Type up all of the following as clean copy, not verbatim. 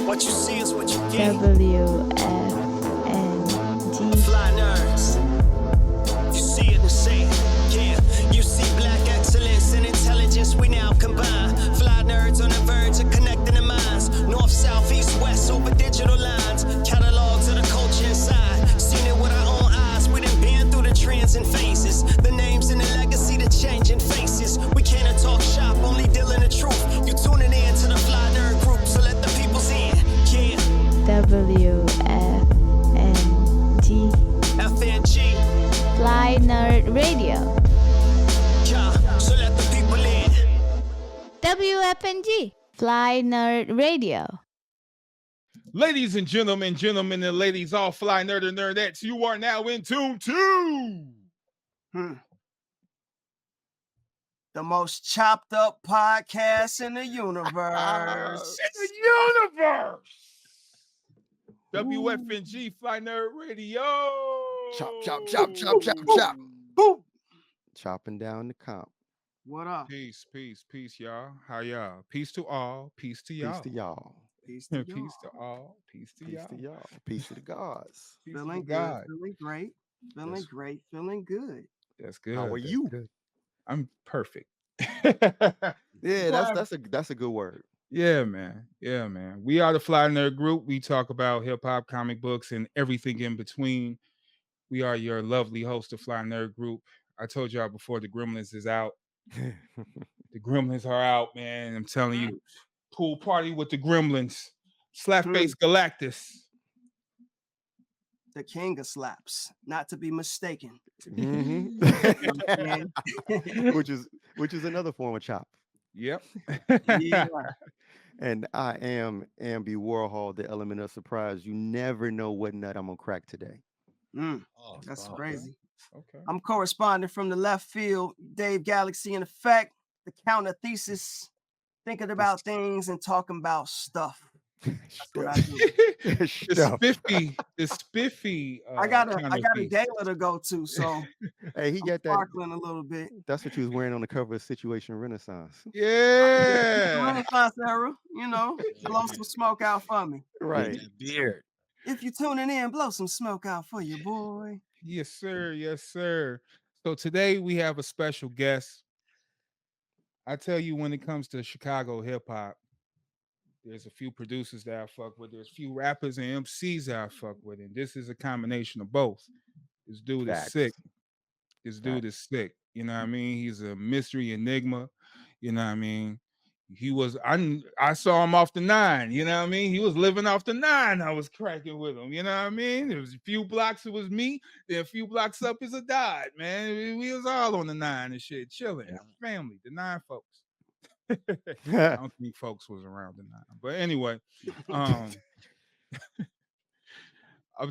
What you see is what you get. WFNG. Fly nerds. You see it and say it. Yeah, you see black excellence and intelligence we now combine. Fly nerds on the verge of connecting the minds. North, south, east, west over digital lines. Catalogs of the culture inside. Seen it with our own eyes. We done been through the trends and phases. The names and the legacy, the changing faces. We can't talk shop, only dealing the truth. You tuning in to the Fly Nerd group, so let the people's in. Yeah. WFNG. FNG. Fly Nerd Radio. Yeah. So let the people in. WFNG. Fly Nerd Radio. Ladies and gentlemen, and ladies, all fly nerd and nerdettes, you are now in tune to the most chopped up podcast in the universe. WFNG Fly Nerd Radio. Chop, chop, chop, chop, chop, chop. Boom. Chopping down the comp. What up? Peace, y'all. How y'all? Peace to all. Peace to y'all. Peace to y'all. Peace to Peace to all. Peace to Peace y'all. to y'all. Peace to the gods. Peace Feeling to good. God. Feeling great. Feeling That's- great. Feeling good. That's good. How are That's you? good. I'm perfect. Yeah, that's a good word. Yeah, man. We are the Fly Nerd Group. We talk about hip hop, comic books, and everything in between. We are your lovely host of Fly Nerd Group. I told y'all before the Gremlins is out. The Gremlins are out, man. I'm telling you, pool party with the Gremlins. Slapface Galactus. The king of slaps, not to be mistaken. Mhm. which is another form of chop. Yep. Yeah. And I am Ambi Warhol, the element of surprise. You never know what nut I'm gonna crack today. That's crazy. Okay. I'm corresponding from the left field, Dave Galaxy in effect, the counter thesis, thinking about things and talking about stuff. That's what I do. The spiffy. I got a counterpiece. gala to go to, so Hey, he I'm got that. sparkling a little bit. That's what you was wearing on the cover of Situation Renaissance. Yeah. Renaissance era, blow some smoke out for me. Right. Beard. If you're tuning in, blow some smoke out for you, boy. Yes, sir. Yes, sir. So today we have a special guest. I tell you, when it comes to Chicago hip hop, there's a few producers that I fuck with. There's a few rappers and MCs that I fuck with. And this is a combination of both. This dude Facts. is sick. This dude is sick. You know what I mean? He's a mystery enigma. You know what I mean? I saw him off the 9. You know what I mean? He was living off the 9. I was cracking with him. You know what I mean? There was a few blocks, it was me. Then a few blocks up is a Dot, man. We was all on the 9 and shit, chilling. Family, the 9 folks. I don't think folks was around the 9. But anyway, I'm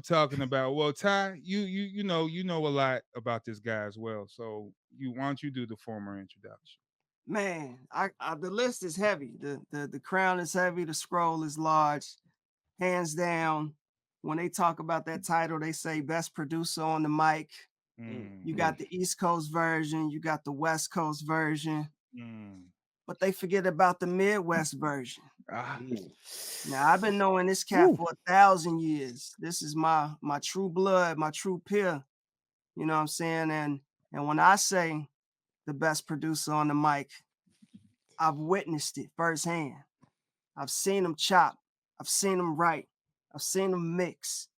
talking about, well, Ty, you know a lot about this guy as well. So why don't you do the former introduction? Man, the list is heavy. The crown is heavy. The scroll is large. Hands down, when they talk about that title, they say best producer on the mic. You got the East Coast version. You got the West Coast version. But they forget about the Midwest version. Now, I've been knowing this cat for 1,000 years. This is my true blood, my true peer. You know what I'm saying? And when I say the best producer on the mic, I've witnessed it firsthand. I've seen him chop. I've seen him write. I've seen him mix.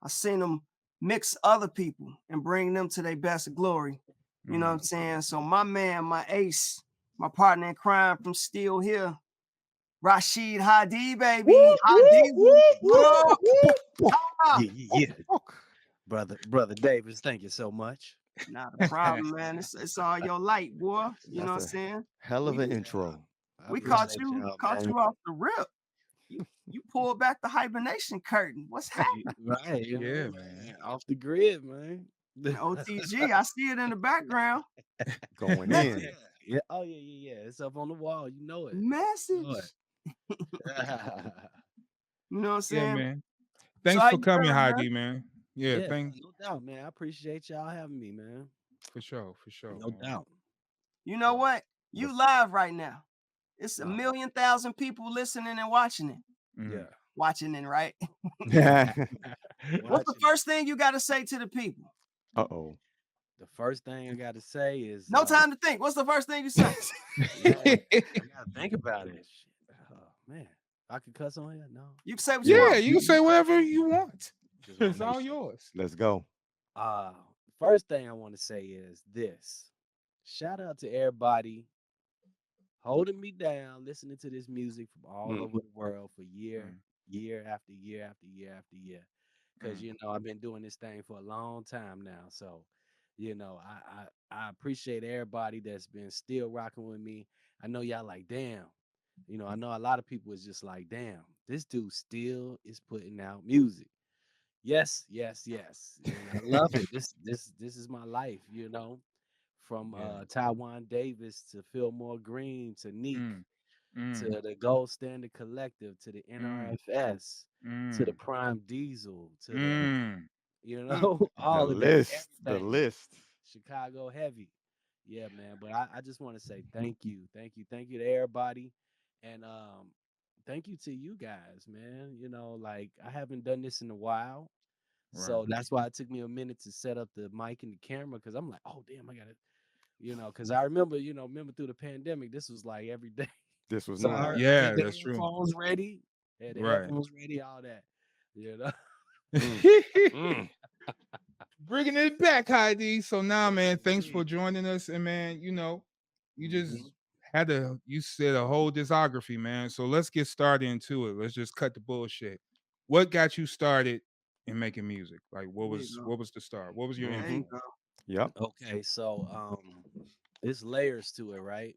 I've seen him mix other people and bring them to their best glory. You know what I'm saying? So my man, my ace, my partner in crime from Still Here, Rashid Hadee, baby. Yeah. Brother Davis, thank you so much. Not a problem, man. It's all your light, boy. You know what I'm saying? Hell of an intro. We caught you off the rip. You pulled back the hibernation curtain. What's happening? Right. Yeah, man. Off the grid, man. OTG, I see it in the background. Going in. Yeah. Oh, yeah. It's up on the wall. You know it. Message. You know what I'm saying? Yeah, man. Thanks for coming, Hadee, man. Yeah, thanks. No doubt, man. I appreciate y'all having me, man. For sure. No doubt. You know what? You live right now. It's 1,000,000 people listening and watching it. Yeah. watching and right. What's the Watching. first thing you got to say to the people? Uh-oh. The first thing I got to say is No time to think. What's the first thing you say? man, I gotta think about it. Shit. Oh man, I could cuss on here. No. You can say what you Yeah, want. you can say whatever you want. Just wanna It's make all sure. yours. Let's go. First thing I want to say is this. Shout out to everybody holding me down, listening to this music from all Mm. over the world for year after year. Because Mm. I've been doing this thing for a long time now. So, I appreciate everybody that's been still rocking with me. I know y'all like, damn. I know a lot of people is just like, damn, this dude still is putting out music. Yes. I love it. This is my life, from Yeah. Taiwan Davis to Philmore Green to Neek Mm. to the Gold Standard Collective to the NRFS to the Mm. Prime Diesel to the Mm. The all of that, list. The everything. list. Chicago heavy. Yeah, man. But I just want to say thank you to everybody. And thank you to you guys, man. Like I haven't done this in a while. So Right. that's why it took me a minute to set up the mic and the camera because I'm like, oh damn, I gotta, because I remember through the pandemic, this was like every day. This was So I normal. already Yeah, had the that's true. headphones ready, had the Right. headphones ready, all that. Bringing it back, Heidi. So now, man, thanks for indeed. joining us. And man, you just Mhm. you said a whole discography, man. So let's get started into it. Let's just cut the bullshit. What got you started in making music? Like what There you was go. the start? What was your There you influence? go. Yep. Okay, so there's layers to it, right?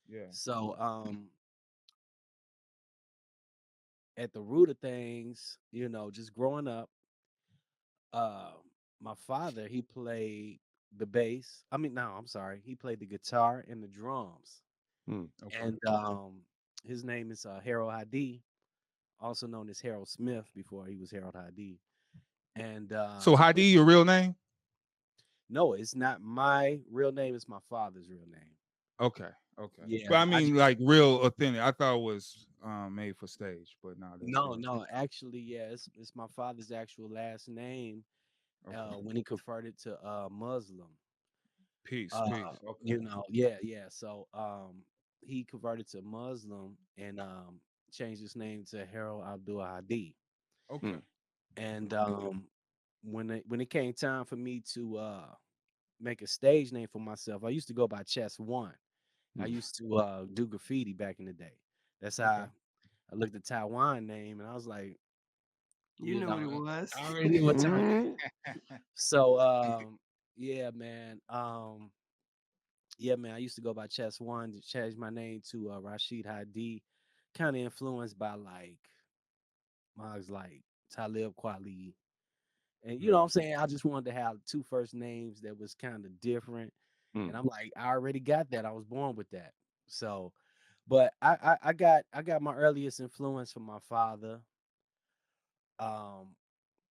Yeah. So at the root of things, just growing up, uh my father, he played the bass. I mean, no, I'm sorry. He played the guitar and the drums. Mm. Okay. And his name is Harold Hadee, also known as Harold Smith before he was Harold Hadee. And So Heidi, your real name? no, it's not my real name, it's my father's real name. Okay. Okay. Yeah. But I mean like real authentic. I thought it was made for stage, but no, that's real. No, actually, yeah, it's my father's actual last name Okay. when he converted to Muslim. Peace. Okay. Yeah. So he converted to Muslim and changed his name to Harold Abdul Hadi. Okay. And when it came time for me to make a stage name for myself, I used to go by Chess One. I used to do graffiti back in the day. That's how I looked at Taiwan name and I was like, You knew what it was. I already knew what time. Mm. So yeah, man. Yeah, man. I used to go by Chess One to change my name to Rashid Hadee, kind of influenced by like Mugs like Talib Kweli. And you know what I'm saying? I just wanted to have two first names that was kind of different. Mm. And I'm like, I already got that. I was born with that. So, but I got my earliest influence from my father.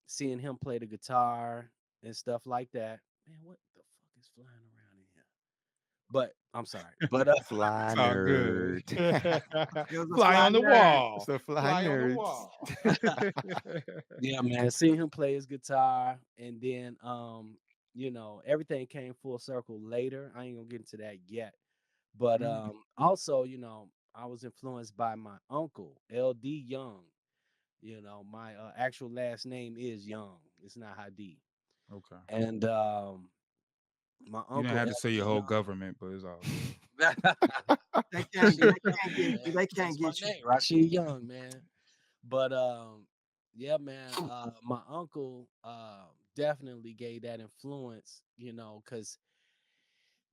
Seeing him play the guitar and stuff like that. Man, what the fuck is flying around in here? But I'm sorry. But Fly It's all good. nerd. It was a Fly on the nerd. wall. It's a fly Fly on the nerds. wall. yeah, man, seeing him play his guitar and then everything came full circle later. I ain't gonna get into that yet. But also, I was influenced by my uncle, LD Young. My actual last name is Young. It's not Hadee. Okay. And my You don't uncle have to say your LD whole Young. government, but it's all They can't Shit, get you. They man, can't that's my get you. name, Rashid Young, man. But yeah, man, my uncle definitely gave that influence, because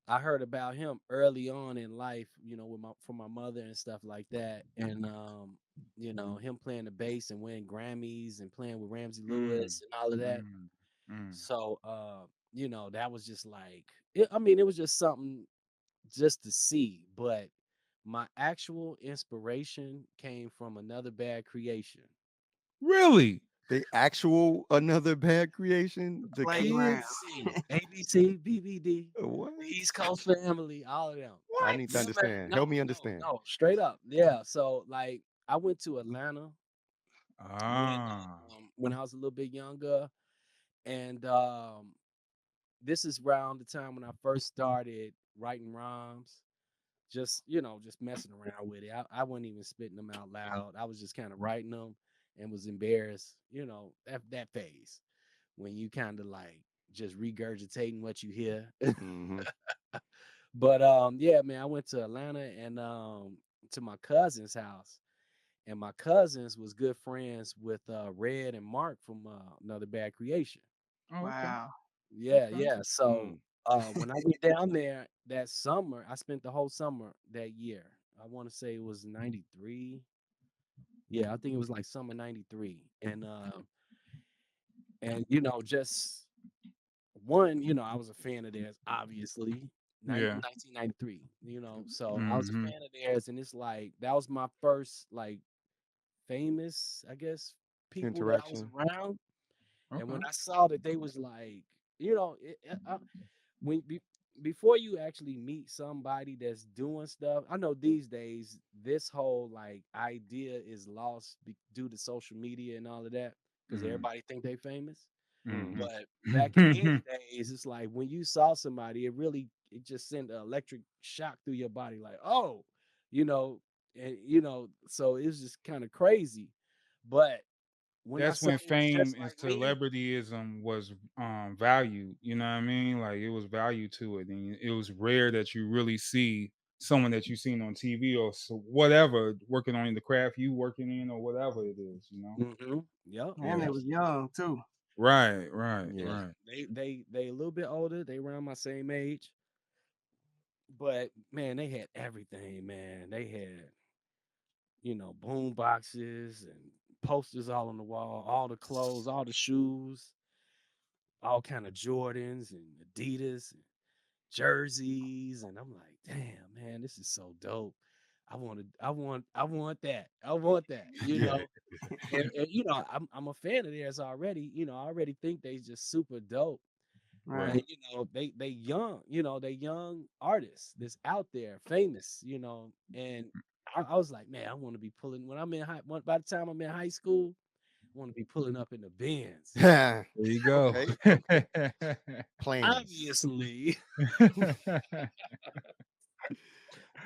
I heard about him early on in life, from my mother and stuff like that. And him playing the bass and winning Grammys and playing with Ramsey Lewis and all of that. So that was just like it was just something just to see. But my actual inspiration came from Another Bad Creation. Really? The actual Another Bad Creation. The Playground. kids. ABC, BBD, What? East Coast Family, all of them. I need to Yeah, man. understand. No, Help me understand. no, straight up. Yeah. So like I went to Atlanta Ah. When I was a little bit younger, and this is around the time when I first started writing rhymes. Just just messing around with it. I wasn't even spitting them out loud. I was just kind of writing them and was embarrassed. That phase when you kind of like just regurgitating what you hear. Mm-hmm. But yeah, man, I went to Atlanta and to my cousin's house, and my cousins was good friends with Red and Mark from Another Bad Creation. Oh, okay. Wow. Yeah, Okay. yeah. So when I went down there that summer, I spent the whole summer that year. I want to say it was 93. Yeah, I think it was like summer 93. And just one, I was a fan of theirs, obviously. Yeah. 1993, so I was a Mm-hmm. fan of theirs, and it's like that was my first like famous, I guess, people that I was Interaction. around. And when Okay. I saw that they was like, when before you actually meet somebody that's doing stuff, I know these days this whole like idea is lost due to social media and all of that because Mm-hmm. everybody think they famous. Mm-hmm. But back in these days, it's like when you saw somebody, it just sent an electric shock through your body, like, oh, you know, and so it's just kind of crazy. But when I That's say when it was fame just and like me, celebrityism was valued. You know what I mean? Like it was value to it, and it was rare that you really see someone that you've seen on TV or whatever working on the craft you working in or whatever it is. You know? yep, And Yeah. they was young too. Right. Right. Yeah. Right. they a little bit older. They around my same age, but man, they had everything. Man, they had boom boxes and posters all on the wall, all the clothes, all the shoes, all kind of Jordans and Adidas and jerseys, and I'm like, damn, man, this is so dope. I want that. I want that. Yeah. And I'm a fan of theirs already. I already think they just super dope. Right. And Right. they young, they young artists that's out there, famous, and I was like, man, I want to be pulling when I'm in by the time I'm in high school, I want to be pulling up in the Benz. There you go. Okay. Plans. Obviously,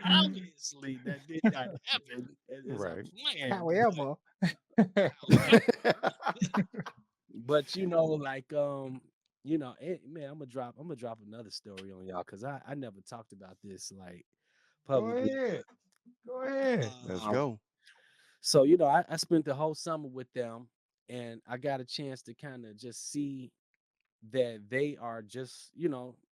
obviously that did not happen as I Right. planned. However, However, but like man, I'm gonna drop another story on y'all because I never talked about this like Go publicly, ahead. but Go ahead. Let's um, go. so I spent the whole summer with them, and I got a chance to kind of just see that they are just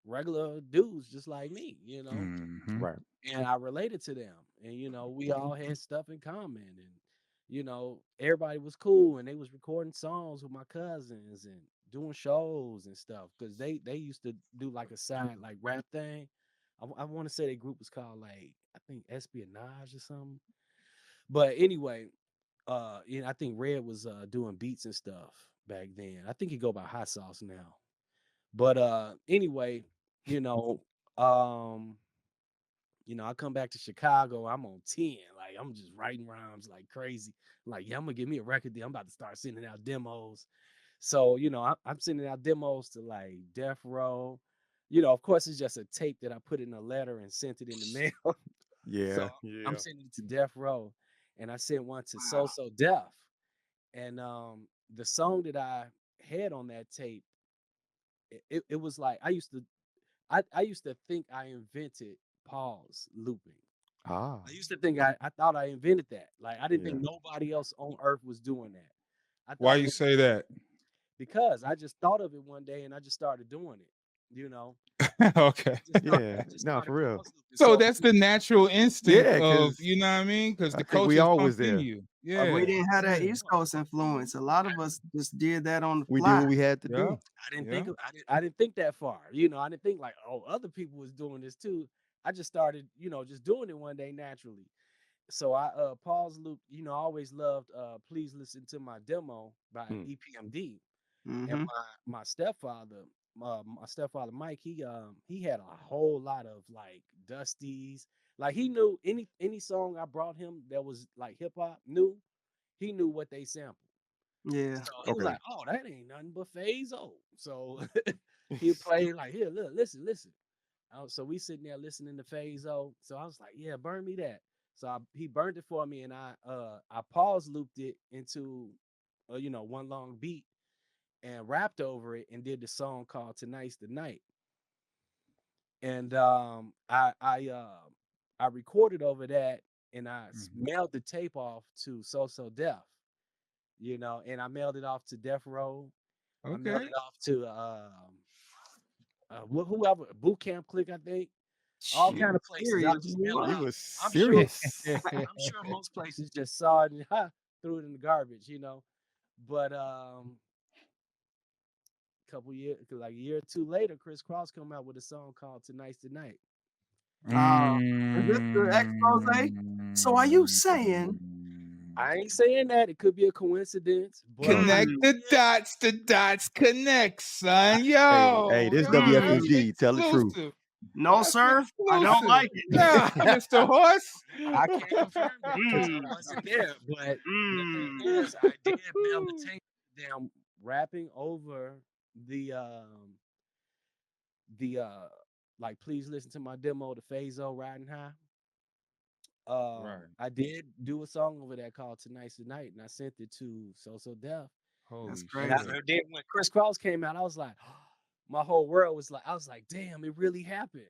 regular dudes just like me, Mm-hmm. Right. and I related to them, and we all had stuff in common, and everybody was cool, and they was recording songs with my cousins and doing shows and stuff because they used to do like a side like rap thing. I want to say their group was called like I think Espionage or something. But anyway, I think Red was doing beats and stuff back then. I think he go by Hot Sauce now. But anyway, you know, um, I come back to Chicago, I'm on 10. Like I'm just writing rhymes like crazy. Like, yeah, I'm gonna give me a record deal. I'm about to start sending out demos. So, I'm sending out demos to like Death Row. Of course, it's just a tape that I put in a letter and sent it in the mail. So Yeah. I'm Yeah. sending it to Death Row, and I sent one to So wow. So Def. And the song that I had on that tape, it was like I used to think I invented pause looping. Ah. I used to think I thought I invented that. Like I didn't Yeah. think nobody else on earth was doing that. I Why thought it you was say that? because I just thought of it one day and I just started doing it. You know, Okay. Yeah. I just No, for started real. pause looping. So So that's the natural instinct Yeah, of, because you know what I mean? Because I the think we culture is all was pumped in there. you. We Yeah. didn't have that Yeah. East Coast influence. A lot of us just did that on the We did fly. what we had to Yeah. do. I didn't Yeah. think I didn't think that far. I didn't think like, oh, other people was doing this too. I just started, just doing it one day naturally. So I pause loop, I always loved Please Listen to My Demo by Mm. EPMD. And Mm-hmm. my stepfather Mike, he had a whole lot of like Dusties. Like he knew any song I brought him that was like hip hop new, he knew what they sampled. Yeah. So he was Okay. like, "Oh, that ain't nothing but Phaso." So he played like, "Here, look, listen, listen." So we sitting there listening to Phaso. So I was like, "Yeah, burn me that." So he burned it for me, and I pause looped it into, one long beat and rapped over it and did the song called "Tonight's the Night." And I recorded over that, and I mailed the tape off to So Def, and I mailed it off to Death Row. I mailed Okay. it off to whoever, Boot Camp Click, I think, all Shit, kind of places. I serious, just mailed it You boy. out. was I'm sure, serious. I'm sure most places just saw it and threw it in the garbage, But couple years, like a year or two later, Chris Cross come out with a song called "Tonight's the Night." Is this the expose? So are you saying I ain't saying that it could be a coincidence, but Connect the dots connect, son. Yo, Hey, this that's WFNG. Tell the truth. exclusive. no, That's sir? I don't exclusive. like it. Yeah, Mr. Horse. I can't confirm that because I wasn't there. But the thing is, I did mail the tape down, rapping over the like, please listen to my demo, the Phaso Riding High. Right. I did do a song over that called "Tonight's the Night," and I sent it to So Def. Holy That's shit. crazy. And then when Chris Cross came out, I was like, my whole world was like, I was like, damn, it really happened.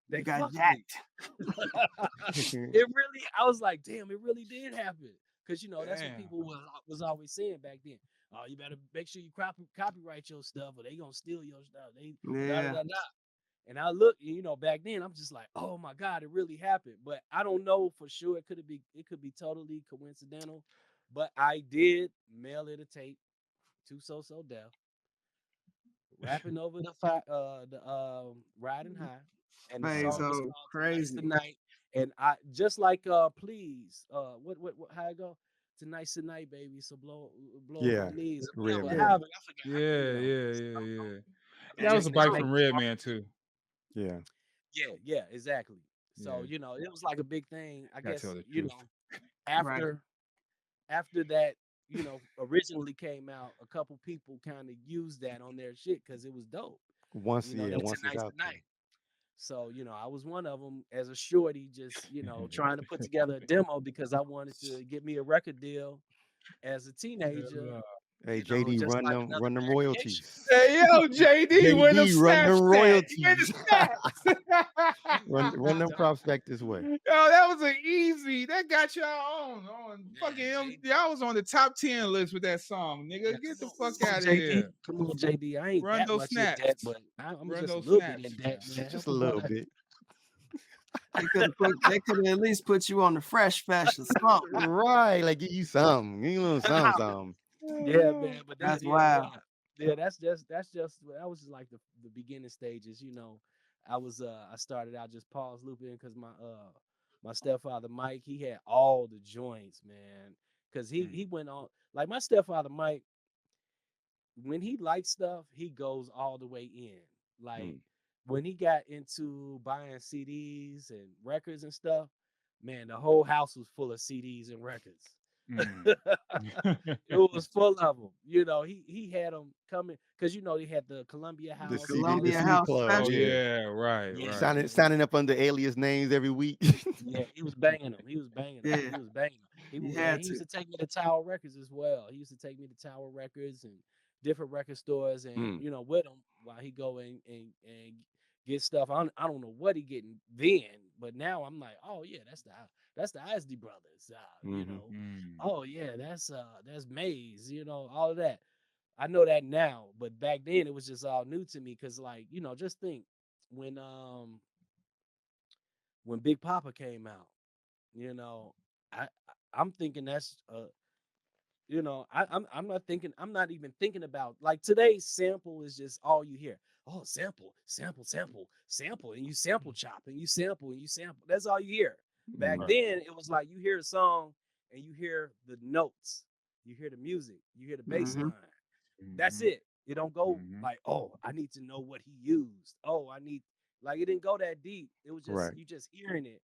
They You got fucked me. jacked. It really, I was like, damn, it really did happen. Because that's what Damn. people was always saying back then. Oh, you better make sure you copyright your stuff, or they gonna steal your stuff. They da, da, Yeah. da, da. And I look, back then I'm just like, oh my God, it really happened. But I don't know for sure. It could be totally coincidental. But I did mail it a tape to So Def, rapping over the Riding High, and the song was Phaso, called "Tonight's crazy. the Night." And I just like please, what how it go? Tonight's the night, baby. So blow Yeah, my knees. Redman. Whatever, however, I forgot. Yeah. And That was just a bite explain. from Redman too. Yeah. Yeah, exactly. So Yeah. it was like a big thing. I Gotta guess tell the truth. after that, originally came out, a couple people kind of used that on their shit because it was dope. Once That it's "Tonight's out the Night." So, I was one of them as a shorty, just, trying to put together a demo because I wanted to get me a record deal as a teenager. there. Hey, JD, Just run like them another royalties. Hey, yo, JD, where the JD, run them snaps at? royalties. Where the snaps? run them props back this way. Yo, that was an easy. That got y'all on fucking JD. y'all was on the top 10 list with that song, nigga. Yeah, Get the come fuck on, out of JD. here. Come on, JD. I ain't Run that those much snaps. in debt, but I'm Run just a those little snaps, bit in debt, man. Just a little bit. They could at least put you on the Fresh Fest or something. Right. Like, give you something. Give you a little something. Yeah, man. But That's wild. Yeah, that was just like the beginning stages. I started out just pause looping because my stepfather Mike, he had all the joints, man. Because he went on, like, my stepfather Mike, when he likes stuff, he goes all the way in. Like, when he got into buying CDs and records and stuff, man, the whole house was full of CDs and records. It was full of them. He had them coming because they had the Columbia The House, Columbia CD House Club. Special. Oh Yeah. yeah, right, Yeah. right. Signing up under alias names every week. Yeah, he was banging them. He was banging them. Yeah. He was banging them. He used to take me to Tower Records as well. He used to take me to Tower Records and different record stores, and with him while he go and get stuff. I don't know what he getting then, but now I'm like, oh yeah, that's the Isley Brothers. Oh yeah, that's Maze. All of that. I know that now, but back then it was just all new to me because, like, just think when Big Papa came out, I'm thinking that's I'm not even thinking about, like, today's sample is just all you hear. Oh, sample, and you sample chop and you sample and you sample. That's all you hear. Back then it was like you hear a song and you hear the notes, you hear the music, you hear the bass line. That's it. It don't go like, oh, I need to know what he used. Oh, it didn't go that deep. It was just you just hearing it.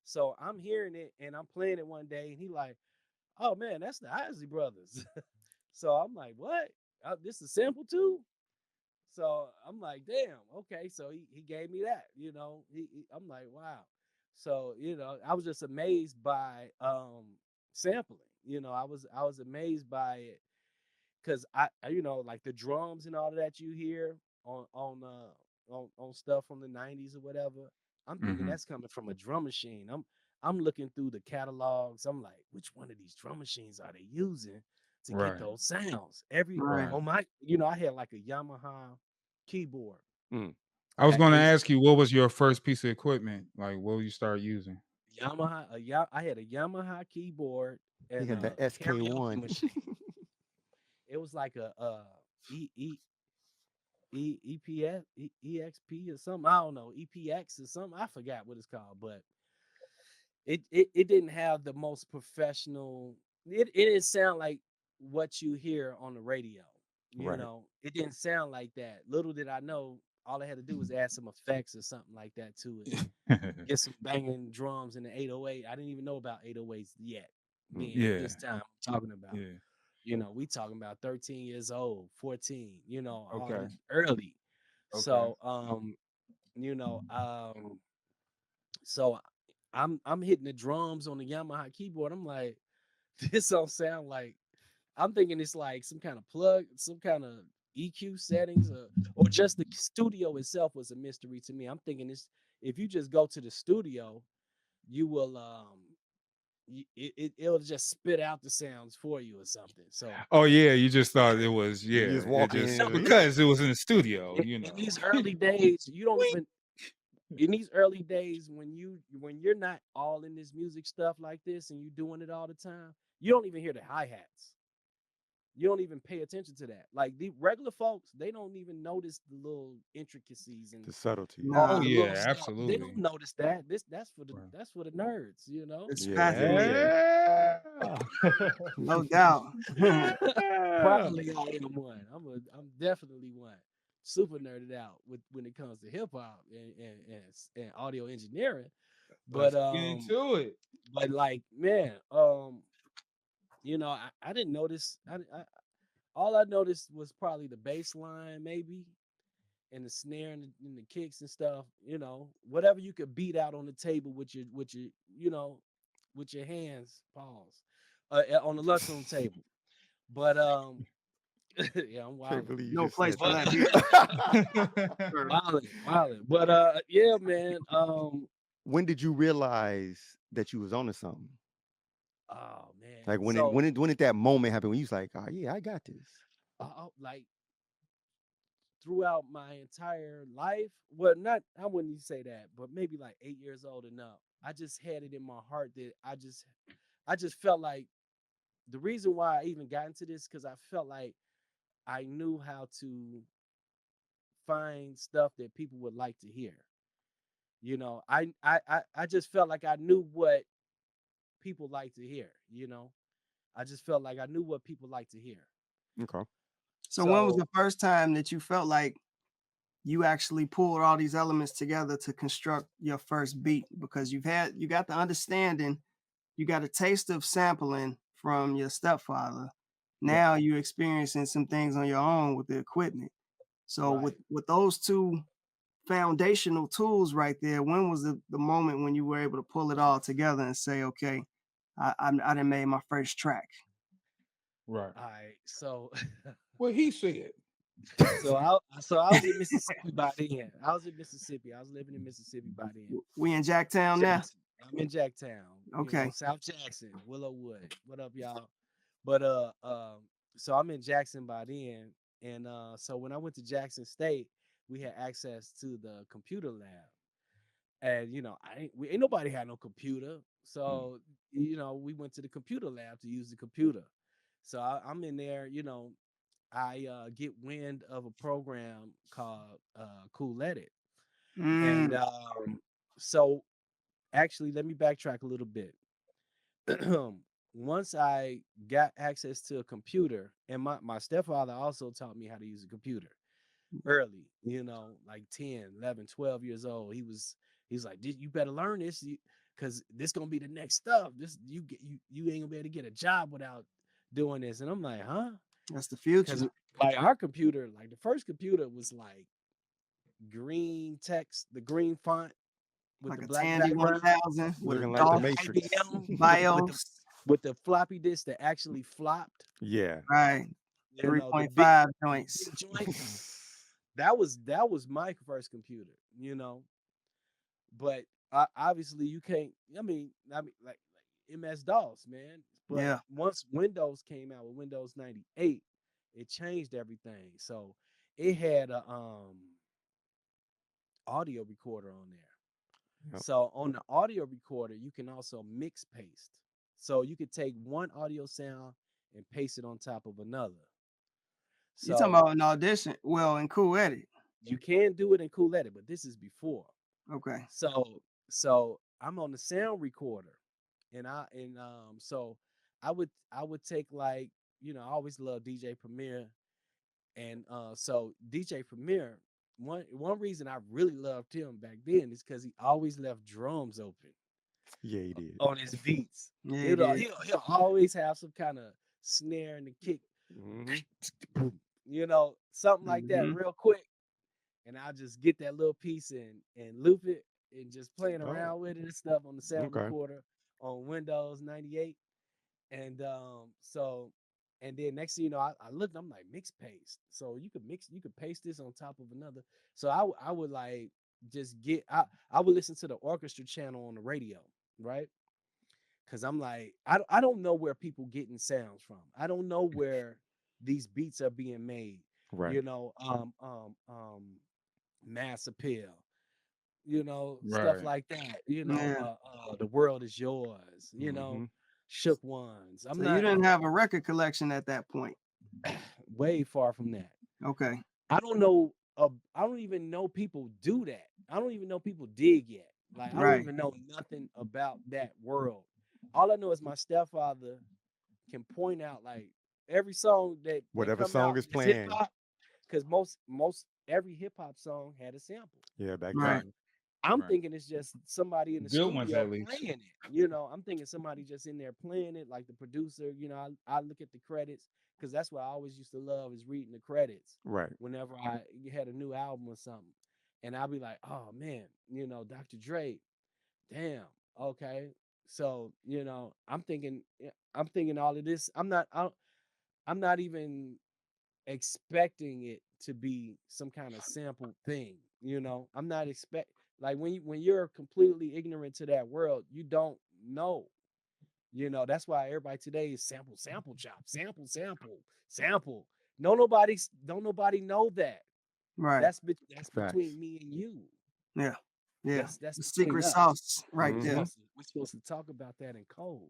So I'm hearing it and I'm playing it one day and he like, oh man, that's the Isley Brothers. So I'm like, what? This is sample too? So I'm like, damn, okay. So he gave me that, I'm like, wow. So, I was just amazed by sampling. I was amazed by it because like the drums and all of that you hear on stuff from the 90s or whatever. I'm thinking Mm-hmm. that's coming from a drum machine. I'm looking through the catalogs. I'm like, which one of these drum machines are they using to get Right. those sounds? Every Right. on my, I had like a Yamaha keyboard. I was Back going to then, ask you, what was your first piece of equipment? Like, what you start using? I had a Yamaha keyboard He and had the a karaoke SK1. machine. It was like a EPS, EXP or something. I don't know, EPX or something. I forgot what it's called, but it didn't have the most professional. It didn't sound like what you hear on the radio. Right. It didn't sound like that. Little did I know, all I had to do was add some effects or something like that to it. Get some banging drums in the 808. I didn't even know about 808's yet. Being Yeah. at this time I'm talking about. Yeah. We talking about 13 years old, 14, all Okay. early. Okay. So so I'm hitting the drums on the Yamaha keyboard. I'm like, this don't sound like, I'm thinking it's like some kind of plug, some kind of EQ settings, or just the studio itself was a mystery to me. I'm thinking this, if you just go to the studio, you will it'll just spit out the sounds for you or something. So Oh yeah, you just thought it was You just walk in. because it was in the studio, in these early days, you don't even, in these early days when you're not all in this music stuff like this and you doing it all the time, you don't even hear the hi-hats. You don't even pay attention to that. Like the regular folks, they don't even notice the little intricacies and The subtlety. all Oh the yeah, little stuff. They absolutely. don't notice that. That's for the Right. that's for the nerds, It's Yeah, fascinating. Yeah. No doubt. Probably I am one. I'm definitely one. Super nerded out when it comes to hip hop and audio engineering. But Let's get into it. but like, man, I didn't notice. All I noticed was probably the bass line, maybe, and the snare and the kicks and stuff. Whatever you could beat out on the table with your hands, pause, on the lunchroom table. But yeah, I'm Can't wild. believe you No just place said for that that. here. Wildin'. But yeah, man. When did you realize that you was onto something? Oh man. Like when So, did that moment happen when you was like, oh yeah, I got this? like throughout my entire life, well, not, I wouldn't even say that, but maybe like 8 years old and up, I just had it in my heart that I just felt like the reason why I even got into this, because I felt like I knew how to find stuff that people would like to hear. I just felt like I knew what people like to hear. I just felt like I knew what people like to hear. Okay. So when was the first time that you felt like you actually pulled all these elements together to construct your first beat? Because you got the understanding, you got a taste of sampling from your stepfather. Now you're experiencing some things on your own with the equipment. So Right. with those two foundational tools right there, when was the moment when you were able to pull it all together and say, okay, I done made my first track? Right. All right. So What he said. so I was in Mississippi by then. I was living in Mississippi by then. We in Jacktown now? Jackson. I'm in Jacktown. Okay. South Jackson, Willowwood. What up, y'all? But so I'm in Jackson by then, and so when I went to Jackson State, we had access to the computer lab, and ain't nobody had no computer, so we went to the computer lab to use the computer. So I'm in there, I get wind of a program called Cool Edit, and so actually, let me backtrack a little bit. Once I got access to a computer, and my stepfather also taught me how to use a computer early, like 10, 11, 12 years old. He's like, you better learn this, because this gonna be the next stuff. This you ain't gonna be able to get a job without doing this. And I'm like, huh? That's the future. Because like our computer, like the first computer was like green text, the green font with Like the a black Tandy background, 1000 with a Looking like the DOS Matrix. IBM BIOS. with the floppy disk that actually flopped. Yeah. Right. You know, the 3.5 joints. big joint. That was my first computer, you know. But obviously you can't. I mean, like MS DOS, man. But Yeah. once Windows came out with Windows 98, it changed everything. So it had a audio recorder on there. Yep. So on the audio recorder, you can also mix paste. So you could take one audio sound and paste it on top of another. You talking about an Audition? Well, in Cool Edit. You can do it in Cool Edit, but this is before. Okay. So I'm on the sound recorder, and so I would take, like, you know, I always love DJ Premier, and so DJ Premier, one reason I really loved him back then is because he always left drums open. Yeah, he did. On his beats. Yeah, He'll always have some kind of snare and the kick, you know, something like that real quick. And I'll just get that little piece and loop it and just playing around with it and stuff on the sound recorder on Windows 98. And and then next thing you know, I looked, I'm like, mix paste. So you could paste this on top of another. So I would like just I would listen to the orchestra channel on the radio, right? Because I'm like, I don't know where people getting sounds from. I don't know where these beats are being made. Right. You know, Mass Appeal, you know, stuff like that. You know, The World Is Yours, you know, Shook Ones. You didn't have a record collection at that point. Way far from that. Okay. I don't know. I don't even know people do that. I don't even know people dig yet. Like, I don't even know nothing about that world. All I know is my stepfather can point out like every song that whatever song is playing, because most every hip hop song had a sample. Yeah, back Right. then. I'm thinking it's just somebody in the Good ones, studio at least. playing it. You know, I'm thinking somebody just in there playing it, like the producer. You know, I look at the credits because that's what I always used to love is reading the credits. Right. Whenever I had a new album or something, and I'll be like, oh man, you know, Dr. Dre, damn, okay. So, you know, I'm thinking all of this. I'm not even expecting it to be some kind of sample thing. You know, I'm not like when you're completely ignorant to that world, you don't know. You know, that's why everybody today is sample, chop, sample. Don't nobody know that. Right. That's between me and you. Yeah. Yeah. That's the secret us. sauce right there. We're supposed to talk about that in code.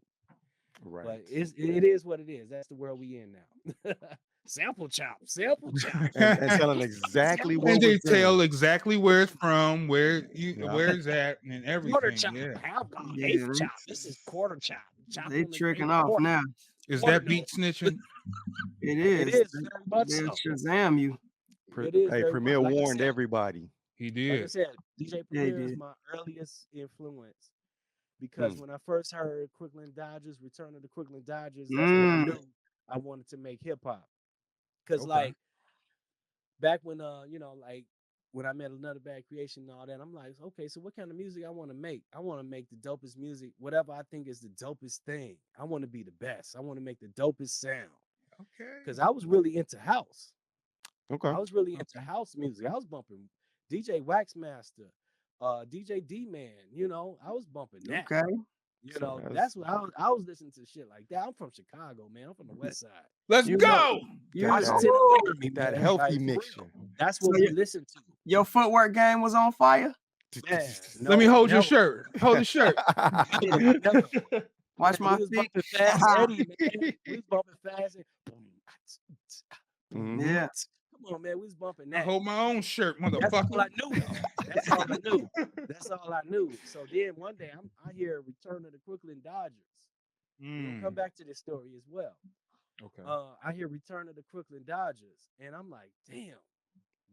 Right. But it is what it is. That's the world we in now. Sample chop. and telling exactly what and they was tell done. exactly where it's from, where it's at, and everything. Quarter chop. Yeah. Eighth chop. This is quarter chop. They tricking off now. Is that beat snitching? It is. It is very much They'll so. Shazam you. It is Hey, very Premier much. Like I warned said, everybody. He Like I did. said, DJ Yeah, he Premier is did. my earliest influence because when I first heard Crooklyn Dodgers, Return of the Crooklyn Dodgers, that's when I knew I wanted to make hip hop. Because like back when you know, like when I met Another Bad Creation and all that, I'm like, okay, so what kind of music I want to make? I want to make the dopest music, whatever I think is the dopest thing. I want to be the best. I want to make the dopest sound. Okay. Because I was really into house. Okay. I was really into house music. I was bumping DJ Waxmaster, DJ D-Man, you know, I was bumping that. Okay. You So know, that's- that's what I was listening to shit like that. I'm from Chicago, man. I'm from the West Side. Let's You go. know- Washington and Laramie, That man. healthy Like, for real. mixture. That's what So we you- listen to. Your footwork game was on fire. Man, Let me no, hold your never. shirt. Hold the shirt. Never. Watch Man, my we was feet. bumping Fast Eddie, man. We was bumping Fast Eddie. Mhm. Yeah. Come on, man. We was bumping I that. hold my own shirt, That's all motherfucker. I knew, though. That's all I knew. That's all I knew. So then one day I hear Return of the Crooklyn Dodgers. We'll come back to this story as well. Okay. I hear Return of the Crooklyn Dodgers, and I'm like, damn,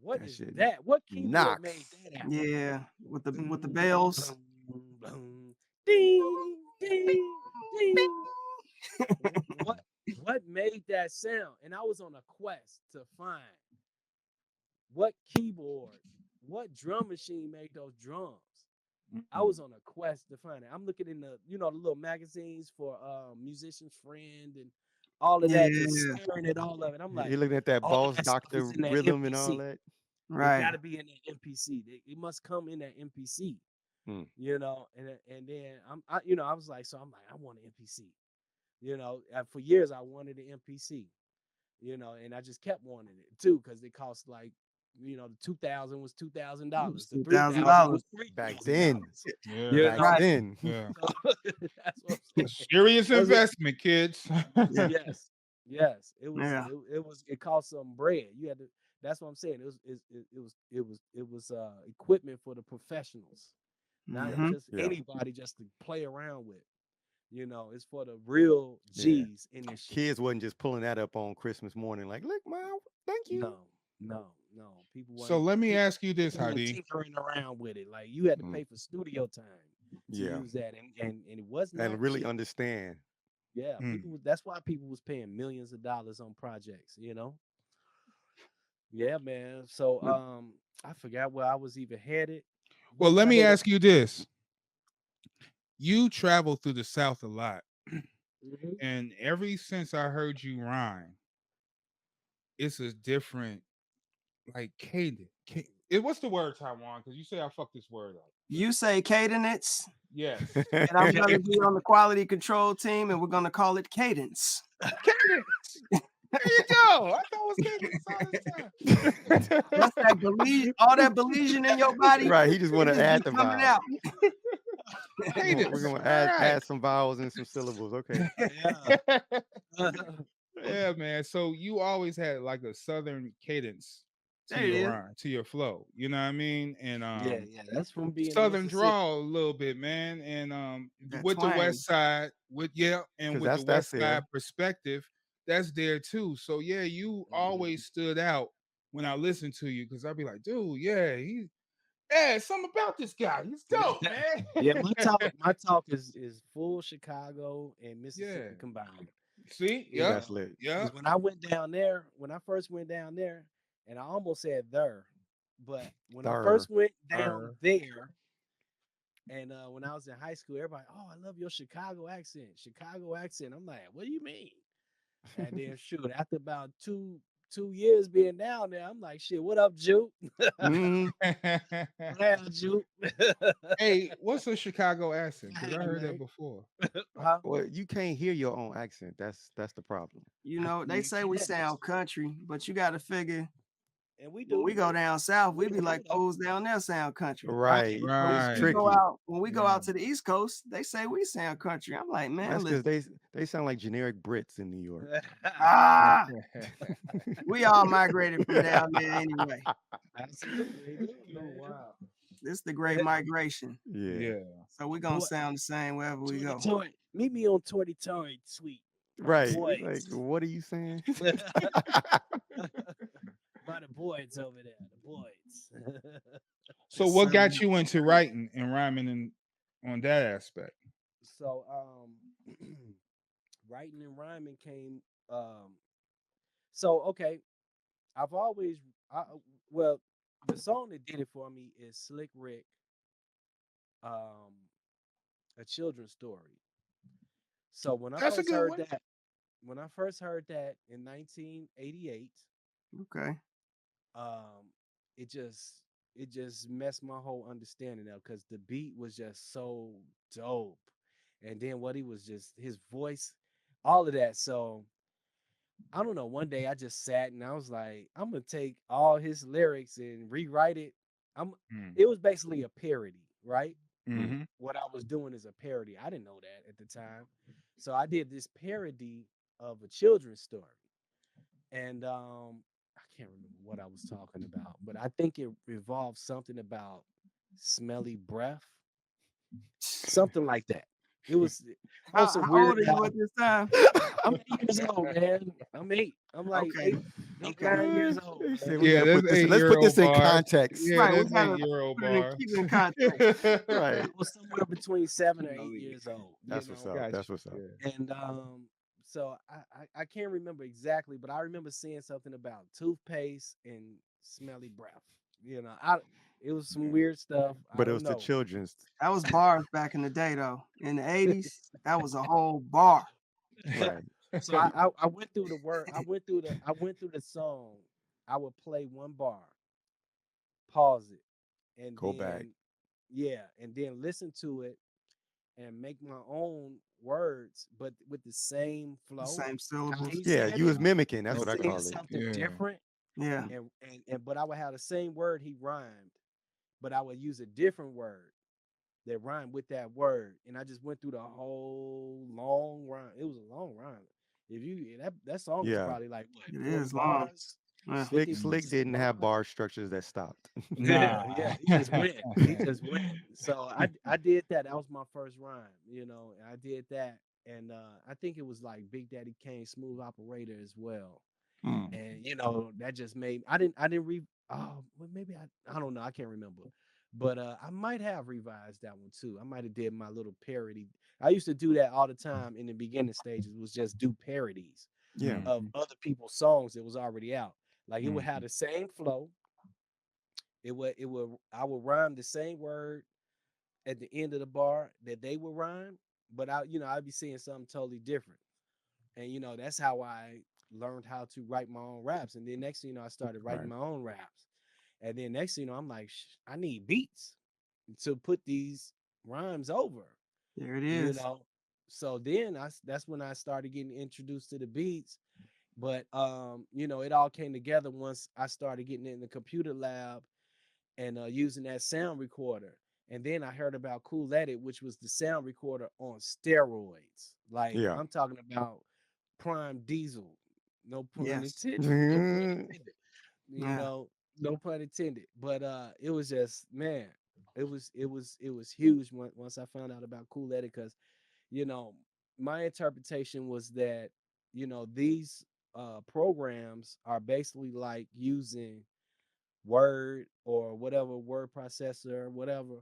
what That is shit that? What keyboard knocks. made that out? Yeah. With the bells. Boom, boom, ding, ding, ding. What made that sound? And I was on a quest to find what keyboard, what drum machine made those drums. I was on a quest to find it. I'm looking in the, the little magazines for Musician's Friend and all of that, just staring at all of it. I'm like, You're looking at that all boss that stuff doctor is in that rhythm and all MPC. that. It Right. got to be in that MPC. It must come in that MPC. Hmm. And then I was like, so I'm like, I want an MPC. For years I wanted an MPC. And I just kept wanting it too, because it cost like, the 2000 was $2,000. The $3,000 was $3,000 back then. Yeah. Back then. Yeah. So, that's what I'm saying. Serious investment, kids. Yes. It was. Yeah. It cost some bread. You had to. That's what I'm saying. It was equipment for the professionals, not Mhm. just anybody just to play around with. It's for the real G's in this shit. Kids wasn't just pulling that up on Christmas morning, like, look, Mom, thank you. No. People. So let me ask you this, people Hadee. tinkering around with it. Like, you had to pay for studio time to Yeah. use that, and it wasn't. And really understand. Yeah, that's why people was paying millions of dollars on projects, Yeah, man. So I forgot where I was even headed. Well, let me ask you this. You travel through the South a lot. And ever since I heard you rhyme, it's a different, like, cadence. What's the word, Taiwan? Because you say I fucked this word up. You say cadence, Yes. and I'm gonna be on the quality control team, and we're gonna call it cadence. Cadence. There you go. I thought it was cadence all this time. That's that all that Belizean in your body. Right. He just want to just add be the coming vowels. out. Cadence. We're going to All right. add some vowels and some syllables. Okay. Yeah, man. So you always had like a southern cadence to There it your is. rhyme, to your flow. You know what I mean? And yeah, that's from being in southern Mississippi. drawl a little bit, man. And That with twang. the west side, and 'Cause with that's the west there. side perspective, that's there too. So yeah, you always stood out when I listened to you, because I'd be like, dude, something about this guy. He's dope, man. Yeah, my talk is full Chicago and Mississippi combined. See? Yeah, Yeah. that's lit. Yeah. 'Cause when I first went down there, and I almost said there, but when I first went down there, and when I was in high school, everybody, oh, I love your Chicago accent. I'm like, what do you mean? And then shoot, after about two years being down there, I'm like, shit, what up, Juke? Yeah, Juke. Hey, what's a Chicago accent? Because I heard that man. before. Huh? Well, you can't hear your own accent. That's the problem. They say we sound country, but you got to figure. And we do. When we go down south, we be do, like though. fools down there sound country. Right. Right. It's We go tricky. out, when we go out to the East Coast, they say we sound country. I'm like, man, That's listen, because they sound like generic Brits in New York. we all migrated from down there anyway. Absolutely. Oh, wow. This is the great migration. Yeah. So we're gonna sound the same wherever we go. Meet me on Tory Sweet. Right. Boys. Like, what are you saying? By the boys over there, the boys. So what got you into writing and rhyming on that aspect? So writing and rhyming came okay. I've always the song that did it for me is Slick Rick, A Children's Story. So when I first heard that in 1988, Okay. it just messed my whole understanding up, because the beat was just so dope, and then what he was just, his voice, all of that. So I don't know, one day I just sat and I was like, I'm gonna take all his lyrics and rewrite it. It was basically a parody, right? Mm-hmm. What I was doing is a parody. I didn't know that at the time. So I did this parody of a children's story. And I can't remember what I was talking about, but I think it involved something about smelly breath. Something like that. It was How old are you at this time? I'm 8 years old, man. I'm 8. I'm like Okay. 8. I'm 9 years old. He Man. said, we Yeah, gotta that's put this. Let's put 8-year-old this in bars. context. Yeah, Right, we that's gotta 8-year-old put it in, bars. keep it in context. I Right. was somewhere between 7 or 8 Believe. years old. That's what's up. Gotcha. That's what's up. Yeah. And so I can't remember exactly, but I remember seeing something about toothpaste and smelly breath. It was some weird stuff. I But it don't was the know. children's. That was bars back in the day, though. In the 80s, that was a whole bar. Right. So I went through the word. I went through the song. I would play one bar, pause it, and Go back. then listen to it and make my own words, but with the same flow. Same how syllables. he Yeah, said you it, was mimicking. That's what I saying call it. something Yeah. different, Yeah. but I would have the same word he rhymed, but I would use a different word that rhymed with that word, and I just went through the whole long rhyme. It was a long rhyme. If you that song is Yeah. probably like what, It 40 is long. bars? Yeah. 50 Slick didn't have bar structures that stopped. Yeah, Nah. yeah. He just went. He just went. So I did that. That was my first rhyme, and I did that. And I think it was like Big Daddy Kane, Smooth Operator as well. Mm. And that just made I didn't read well maybe I don't know, I can't remember. But I might have revised that one too. I might have did my little parody. I used to do that all the time in the beginning stages, was just do parodies Yeah. of other people's songs that was already out. Like it would have the same flow. I would rhyme the same word at the end of the bar that they would rhyme, but I'd be saying something totally different. And that's how I learned how to write my own raps. And then next thing you know, I started writing my own raps. And then next thing you know, I'm like, I need beats to put these rhymes over. There it You is. know. So then that's when I started getting introduced to the beats. But it all came together once I started getting in the computer lab and using that sound recorder. And then I heard about Cool Edit, which was the sound recorder on steroids. Like Yeah. I'm talking about prime diesel. No pun Yes. intended. No pun Mhm. intended. Yeah. No pun intended. But it was just, man, it was huge once I found out about Cool Edit, because my interpretation was that these programs are basically like using Word or whatever word processor, whatever,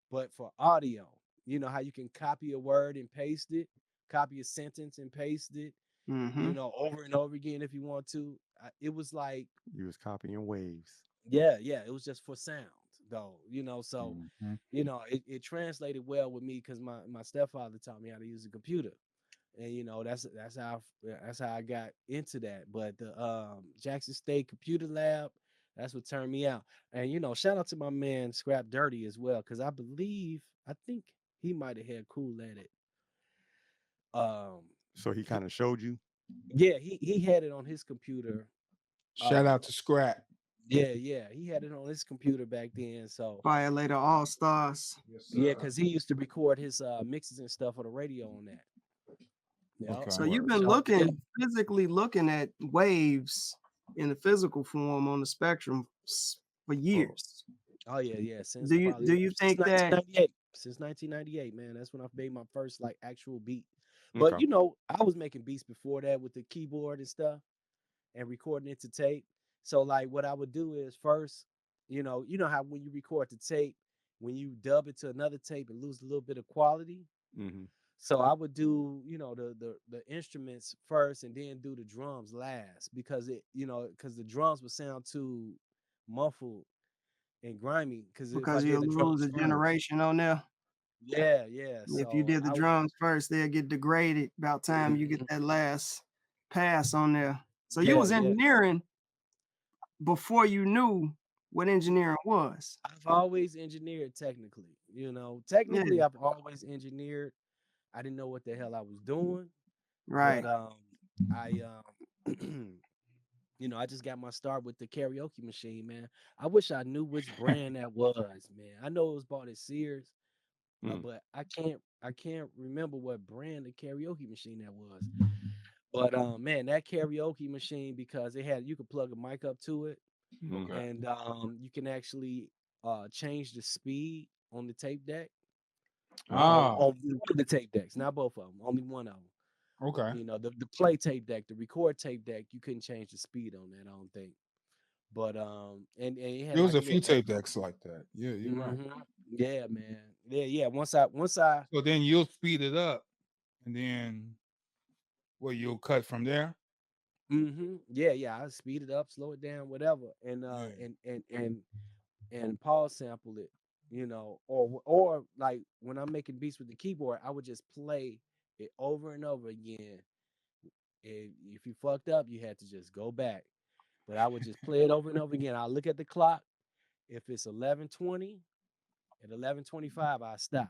but for audio. You know how you can copy a word and paste it, copy a sentence and paste it, Mm-hmm. over and over again if you want to. It was like, You was copying waves. yeah, it was just for sound though, so Mhm. it translated well with me because my stepfather taught me how to use a computer. And that's how I got into that. But the Jackson State Computer Lab, that's what turned me out. And shout out to my man Scrap Dirty as well, because I think he might have had Cool at it. So he kind of showed you. Yeah, he had it on his computer. Shout out to Scrap. Yeah, he had it on his computer back then. So Violator All Stars. Yes, yeah, because he used to record his mixes and stuff for the radio on that. Yeah. Okay. So you've been So, yeah. physically looking at waves in the physical form on the spectrum for years. Oh yeah. Since Do you since think that 1998? Since 1998, man, that's when I made my first like actual beat. But Okay. I was making beats before that with the keyboard and stuff, and recording it to tape. So like, what I would do is first, you know how when you record the tape, when you dub it to another tape, it loses a little bit of quality. Mm-hmm. So I would do, the instruments first, and then do the drums last, because because the drums would sound too muffled and grimy. Because if I because did you'll the lose drums a first, generation on there? yeah. If you So did the drums first, they'll get degraded about time you get that last pass on there. So you was yeah. engineering before you knew what engineering was. I've always engineered technically. Yeah, I've always engineered. I didn't know what the hell I was doing, right. but I I just got my start with the karaoke machine, man. I wish I knew which brand that was, man. I know it was bought at Sears, but I can't remember what brand the karaoke machine that was. But man, that karaoke machine, because you could plug a mic up to it, Okay. and you can actually change the speed on the tape deck. Ah. On one of the tape decks, not both of them, only one of them. Okay. You know, the play tape deck, the record tape deck, you couldn't change the speed on that, I don't think. But and it had There was like a a few little tape decks like that. Yeah, you're right. yeah, man. Yeah. Once I So then you'll speed it up, and then you'll cut from there. yeah, I speed it up, slow it down, whatever. And and pause sample it, you know, or like when I'm making beats with the keyboard, I would just play it over and over again. If you fucked up, you had to just go back. But I would just play it over and over again. I'll look at the clock. If it's 11:20, at 11:25, I stop.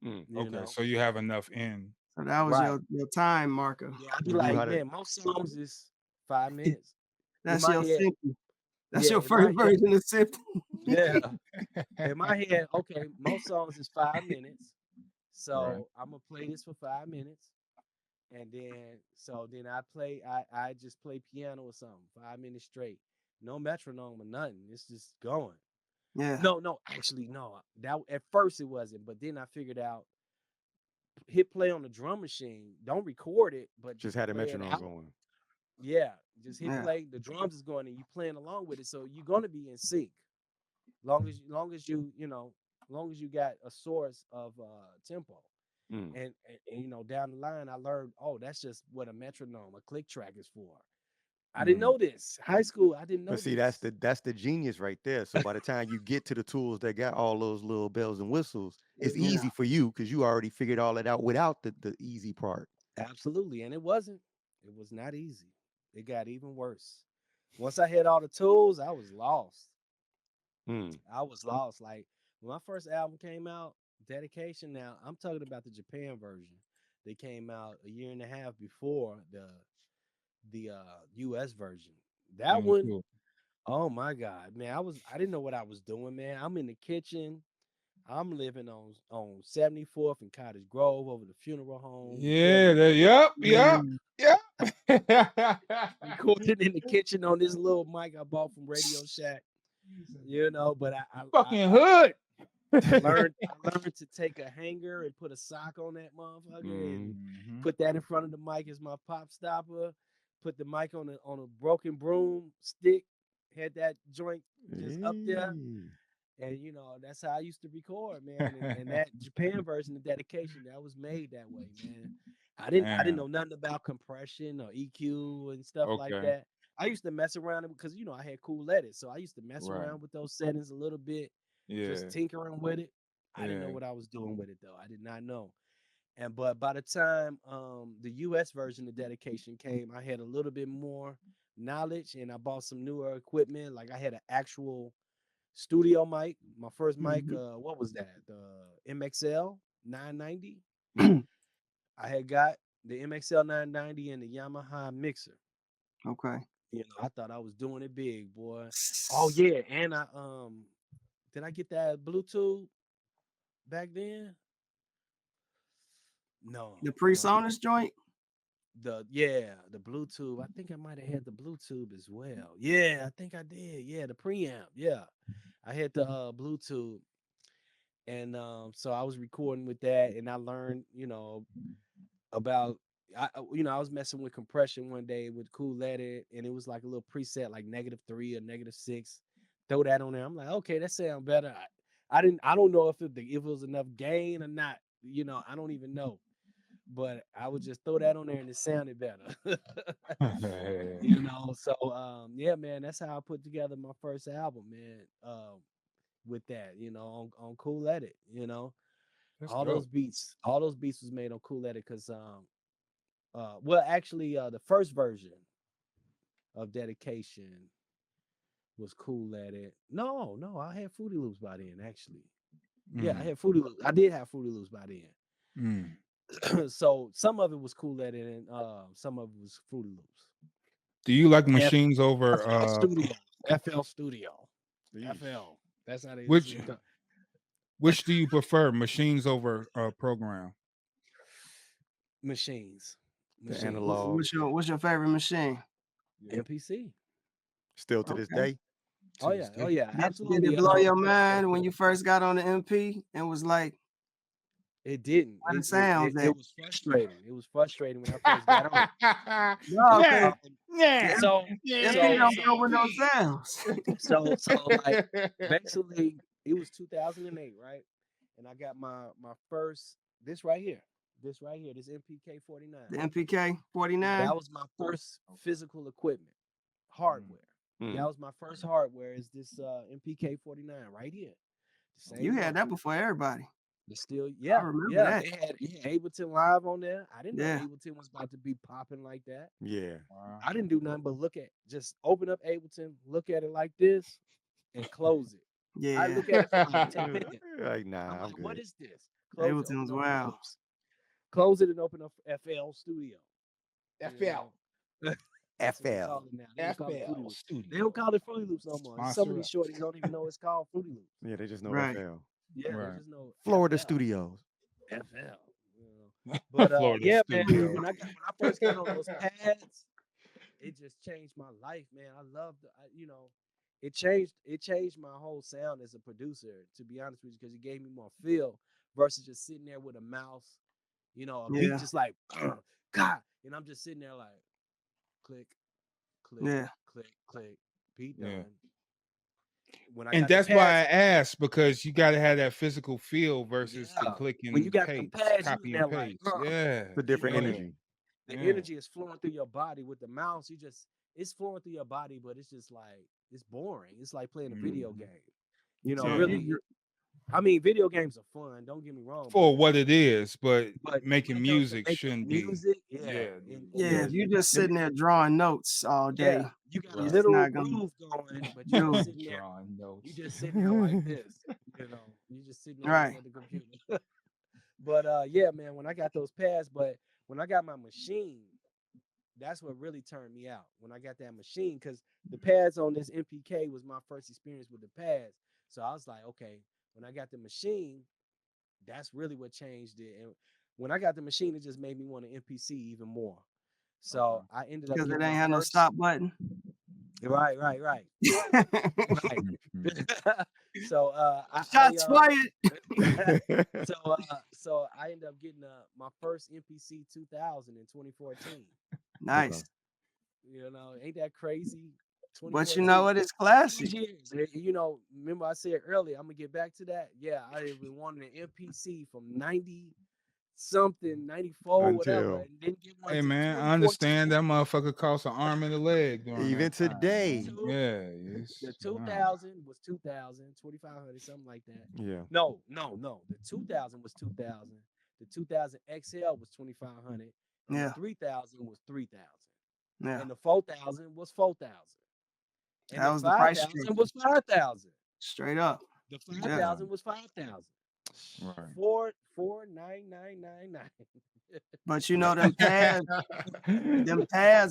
You Okay, know, so you have enough in. So that was right? your time marker. Yeah, I'd be You knew like, how to. man, most songs is 5 minutes. In That's my your head, simple. That's yeah, your in my first head, version of simple. yeah. In my head, okay, most songs is 5 minutes. Right. So I'm gonna play this for 5 minutes. And then I just play piano or something, 5 minutes straight. No metronome or nothing. It's just going. Yeah. No, actually, no. That at first it wasn't, but then I figured out hit play on the drum machine. Don't record it, but Just just had a play it metronome out. going. Yeah, just hit Yeah. play. The drums is going and you playing along with it, so you're gonna be in sync. Long as long as you got a source of tempo. Mm. And you know, down the line, I learned, oh, that's just what a metronome, a click track is for. I didn't Mm. know this. High school, I didn't know But see, this. that's the genius right there. So by the time you get to the tools that got all those little bells and whistles, it's Yeah. easy for you because you already figured all that out without the easy part. Absolutely. And it wasn't. It was not easy. It got even worse. Once I had all the tools, I was lost. Mm. I was lost. Like when my first album came out, Dedication. Now I'm talking about the Japan version. They came out a year and a half before the US version. That Mm, one, cool. oh my God, man. I didn't know what I was doing, man. I'm in the kitchen. I'm living on 74th and Cottage Grove over the funeral home, Yeah. Yep. Mm. recording in the kitchen on this little mic I bought from Radio Shack. You know, but Fucking hood. I learned to take a hanger and put a sock on that motherfucker and Mhm. put that in front of the mic as my pop stopper. Put the mic on a broken broom stick. Had that joint just up there. Hey. And you know, that's how I used to record, man. And that Japan version of Dedication, that was made that way, man. I didn't Damn. know nothing about compression or EQ and stuff like Okay. that. I used to mess around because you know I had cool edits. So I used to mess Right. around with those settings a little bit, Yeah. just tinkering with it. I didn't know Yeah. what I was doing with it though. I did not know. And but by the time the US version of Dedication came, I had a little bit more knowledge and I bought some newer equipment. Like I had an actual studio mic. My first mic, Mhm. what was that? The MXL 990. I had got the MXL 990 and the Yamaha mixer. Okay. You know, I thought I was doing it big, boy. Oh yeah, and I did I get that Bluetooth back then? No, The no. PreSonus joint. The Bluetooth. I think I might have had the Bluetooth as well. Yeah, I think I did. Yeah, the preamp. Yeah, I had the Bluetooth, and so I was recording with that, and I learned, you know, about I was messing with compression one day with Cool Edit, and it was like a little preset like -3 or -6. Throw that on there. I'm like, okay, that sounds better. I don't know if it was enough gain or not. You know, I don't even know. But I would just throw that on there and it sounded better. You know, so yeah, man, that's how I put together my first album, man. With that, you know, on Cool Edit, you know. That's All dope. those beats was made on Cool Edit because well actually the first version of Dedication was Cool Edit. No, I had Fruity Loops by then, actually. Yeah, I Mm. had Fruity Loops. I did have Fruity Loops by then. Mm. So some of it was Cool Edit and some of it was Fruity Loops. Do you like F- machines over FL Studio. FL Studio. Yeesh. FL. That's how they which say it. which do you prefer, machines over program? Machines. The Machines. analog. What's your favorite machine? MPC. Still to this Okay. day. Oh To yeah. this Oh day? yeah. Did Absolutely. it blow your mind when you first got on the MP and was like, It didn't. Why the It, it, sounds it, that? it was frustrating. It was frustrating when I first got on. No, Yeah, because yeah, So MP yeah. don't come with no sounds. so like basically it was 2008, right? And I got my first this right here. This right here, this MPK 49. The MPK Yeah, 49. that was my first physical equipment, hardware. That was my first hardware. Is this MPK 49 right here? The You same had joint. that before everybody. It's still, I yeah, remember that. it had Ableton Live on there. I didn't know Yeah. Ableton was about to be popping like that. Yeah. Wow. I didn't do nothing but just open up Ableton, look at it like this, and close it. I Yeah. look at it for like 10 minutes. Like, nah, I'm I'm like, what good. is this? Close it, Ableton was open up Fruity wild. Loops. Close it and open up FL Studio. you FL. know? That's what they FL. call it now. They don't call it Fruity FL Loops. They Studio. don't call it Fruity Loops no more. Some Sponsor of these us. shorties don't even know it's called Fruity Loops. Yeah, they just know Right. FL. Yeah, Right. they just know Florida FL. Studios. FL. you know. But Florida yeah, man. Studio. When I first got on those pads, it just changed my life, man. I loved, it changed my whole sound as a producer. To be honest with you, because it gave me more feel versus just sitting there with a mouse, a beat Yeah. just like God, and I'm just sitting there like click, click, Yeah. click, click, beat Yeah. done. When I And got the that's why I pads, asked, because you got to have that physical feel versus the yeah. click When you and got the paste, pads, you copy in and there like, paste. Yeah, It's a different Yeah. energy. the Yeah. energy is flowing through your body. With the mouse, it's flowing through your body, but it's just like it's boring. It's like playing a video Mhm. game. So if Really. you I mean, video games are fun. Don't get me wrong. For what it is, but But making when it comes to music making shouldn't be. music, Yeah, and yeah, if you you got just sitting there drawing notes all day, yeah, you got a Right. it's little not gonna groove going, but you do just it. sitting there. Drawing notes. You just sitting there like this. You just sitting there Right. looking at the computer. But yeah, man, when I got those pads, but when I got my machine, that's what really turned me out. When I got that machine, because the pads on this MPK was my first experience with the pads. So I was like, okay, when I got the machine, that's really what changed it. And when I got the machine, it just made me want to MPC even more. So I ended up Because it getting ain't my had no first. stop button. Right. Right. So Shots fired. so I ended up getting my first MPC 2000 in 2014. Nice. Ain't that crazy? But you know what? It's classic. Years. Remember I said earlier, I'm gonna get back to that. Yeah, I have been wanting an MPC from 90 something, 94, whatever, Until and didn't get one. Hey till man, I 2014. understand that motherfucker cost an arm and a leg during even that time, today. man. Yeah, The it's 2000 was 2000, 2500, something like that. Yeah. No. The 2000 was 2000. The 2000 XL was 2500. And Yeah. the 3000 was 3000. Yeah. And the 4000 was 4000. And That the was the price 5000 structure. was 5000. Straight up. The 5000 was 5000. right. 49999. But you know them pads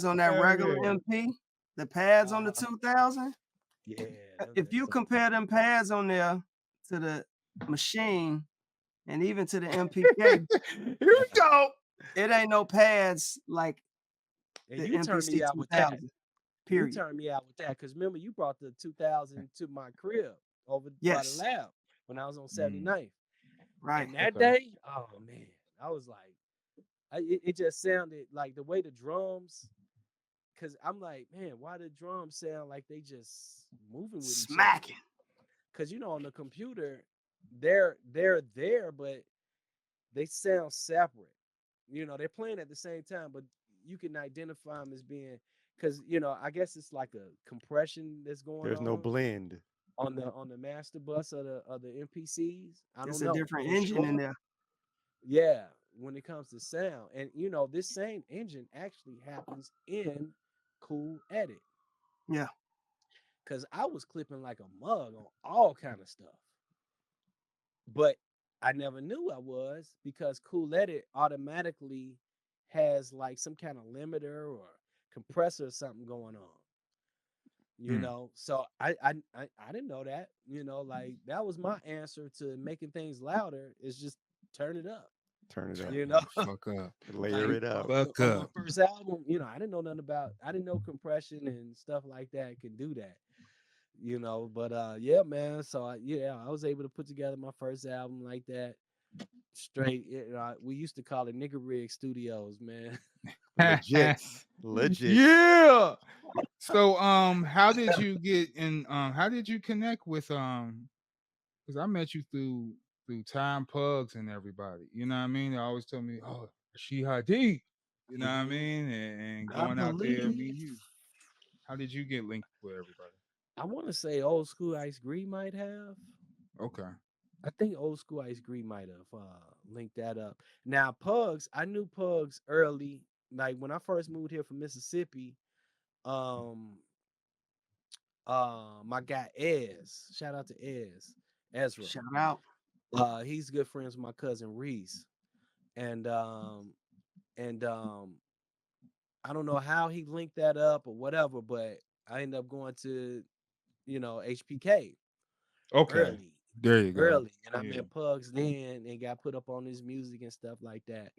on that regular Yeah. MP, the pads on the 2000. Yeah. If you compare them pads on there to the machine and even to the MPK, Here we go. it ain't no pads like And the you turned MPC me out with that. 2000. You Period. turned me out with that because remember you brought the 2000 to my crib over by Yes. the lab when I was on 79th. Right. And that Okay. day, oh man, I was like, it just sounded like the way the drums, because I'm like, man, why the drums sound like they just moving with each other? Smacking. Because on the computer, they're there, but they sound separate. They're playing at the same time, but you can identify them as being, because I guess it's like a compression that's going There's on. no blend on the master bus of the MPCs. I It's don't a know. different for engine in sure. there. Yeah, when it comes to sound, and this same engine actually happens in Cool Edit. Yeah. Cause I was clipping like a mug on all kind of stuff, but I never knew I was, because Cool Edit automatically has like some kind of limiter or compressor or something going on. So I didn't know that. Like that was my answer to making things louder, is just turn it up. turn it up. Fuck up. Layer it up. Fuck On my up. first album, I didn't know nothing about. I didn't know compression and stuff like that can do that. But yeah, man. So I was able to put together my first album like that. straight. We used to call it nigga rig studios, man. Legit. Legit. Yeah. So how did you get in how did you connect with because I met you through Time Pugs and everybody. You know what I mean? They always tell me, oh, Rashid Hadee. You know what I mean? And I going out there and believe. meeting you. How did you get linked with everybody? I want to say Old School Ice Green might have. Okay. I think Old School Ice Green might have linked that up. Now, Pugs, I knew Pugs early. Like when I first moved here from Mississippi, um, my guy Ez, shout out to Ezra. Shout out. He's good friends with my cousin Reese, and I don't know how he linked that up or whatever, but I ended up going to, HPK Okay. early. There you go. Early, and I Yeah. met Pugs then and got put up on his music and stuff like that.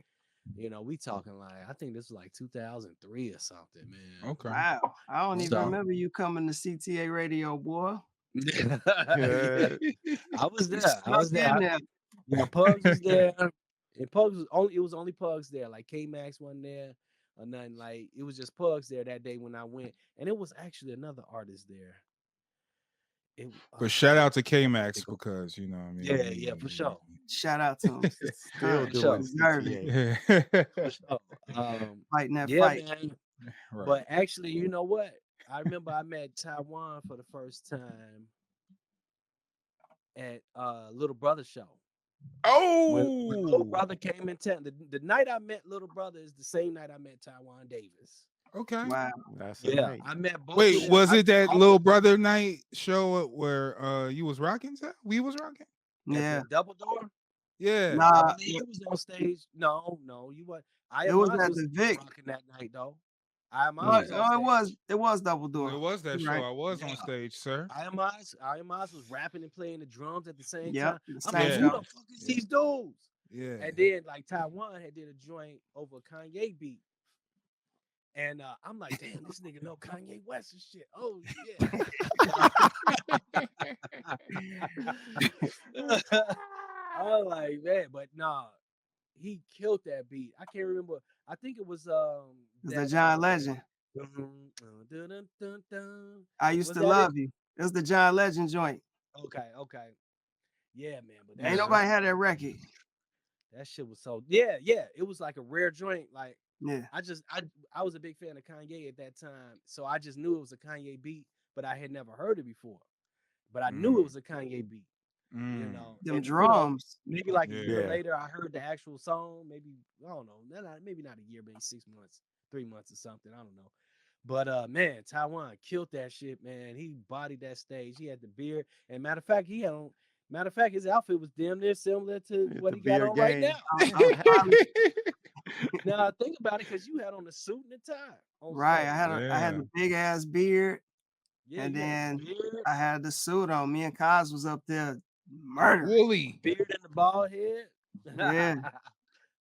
We talking like I think this was like 2003 or something, man. Okay. Wow. I don't even So- remember you coming to CTA radio, boy. Yeah. I was there. I Snuck was there. in there. Pugs was there, and Pugs was only Pugs there. Like K Max wasn't there or nothing. Like it was just Pugs there that day when I went, and it was actually another artist there. But shout out to K Max because you know what I mean. Yeah, for sure. Shout out to him. Still for doing sure. CTA. For sure. Fighting that Yeah, fight. man. Right. But actually, you know what? I remember I met Taiwan for the first time at Little Brother show. When Little Oh, Brother came in town, the night I met Little Brother is the same night I met Taiwan Davis. okay. Wow. That's a Yeah, night. I met both. of Wait, them. was I it that always- Little Brother night show where you was rocking? Sal? We was rocking. at the Yeah. Double Door? Yeah. Nah, I believe you was on stage. No, you was. it was at the Vic. rocking that night though. I am Oh, was on stage. it was Double Door. It was that You're show. right. I was on Yeah. stage, sir. I am was rapping and playing the drums at the same Yep. time. the I'm same like, Yeah. who show. the fuck is these dudes? Yeah. And then like Taiwan had did a joint over a Kanye beat. And I'm like, damn, this nigga know Kanye West and shit. Oh yeah. I'm like, man, but nah, he killed that beat. I can't remember. I think it was It's the John Legend. I used Was to that love you. It was the John Legend joint. Okay. Yeah, man. But Ain't nobody had that record. that shit was so yeah. It was like a rare joint. Like Yeah. I was a big fan of Kanye at that time, so I just knew it was a Kanye beat, but I had never heard it before. But I knew it was a Kanye beat. You Mm. know, Them and, drums. maybe like a year Yeah. later, I heard the actual song. Maybe I don't know. Maybe not a year, maybe 6 months, 3 months or something. I don't know. But man, Taiwan killed that shit, man. He bodied that stage. He had the beard, and matter of fact, his outfit was damn near similar to Yeah, what the he got on beard right game. now. Now think about it, because you had on the suit and the tie. on Right. stage. I had Yeah. the big ass beard. Yeah, and you had then the beard, I had the suit on. Me and Kaz was up there murdering. Woolly. beard and the bald head. Yeah.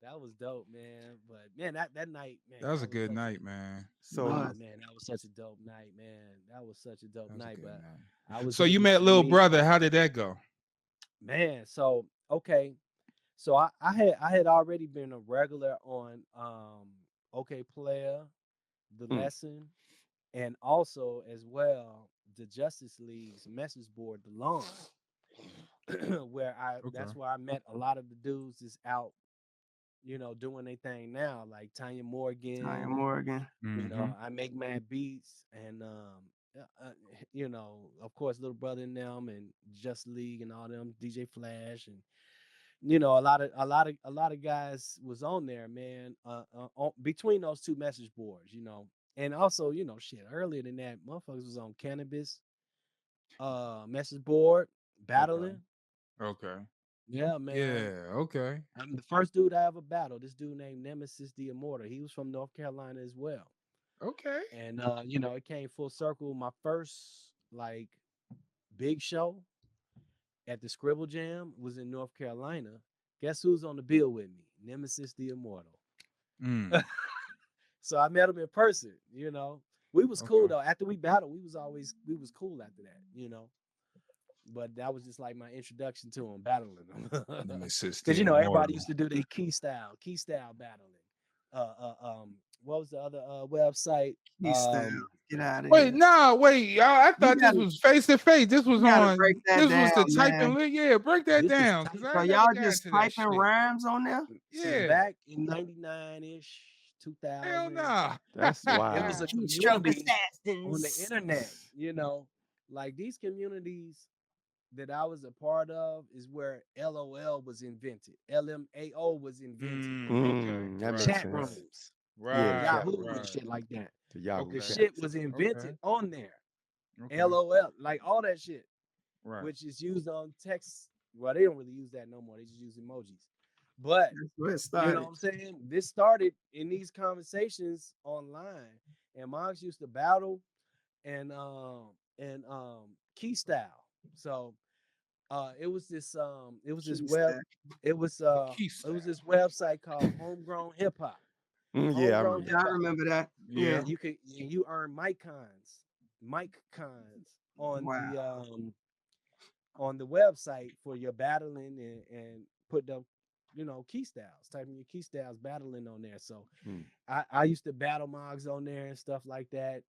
That was dope, man. But man, that night, man, That was a good such night, man. So Oh, man, that was such a dope night, man. That was such a dope That was a night. good But night. I was So able you to met Little meet- Brother. How did that go? Man, so okay. So I had already been a regular on OK Player, The Lesson, and also as well the Justice League's message board, The Lawn, where that's Okay. where I met a lot of the dudes that's out, doing their thing now, like Tanya Morgan. Tanya Morgan. You know, Mhm. I make mad beats, and of course, Little Brother and them, and Just League and all them, DJ Flash, and a lot of guys was on there, man. Between those two message boards, and also, shit. Earlier than that, motherfuckers was on Cannabis, message board, battling. Okay. Yeah, man. Yeah. Okay. I'm the first dude I ever battled. This dude named Nemesis the Immortal. He was from North Carolina as well. Okay. And it came full circle. My first like big show at the Scribble Jam was in North Carolina. Guess who's on the bill with me? Nemesis the Immortal. Mm. So I met him in person. We was cool Okay. though. After we battled, we was cool after that. but that was just like my introduction to them, battling them. Let me assist Because the everybody immortal. used to do the key style battling. What was the other website? Get out of Wait, here. wait, y'all. I thought this gotta- was face to face. This was You gotta on. break that This was the down, typing. man. Yeah, break that This is down type- because I So ain't y'all never got just to that typing shit. rhymes on there? Yeah, Back in 99-ish, 2000. hell no. That's It was wild. a Stroke community on the assassins. internet, you know, like these communities that I was a part of is where LOL was invented. LMAO was invented. That makes Chat sense. rooms, Right, Yahoo right. and shit like that. The Yahoo Okay. The chat. shit was invented on there. Okay. LOL, like all that shit, Right. which is used on text. Well, they don't really use that no more. They just use emojis. But That's where it you started. know what I'm saying? This started in these conversations online, and moms used to battle and key style. So it was this Key style. this website called Homegrown Hip Hop. Yeah, I Homegrown remember. Hip Yeah, I Hop. remember that. Yeah. And you earn mic cons on the website for your battling and put the key styles, typing your key styles battling on there. So I used to battle mogs on there and stuff like that.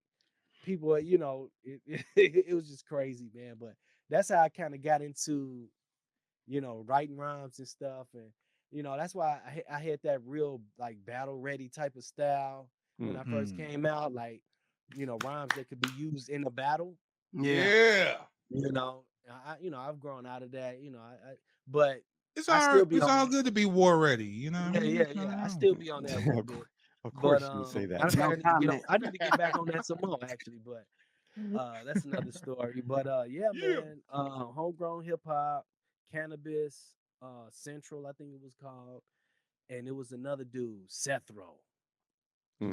People, it was just crazy, man. But that's how I kind of got into writing rhymes and stuff. And that's why I had that real like battle ready type of style when I first came out, like rhymes that could be used in a battle. Yeah. I've grown out of that. But It's I still be it's on all that. good to be war ready. You know what I mean? Yeah. I still be on that a little bit. Of course, But you would say that. matter of fact, comment. I need to get back on that some more actually. But that's another story. But Yeah. man, homegrown hip hop, cannabis, Central, I think it was called, and it was another dude, Sethro.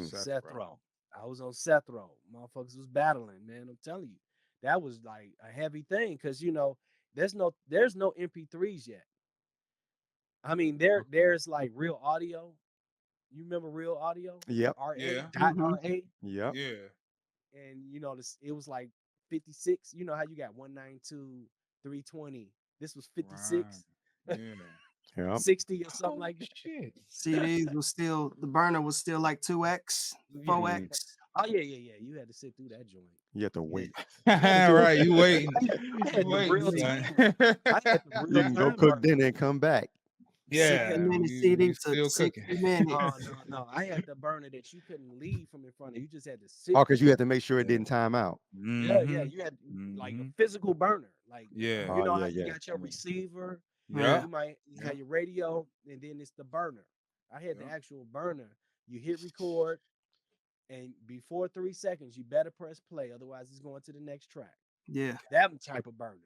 Sethro. I was on Sethro. Motherfuckers was battling, man. I'm telling you, that was like a heavy thing because there's no MP3s yet. I mean, there's like real audio. You remember real audio? Yep. RA. Yeah. .RA. Yep. Yeah. And it was like 56. You know how you got 192, 320. This was 56, Right. Yeah. Yep. 60 or something like that. Shit. CDs was still, the burner was still like 2X, 4X. Oh yeah. You had to sit through that joint. You have to wait. Right, you waiting. I had the real son. time. I had the You real can go time cook burner. dinner and come back. Yeah. 60-minute you CD still took 60 cooking. minutes. No. I had the burner that you couldn't leave from in front of you. You just had to sit. Oh, because you had to make sure it didn't time out. Yeah. You had like a physical burner. Like Yeah. you know Oh, how yeah, you yeah. got your receiver. Yeah. You have your radio, and then it's the burner. I had the actual burner. You hit record, and before 3 seconds, you better press play. Otherwise, it's going to the next track. Yeah. That type of burners.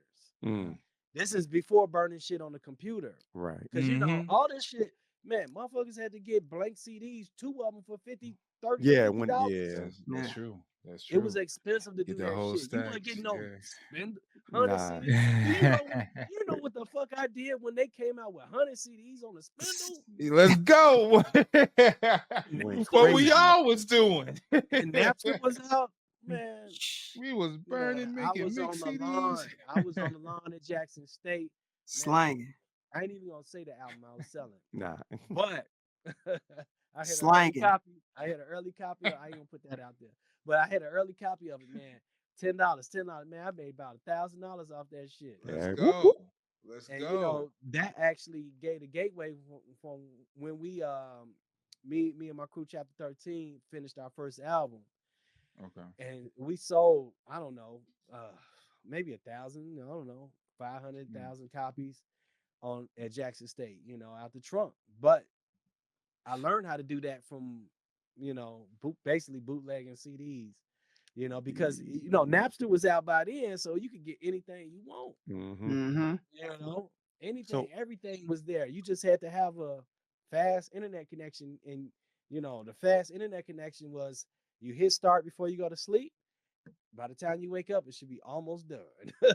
This is before burning shit on the computer. Right. Because, all this shit, man, motherfuckers had to get blank CDs, 2 of them for $50, $30, Yeah, $50. That's true. That's true. It was expensive to Get do the that whole shit. You stack. weren't getting no spend 100 Nah. CDs. You know what the fuck I did when they came out with 100 CDs on the spindle? Let's go. Went What we crazy. all was doing. And Napster was out, man. We was burning, I making was on mix the CDs. lawn. I was on the lawn at Jackson State. Slanging. I ain't even gonna say the album I was selling. Nah. But I had Slanging. an early copy. I ain't gonna put that out there. But I had an early copy of it, man. $10. Man, I made about $1,000 off that shit. Let's go. Let's And go. that actually gave the gateway from when we me and my crew chapter 13 finished our first album. Okay. And we sold, I don't know, maybe 1,000, I don't know, 500,000 copies at Jackson State, out the trunk. But I learned how to do that from, basically bootlegging CDs, because Napster was out by then, so you could get anything you want. Anything, everything was there. You just had to have a fast internet connection, and the fast internet connection was you hit start before you go to sleep. By the time you wake up, it should be almost done.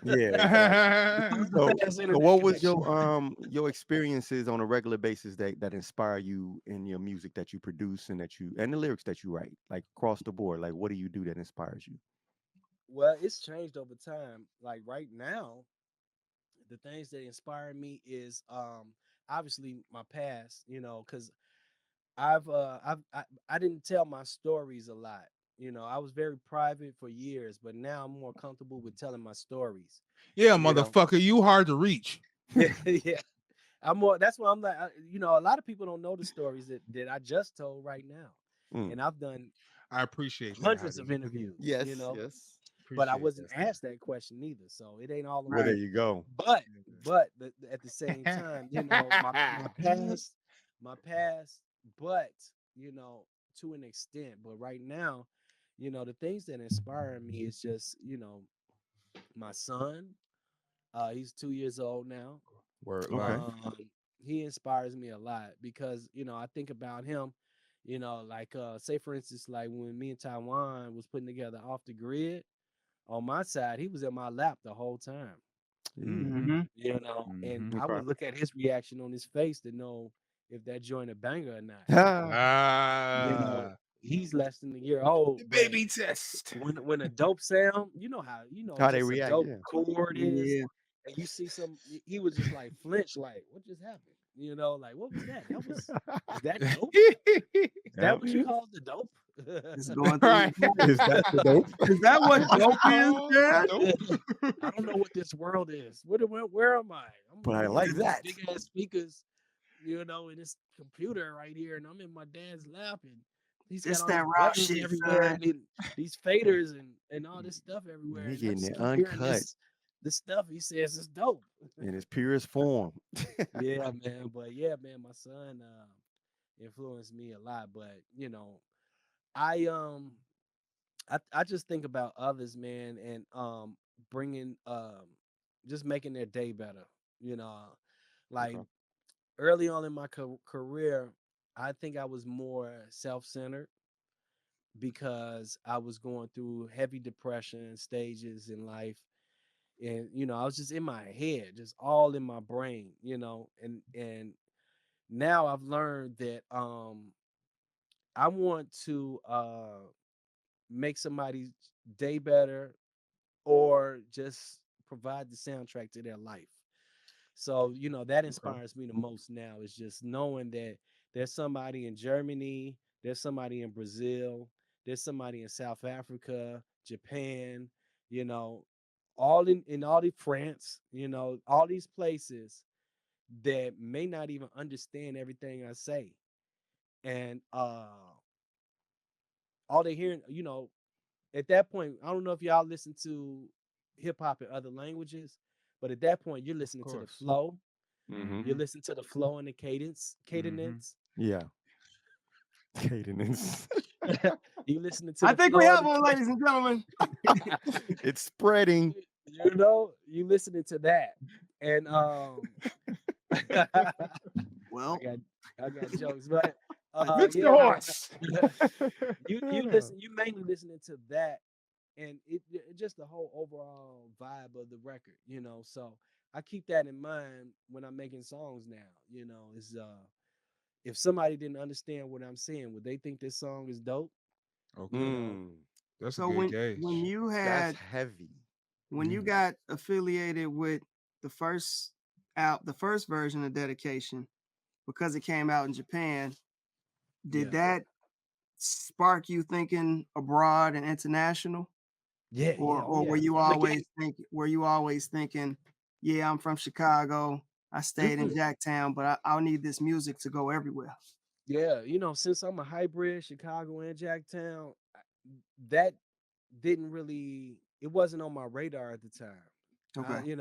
Yeah. So Fast internet what was connection. your experiences on a regular basis that inspire you in your music that you produce and the lyrics that you write, like across the board? Like, what do you do that inspires you? Well, it's changed over time. Like right now, the things that inspire me is obviously my past, because I didn't tell my stories a lot. I was very private for years, but now I'm more comfortable with telling my stories. Yeah, You know, motherfucker, you hard to reach. yeah. I'm more. That's why I'm like, a lot of people don't know the stories that I just told right now, Mm. and I've done I appreciate that. hundreds of Hadee. interviews. Yes, yes. But I Appreciate wasn't that. asked that question either, so it ain't all Well, on there me. you go. But at the same time, my past, but to an extent. But right now, the things that inspire me is just my son. He's 2 years old now. Word Okay. life. He inspires me a lot because I think about him. Like say for instance, like when me and Taiwan was putting together Off the Grid. On my side, he was in my lap the whole time. Mm-hmm. And Mm-hmm. I Okay. would look at his reaction on his face to know if that joint a banger or not. Ah, He's less than a year old, the but baby test. when a dope sound, how How they just a react, dope yeah. chord is, Yeah, and you see he was just like flinch, like what just happened? Like what was that? Is that dope? Is that Yep. what you call the dope? it's going through Right. his head. Is that the dope? Is that what dope is, Oh, Dad? dope. I don't know what this world is. Where am I? But I I'm like with that. these big ass speakers, and this computer right here, and I'm in my dad's lap, and he's got It's all that these rap buttons shit, everywhere, son. and these faders and all this stuff everywhere, He and I getting just it keep hearing uncut this stuff. He says it's dope. in its purest form. Yeah, man. But yeah, man, my son influenced me a lot. But I I just think about others, man, and bringing just making their day better. You know, like Okay. early on in my career, I think I was more self-centered because I was going through heavy depression stages in life, and I was just in my head, just all in my brain, and now I've learned that I want to make somebody's day better or just provide the soundtrack to their life. So, that Okay. inspires me the most now is just knowing that there's somebody in Germany, there's somebody in Brazil, there's somebody in South Africa, Japan, you know, all in all the France, all these places that may not even understand everything I say. And all they hearing, at that point, I don't know if y'all listen to hip hop in other languages, but at that point, you're Of listening to the course. flow. Mm-hmm. You listen to the flow and the Mm-hmm. cadence. Yeah. Cadence. You listening to I the think we flow have and one, ladies and gentlemen. It's spreading. you listening to that, and Well, I got jokes, but I Mix the yeah, man, horse. you mainly listening to that, and it just the whole overall vibe of the record, So I keep that in mind when I'm making songs now. Is if somebody didn't understand what I'm saying, would they think this song is dope? Okay, You know, Mm, that's a so good when gauge. you that's had heavy. when you Mhm. got affiliated with the first the first version of Dedication, because it came out in Japan, did yeah, that spark you thinking abroad and international? yeah, oh Or yeah, from the gate. were you always thinking, yeah, I'm from Chicago, I stayed in Mm-mm. Jacktown, but I'll need this music to go everywhere? Yeah, since I'm a hybrid, Chicago and Jacktown, that didn't really, it wasn't on my radar at the time. Okay.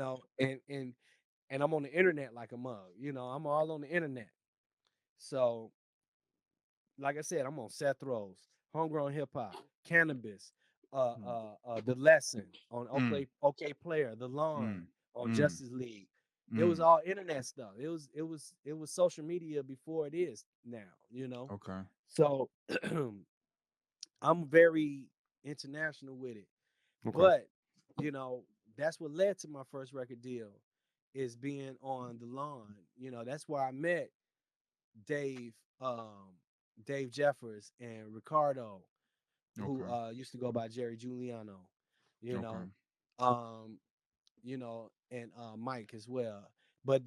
And I'm on the internet like a mug. I'm all on the internet. So, like I said, I'm on Seth Rose, Homegrown Hip Hop, Cannabis, The Lesson on Mm, OK Player, The Lawn mm, on mm, Justice League. It was mm. all internet stuff. It was social media before it is now. Okay. So I'm very international with it. Okay. But, you know, that's what led to my first record deal is being on The Lawn. That's where I met Dave, Dave Jeffers and Ricardo, who Okay. used to go by Jerry Giuliano. You Okay. know, um, you know, and Mike as well. But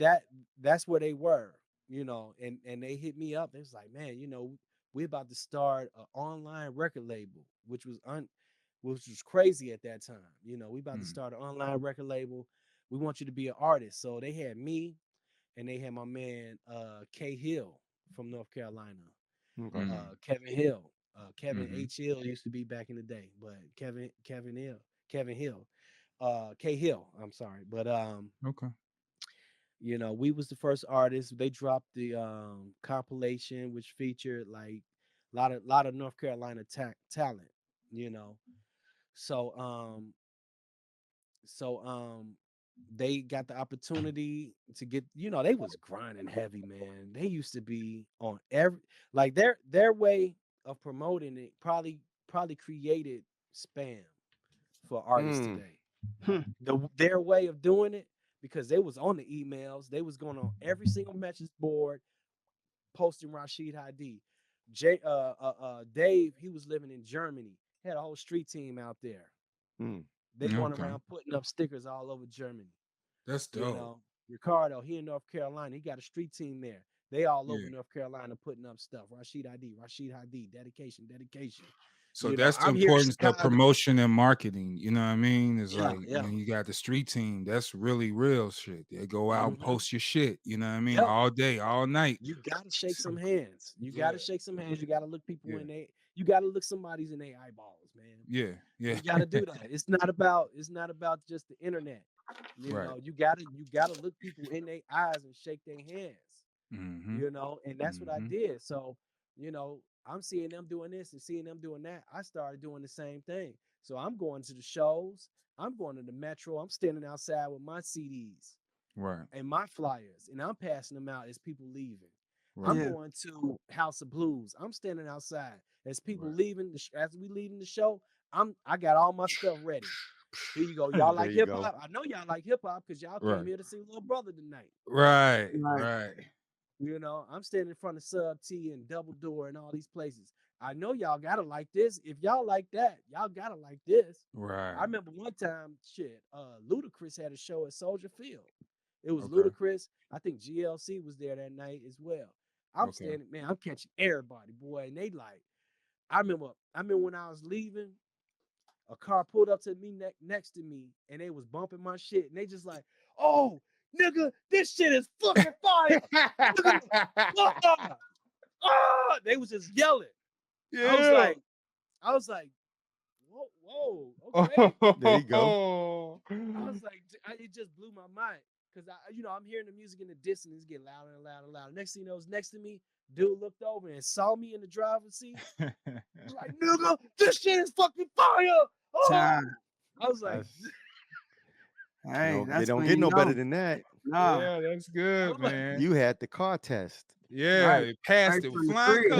that's where they were, you know, and they hit me up. They was like, man, you know, we're about to start an online record label, which was crazy at that time. You know, we about to start an online record label. We want you to be an artist. So they had me and they had my man K Hill from North Carolina. Okay. Kevin Hill. Kevin Mhm. H. Hill used to be back in the day, but Kevin Hill. K Hill, I'm sorry. But Okay. you know, we was the first artist. They dropped the compilation which featured like a lot of North Carolina talent, you know. So so they got the opportunity to get, you know, they was grinding heavy, man. They used to be on every, like their way of promoting it probably created spam for artists Mm. today. Their way of doing it, because they was on the emails, they was going on every single message board posting Rashid Hadee. Dave, he was living in Germany, had a whole street team out there. Mm. They going Okay. around putting up stickers all over Germany. That's You dope. know, Ricardo, he in North Carolina, he got a street team there. They all over Yeah. North Carolina putting up stuff. Rashid Hadee, dedication. So You know, that's the I'm here in importance of Chicago. promotion and marketing. You know what I mean? It's Yeah, like yeah. when you got the street team, that's really real shit. They go out and Mhm. post your shit. You know what I mean? Yeah. All day, all night. You gotta shake some hands. You Yeah. gotta shake some hands. You gotta look people Yeah. in they. You gotta look somebody's in their eyeballs, man. Yeah. Yeah. You gotta do that. It's not about just the internet. You Right. know, you gotta look people in their eyes and shake their hands. Mm-hmm. You know, and that's what I Mm-hmm. did. So, you know, I'm seeing them doing this and seeing them doing that. I started doing the same thing. So I'm going to the shows. I'm going to the metro. I'm standing outside with my CDs Right. and my flyers, and I'm passing them out as people leaving. I'm Right. Yeah. going to House of Blues. I'm standing outside as people Right. leaving. As we leaving the show, I got all my stuff ready. Here you go. Y'all There like you hip go. hop? I know y'all like hip hop because y'all came Right. here to see Little Brother tonight. Right. Right. Right. You know, I'm standing in front of Sub T and Double Door and all these places. I know y'all gotta like this. If y'all like that, y'all gotta like this. Right. I remember one time, Ludacris had a show at Soldier Field. It was Okay. Ludacris. I think GLC was there that night as well. I'm Okay. standing, man. I'm catching everybody, boy, and they like. I remember when I was leaving, a car pulled up to me next to me, and they was bumping my shit, and they just like, "Oh, nigga, this shit is fucking fire, nigga." They was just yelling. I was Yeah. like, whoa, okay. There you go. I was like, it just blew my mind because I'm hearing the music in the distance, it's getting louder and louder and louder. Next thing you know, it was next to me. Dude looked over and saw me in the driver's seat. He was like, nigga, this shit is fucking fire. Oh, Time. I was like, That's, Hey, they that's don't when get you no better know. than that. Nah. Yeah, that's good, I'm like, man. You had the car test. Yeah, Right. it passed Right it with from the flying crib.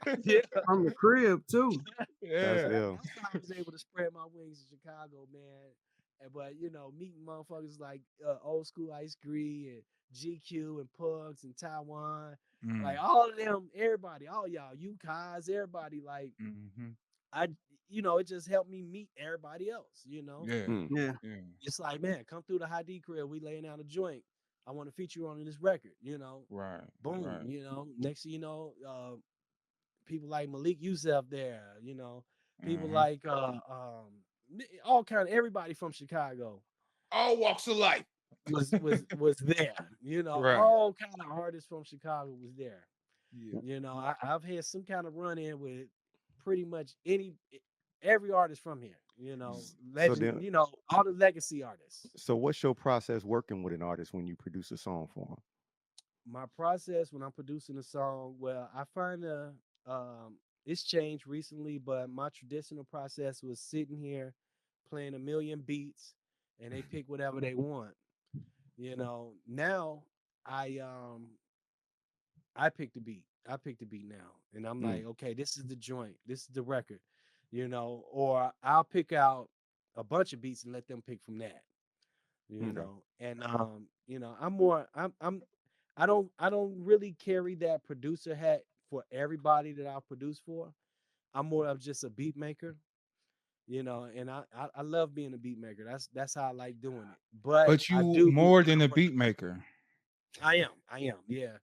colors. yeah. From the crib too. That's Yeah. ill. That's how I was able to spread my wings in Chicago, man. But meeting motherfuckers like Old School Ice Gree and GQ and Pugs and Taiwan, like Mm. all of them, everybody, all y'all, you guys, everybody, like Mm-hmm. I, it just helped me meet everybody else. Yeah. Mm. Yeah. Yeah. It's like, man, come through the Hadee crib, we laying out a joint. I want to feature you on this record. Right. Boom. Right. Next thing you know, people like Malik Youssef there. People Mm-hmm. like all kind of everybody from Chicago All walks of life. was there. Right. All kind of artists from Chicago was there. Yeah. I've had some kind of run in with pretty much every artist from here. So Legend. then, All the legacy artists. so what's your process working with an artist when you produce a song for them? My process when I'm producing a song, well, I find it's changed recently, but my traditional process was sitting here playing a million beats and they pick whatever they want. Now I pick the beat. I pick the beat now. And I'm Mm. like, okay, this is the joint. This is the record. Or I'll pick out a bunch of beats and let them pick from that. Okay. And I'm more I don't really carry that producer hat for everybody that I'll produce for. I'm more of just a beat maker. And I love being a beat maker. That's how I like doing it. But But I you do more want than to a bring. beat maker. I am, yeah.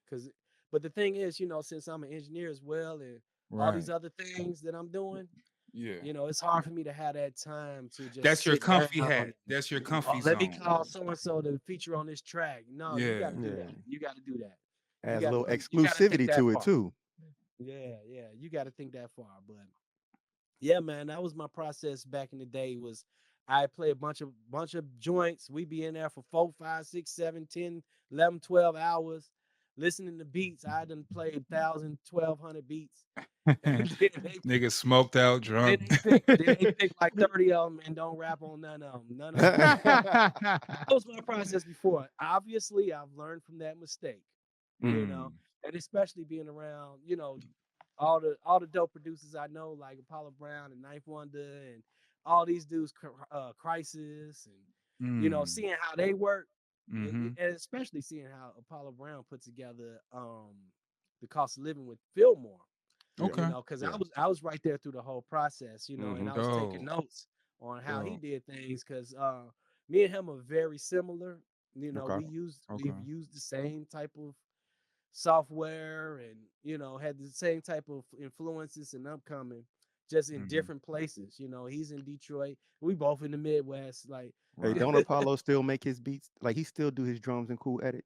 Cause, but the thing is, since I'm an engineer as well, and all Right. these other things that I'm doing, Yeah. it's hard for me to have that time to That's just your sit down comfy hat. and, That's your oh, comfy let me zone. call so and so to feature on this track. No, you got Yeah. to do Yeah. that. You got to do that. Adds a little You got to think exclusivity that to it far. too. Yeah. You got to think that far. But yeah, man, that was my process back in the day. Was I play a bunch of joints. We be in there for 4, 5, 6, 7, 10, 11, 12 hours listening to beats. I done played 1,000, 1,200 beats. And then Nigga smoked out drunk. they pick like 30 of them and don't rap on none of them. None of them. That was my process before. Obviously, I've learned from that mistake, Mm. and especially being around, all the dope producers I know, like Apollo Brown and Ninth Wonder and all these dudes, Khrysis, and Mm. seeing how they work, Mm-hmm. and especially seeing how Apollo Brown put together the cost of living with Philmore. Yeah. Okay. Because Yeah. I was right there through the whole process, and Hmm. I was taking Dope. notes on how he Dope. did things because me and him are very similar. Okay. Okay. We've used the same type of software and had the same type of influences and upcoming just in Mm-hmm. different places. He's in Detroit, we both in the Midwest, like Hey, Right. don't Apollo still make his beats? Like he still do his drums in Cool Edit?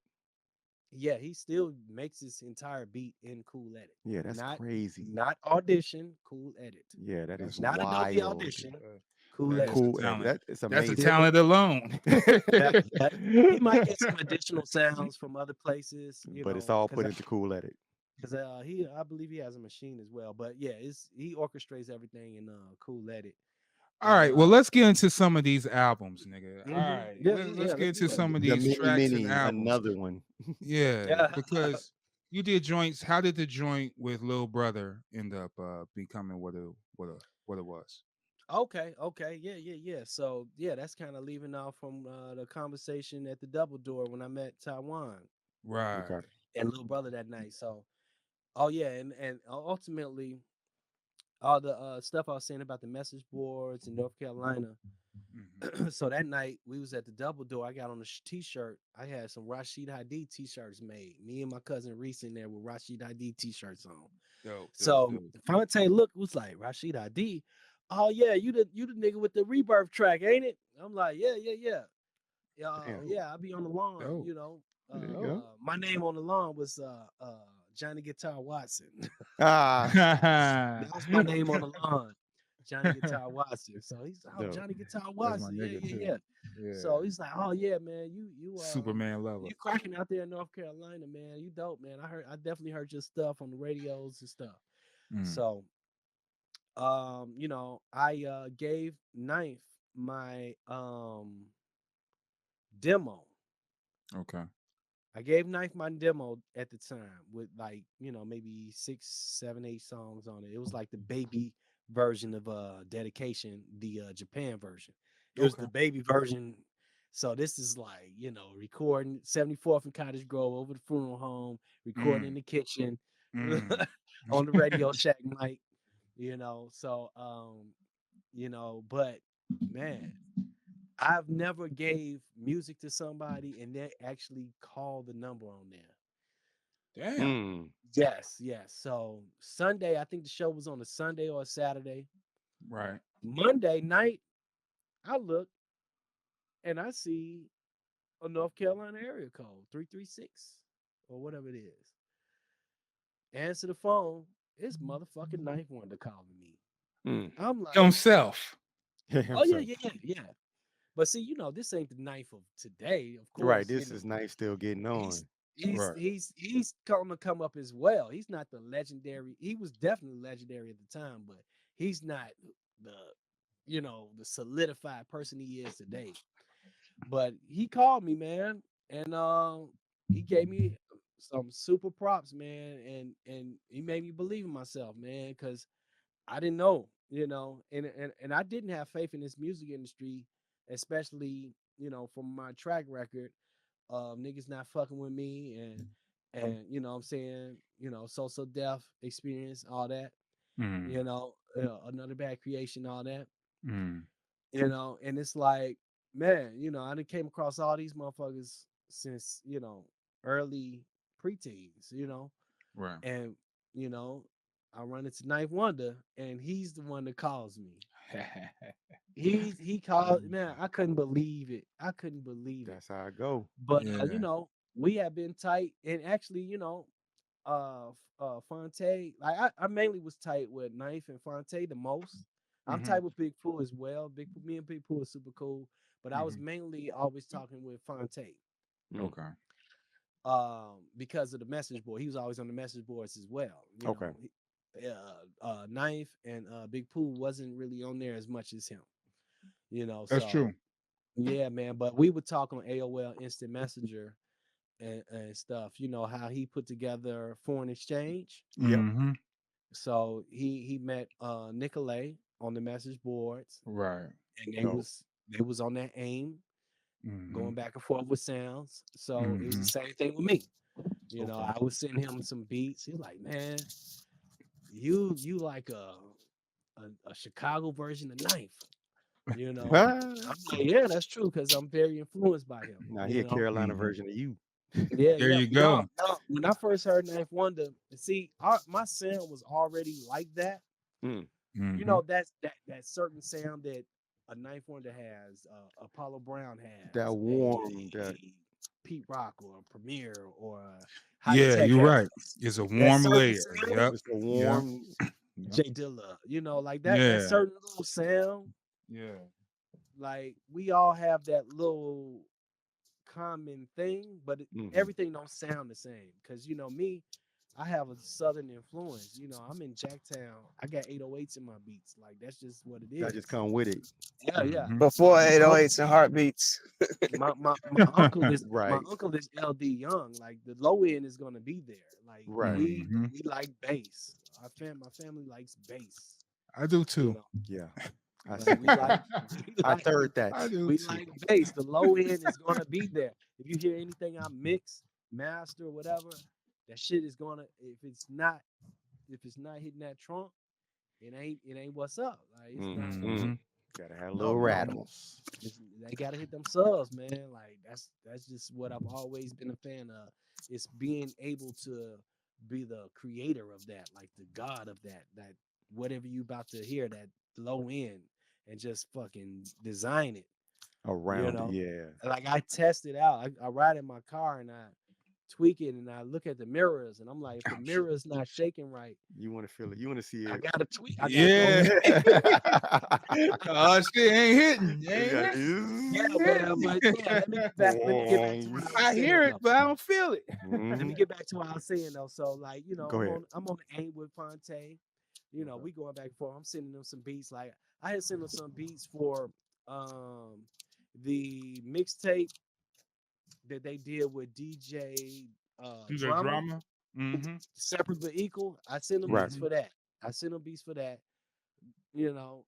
yeah, he still makes his entire beat in Cool Edit. Yeah, that's not crazy. not Audition, Cool Edit. Yeah, that is That's Not Adobe wild. Audition, uh, Cool that is Edit. a Cool Edit. talent. It's That's a amazing. talent alone. Yeah, yeah. He might get some additional sounds from other places, But it's all because put into Cool Edit. I believe he has a machine as well. But yeah, he orchestrates everything in Cool Edit. All And right. Well, let's get into some of these albums, nigga. All mhm. right. Yeah, Let's get let's into do it. some of The these mini tracks and mini, albums. another one. Yeah, Yeah. because you did joints. How did the joint with Lil Brother end up becoming what it was? Okay. Yeah. So yeah, that's kind of leaving off from the conversation at the Double Door when I met Taiwan Right. Okay. and Little Brother that night. So oh yeah, and ultimately all the stuff I was saying about the message boards in North Carolina. Mhm. So that night we was at the Double Door. I got on a t-shirt. I had some Rashid Hadee t-shirts made. Me and my cousin Reese in there with Rashid Hadee t-shirts on. Dope. So Fonte look was like Rashid Hadee. Oh yeah, you the nigga with the Rebirth track, ain't it? I'm like, yeah. Damn. Yeah, I'll be on the lawn, Dope. There you go. my name on the lawn was Johnny Guitar Watson. Ah, That was my name on the lawn, Johnny Guitar Watson. So he's like, oh, dope. Johnny Guitar That's my Watson. nigga too. Yeah. Yeah. So he's like, oh yeah, man, Superman lover. you cracking out there in North Carolina, man. You dope, man. I definitely heard your stuff on the radios and stuff. Mm. So I gave Ninth my demo. Okay. I gave Ninth my demo at the time with like, maybe 6, 7, 8 songs on it. It was like the baby version of Dedication, the Japan version. It was Okay. the baby version. So this is like, recording 74th and Cottage Grove over the funeral home, recording in the kitchen Mm. on the Radio Shack mic, So but man, I've never gave music to somebody and they actually called the number on there. Damn. Mm. Yes. So Sunday, I think the show was on a Sunday or a Saturday. Right. Monday night, I look and I see a North Carolina area code 336 or whatever it is. Answer the phone. It's motherfucking Ninth Wonder calling me. Mm. I'm like, Himself. oh So, yeah. But see, this ain't the Ninth of today. Of course, right, this is nice still getting he's on. Right. he's gonna come up as well. He's not the legendary. He was definitely legendary at the time, but he's not the the solidified person he is today. But he called me, man, and he gave me some super props, man, and he made me believe in myself, man, because I didn't know, and I didn't have faith in this music industry, especially from my track record of niggas not fucking with me and what I'm saying, so deaf experience, all that, Mm. another bad creation, all that. Mm. You know, and it's like, man, you know, I done came across all these motherfuckers since, you know, early preteens, you know, Right. and you know, I run into Ninth Wonder, and he's the one that calls me. He called, man. I couldn't believe it. I couldn't believe it. That's how I go. But Yeah. you know, we have been tight, and actually, you know, Fonte, like I mainly was tight with Knife and Fonte the most. I'm Mhm. tight with Big Pooh as well. Me and Big Pooh are super cool, but I was Mhm. mainly always talking with Fonte. Okay. Because of the message board. He was always on the message boards as well. You Okay. know, Knife and Big Pooh wasn't really on there as much as him. You know, That's so true. yeah, man. But we would talk on AOL Instant Messenger and stuff. You know how he put together foreign exchange. Yep. Mhm. So he met Nicolay on the message boards, Right. and Dope. they was on that AIM going Mhm. back and forth with sounds. So it was the Mhm. same thing with me. You know, Okay. I would send him some beats. He's like, man, you like a Chicago version of Knife. You know, I'm like, yeah, that's true because I'm very influenced by him. Now he You a know, Carolina Mhm. version of you. yeah, There yeah. you No, go. no. When I first heard Knife Wonder, see, my sound was already like that. Mm. You Mhm. know, that certain sound that a Knife Wonder has, Apollo Brown That has, warm, that a Pete Rock or a Premier or a High Yeah, Tech you're has. right. It's a That warm certain layer. sound, Yep. it's a Yep. warm. Yep. J Dilla, you know, like that Yeah. certain little sound, Yeah. like we all have that little common thing, but everything don't sound the same. Cause you know me, I have a southern influence. You know, I'm in Jacktown. I got 808's in my beats. Like that's just what it That just is. come with it. Yeah, yeah. Mhm. Before My uncle, 808s and heartbeats. my Right. uncle is LD Young. Like the low end is gonna be there. Like Right. Mhm. we like bass. My family likes bass. I do You too. know, Yeah. I like second that. we I like third that. I do we too. like bass. The low end is gonna be there. If you hear anything I mix, master, whatever, that shit is gonna. If it's not hitting that trunk, it ain't what's up. Like it's not. Mhm. Gotta have No, little rattles. they gotta hit them subs, man. Like that's just what I've always been a fan of. It's being able to be the creator of that, like the god of that whatever you about to hear, that low end, and just fucking design it. You Around it. know, Yeah. like I test it out. I ride in my car and I tweak it and I look at the mirrors and I'm like, if the Ouch. mirror is not shaking right, You want to feel it. You want to see I it. gotta tweak. I gotta go. Yeah. You Oh shit, ain't hitting. got- Ain't Yeah, man, but yeah, let me get back. Let me get back to what I was I saying hear it, though. but I don't feel it. Let me Mhm. get back to what I was saying though. So like, you know, Go ahead. I'm on the aim with Fonte. You know, we going back and forth. I'm sending them some beats. Like I had sent them some beats for the mixtape that they did with DJ Do the Drama, drama. Mm-hmm. Separate but Equal. I sent them Right. beats for that. I sent them beats for that. You know,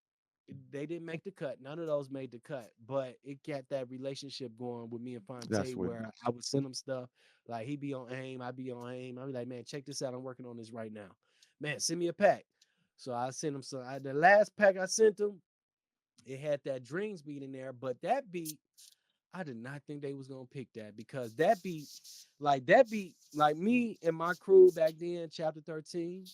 they didn't make the cut. None of those made the cut, but it got that relationship going with me and That's Fonte what. where I would send him stuff. Like he be on AIM, I be on AIM. I be like, man, check this out. I'm working on this right now. Man, send me a pack. So I sent him some. The last pack I sent him, it had that Dreams beat in there, but that beat, I did not think they was gonna pick that because that beat, like me and my crew back then, Chapter 13.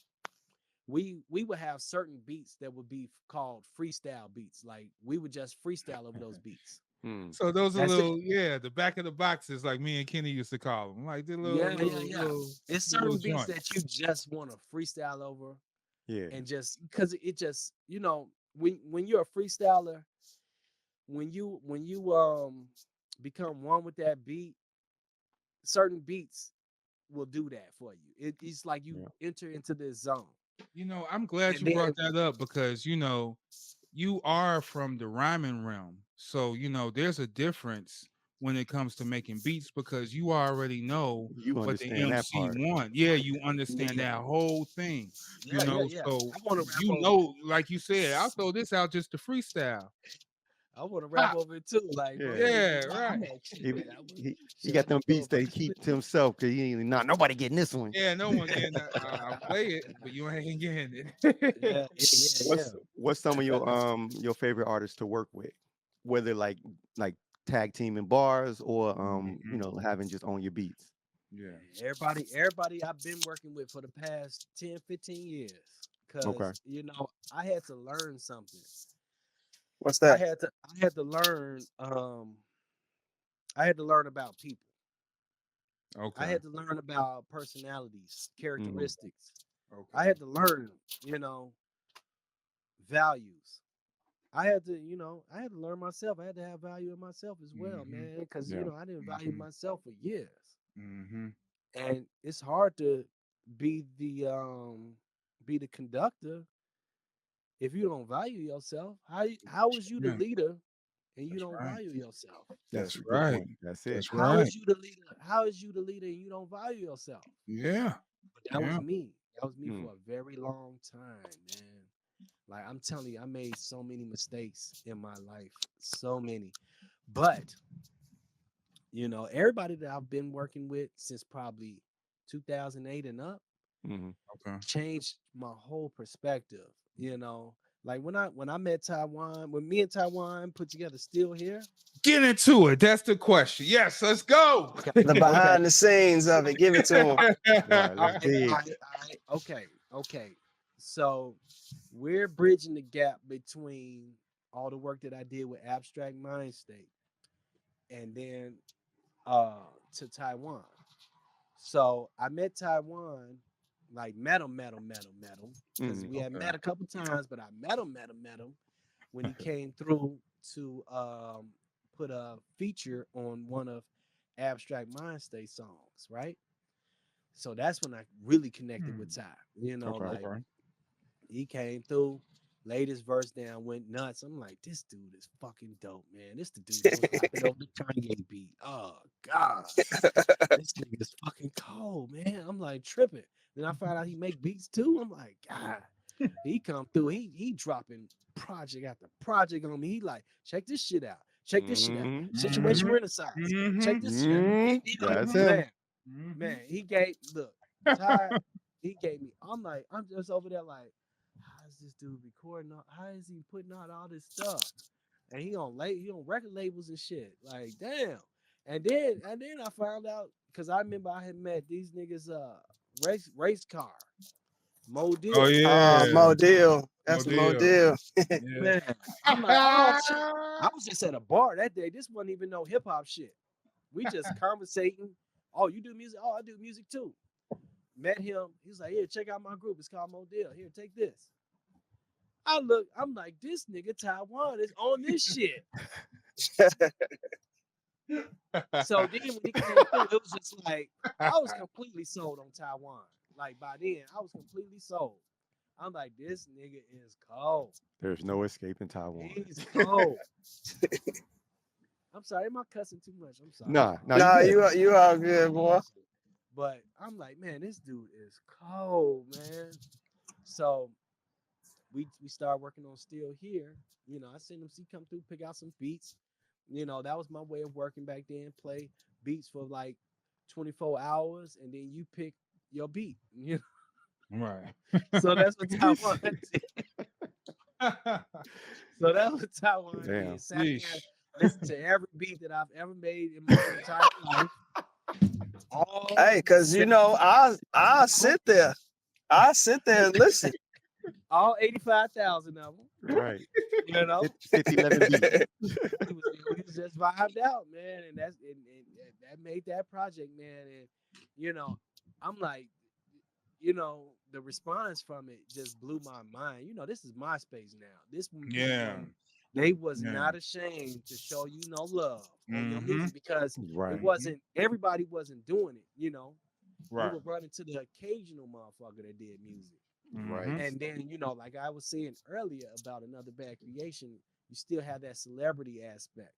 We would have certain beats that would be called freestyle beats. Like we would just freestyle over those beats. Hmm. So those are That's it. little, yeah, the back of the boxes, like me and Kenny used to call them, like the Yeah. It's little certain beats joint. that you just want to freestyle over Yeah. and just because it just, you know, when you're a freestyler, when you become one with that beat, certain beats will do that for you. It's like you enter into this zone. You know, I'm glad And you then brought that up because you know, you are from the rhyming realm, so you know there's a difference when it comes to making beats because you already know You what the understand that MC part. want. Yeah, you understand that whole thing. You yeah, know, yeah. so I want to rap you over. know, like you said, I'll throw this out just to freestyle. I want to rap over it too. Like, bro, Yeah, I'm right. like, shit, He, man, he shit, got I them be beats going that for he keep split. to himself because he ain't not nobody getting this one. Yeah, no one getting that. I'll play it, but you ain't getting it. Yeah. What's some of your favorite artists to work with, whether like tag team in bars or you know, having just on your beats? Yeah. Everybody I've been working with for the past 10, 15 years. Okay. Cause you know, I had to learn something. What's I that? had to learn I had to learn about people. I Okay. had to learn about personalities, characteristics. I Okay. had to learn, you know, values. I had to, you know, I had to learn myself. I had to have value in myself as well, man. Because you Yeah. know, I didn't value myself for years. Mm-hmm. And it's hard to be the conductor if you don't value yourself. How is you the Yeah. leader and you That's don't right. value yourself? That's That's a good right. point. That's it. That's How right. is you the leader? How is you the leader and you don't value yourself? Yeah. But that was Yeah. me. That was me Mm. for a very long time, man. Like I'm telling you, I made so many mistakes in my life. So many. But you know, everybody that I've been working with since probably 2008 and up Mhm. Okay. changed my whole perspective. You know, like when I met Taiwan, when me and Taiwan put together Still Here. Get into it. That's the question. Yes, let's go. The behind the scenes of it. Give it to him. Right. Let's dig. Okay. So we're bridging the gap between all the work that I did with Abstract Mind State and then to Taiwan. So I met Taiwan, like met him, because we had Okay. met a couple times, but I met him when he came through to put a feature on one of Abstract Mind State songs, right? So that's when I really connected with Ty. You know, Okay. like Okay. he came through, laid his verse down, went nuts. I'm like, this dude is fucking dope, man. This the dude that was rapping over the Kanye beat. Oh God, this nigga is fucking cold, man. I'm like tripping. Then I found out he make beats too. I'm like, God, he come through. He dropping project after project on me. He like, check this shit out. Check this shit out. Mhm. Situation Mhm. Renaissance. Check this shit out. He like, That's him. man, he gave look, Ty, he gave me. I'm just over there like, how is this dude recording? How is he putting out all this stuff? And he on record labels and shit. Like, damn. And then I found out because I remember I had met these niggas race car. Mo Oh Deal. yeah. Mo Deal. No That's the Mo deal. Deal. Yeah. Man, I'm like, oh shit. I was just at a bar that day. This wasn't even no hip hop shit. We just conversating. Oh, you do music? Oh, I do music too. Met him. He's like, here, check out my group. It's called Mo Deal. Here, take this. I'm like, this nigga Taiwan is on this shit. So then when he came through, it was just like I was completely sold on Taiwan. Like by then, I was completely sold. I'm like, this nigga is cold. There's no escaping Taiwan. He's cold. I'm sorry, am I cussing too much? I'm sorry. Nah, Nah, you good. you all good, boy. But I'm like, man, this dude is cold, man. So we started working on Still Here. You know, I sent him see come through, pick out some beats. You know, that was my way of working back then. Play beats for like 24 hours, and then you pick your beat. You know? Right. So that's what Taiwan did. So that's what Taiwan Damn. did. Sat there, Yeesh. listened to every beat that I've ever made in my entire life. All Hey, cause you know, I sit there and listen. all 85,000 of them. Right. You know, 5011 beats. we was just vibed out, man, and that made that project, man. And you know, I'm like, you know, the response from it just blew my mind. You know, this is MySpace now. This Yeah. they was Yeah. not ashamed to show you no love on your Mhm. music because Right. it wasn't everybody wasn't doing it. You know, Right. you were running to the occasional motherfucker that did music. Right. Mhm. And then, you know, like I was saying earlier about Another Bad Creation, you still have that celebrity aspect,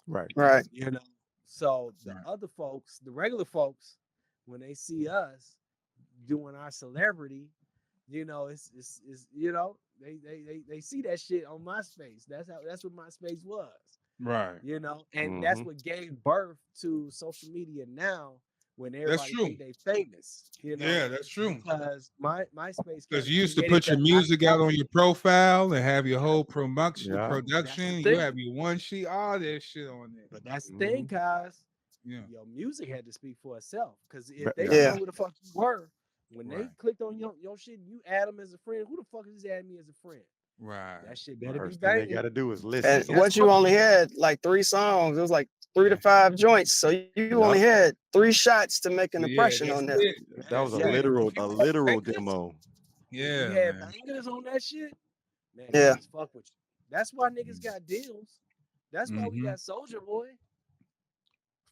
Right. Right. you know. So the Right. other folks, the regular folks, when they see us doing our celebrity, You know, it's you know, they see that shit on MySpace. That's what MySpace was. Right. You know, and that's what gave birth to social media now when That's everybody true. think they famous, you know. Yeah, that's true. Because MySpace Because kind you of used to created put your that music out on your profile and have your whole Yeah. that's the production. You thing. have your one sheet, all that shit on there. But that's the thing, guys. Yeah. Your music had to speak for itself. Because if But- they yeah. didn't Yeah. know who the fuck you were, when they Right. clicked on your shit, you add them as a friend. Who the fuck is adding me as a friend? Right. That shit better be First thing they banging. got to do is And listen. what you only had like 3 songs. It was like 3 to 5 joints. So you only had 3 shots to make an Yeah, impression that's on there. it. That was a That's it. literal If you had literal bangers, demo. if you Yeah, had man. bangers on that shit, man, Yeah. niggas fuck with you. That's why niggas got deals. That's why we got Soldier Boy.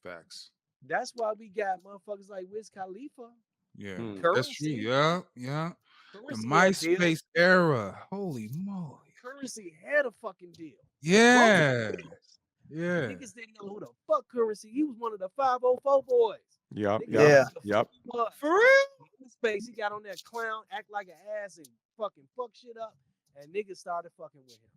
Facts. That's why we got motherfuckers like Wiz Khalifa. Yeah, Mm. that's true. Currency. Yeah, yeah. The Currency had deals. MySpace era. Holy moly. Currency had a fucking deal. Yeah. Multiple deals. Yeah. Niggas didn't know who the fuck Currency. He was one of the 504 boys. Yep. Niggas Yep. didn't know who the Yep. fuck he was. For real? In space, he got on that clown, act like an ass, and fucking fuck shit up, and niggas started fucking with him.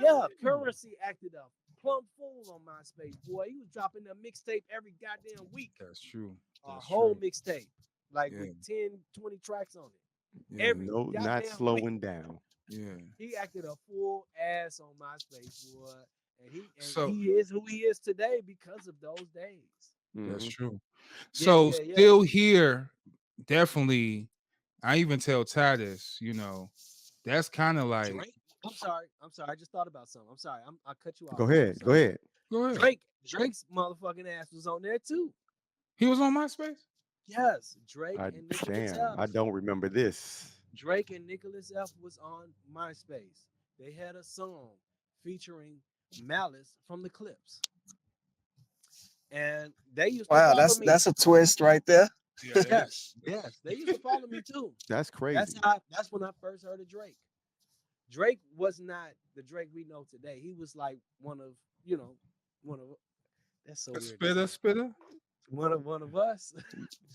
Yeah, Currency acted a plumb fool on MySpace, boy. He was dropping a mixtape every goddamn week. That's true. A That's whole true. mixtape, like Yeah. with 10, 20 tracks on it. Yeah. Every No, not goddamn slowing week. down. Yeah. He acted a full ass on MySpace, boy. And So- he is who he is today because of those days. That's Mhm. true. Yeah, So yeah, yeah. still here, definitely. I even tell Titus, you know, that's kind of like. Drake. I'm sorry. I just thought about something. I'm sorry. I cut you off. Go I'm ahead. Go sorry. ahead. Go ahead. Drake's motherfucking ass was on there too. He was on MySpace. Yes, Drake I, and Nicholas damn, F. I don't remember this. Drake and Nicholas F was on MySpace. They had a song featuring Malice from the Clips, and they used to Wow, follow me. that's a twist right there. Yeah, that is. Yes, they used to follow me too. That's crazy. That's when I first heard of Drake. Drake was not the Drake we know today. He was like one of that's so A weird. spitter. One of us.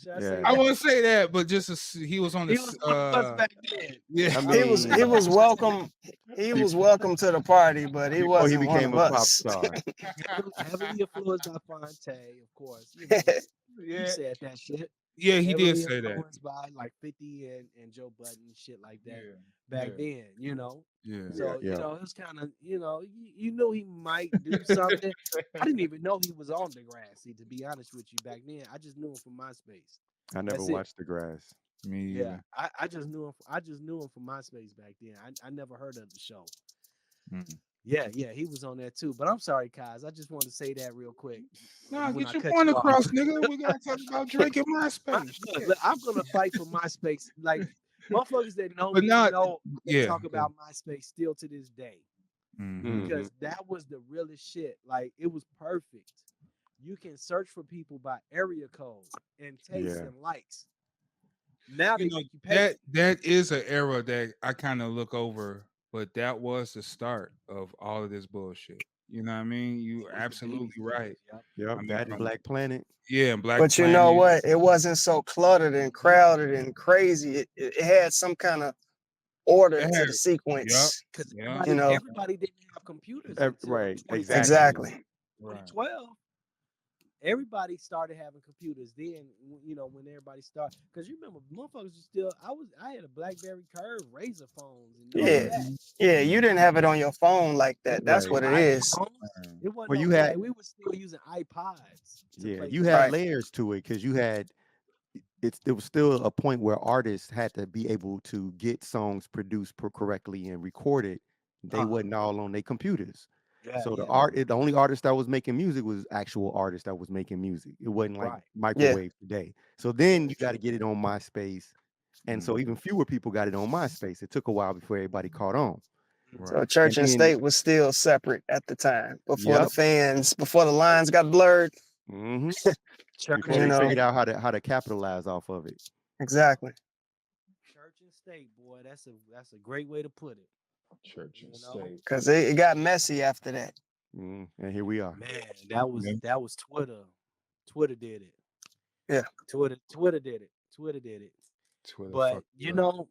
Should I say Yeah. I that? wouldn't say that, but just he was on He the. was one of us back then. Yeah. I He was welcome. He was welcome to the party, but he Before he wasn't one became of a pop us. star. Heavily influenced by Fonte, of course. You know, Yeah. he said that shit. Yeah, he did Heavily say that. influenced by like 50 and Joe Budden and shit like that Yeah. back then, you know. Yeah. So Yeah. you know, it was kind of, you know, you knew he might do something. I didn't even know he was on Degrassi, to be honest with you, back then. I just knew him from MySpace. I never That's it. watched The Grass. Me. Yeah, I just knew him. I just knew him from MySpace back then. I never heard of the show. Mm. Yeah, he was on there too. But I'm sorry, Kaz. I just want to say that real quick. Nah, when get I your cut point you off. across, nigga. We gotta talk about Drake and MySpace. Look, I'm gonna fight for MySpace. Like motherfuckers that know But me not- know they yeah, talk yeah. about MySpace still to this day. Mhm. Because that was the realest shit. Like it was perfect. You can search for people by area code and taste Yeah. and likes. Now they You know, make you pay. that is an era that I kind of look over, but that was the start of all of this bullshit. You know what I mean? You It was the absolutely biggest right. Yep. Yep, I mean, that and from- Black Planet. Yeah, and Black But you know Planet. what? It wasn't so cluttered and crowded and crazy. It had some kind of order It to had- the sequence. Because Yeah. You know. everybody didn't have computers. Until Right, 2016. Exactly. Right. 2012, everybody started having computers. Then, you know, when everybody started, because you remember, motherfuckers was still. I had a BlackBerry Curve, Razor phones, and all Yeah. that. Yeah, you didn't have it on your phone like that. That's Right. what it is. iPhones, it wasn't. Well, you no- had- like, we were still using iPods. to Yeah, play you music. had Right. layers to it because you had there was still a point where artists had to be able to get songs produced correctly and recorded. They Uh-huh. wasn't all on their computers. Yeah, So yeah. the only artist that was making music was actual artists that was making music. It wasn't like Right. microwave today. So then you got to get it on MySpace, and so even fewer people got it on MySpace. It took a while before everybody caught on. So Right. church and then- state was still separate at the time before the Yep. fans, before the lines got blurred. hmm Church, Before You they know. figured out how to capitalize off of it. Exactly. church and state, boy. That's a great way to put it. Church and You know? state. Because it got messy after that. And here we are. Man, that was Twitter. Twitter did it. Yeah. Twitter did it. Twitter did it. Twitter But fucked you up. know,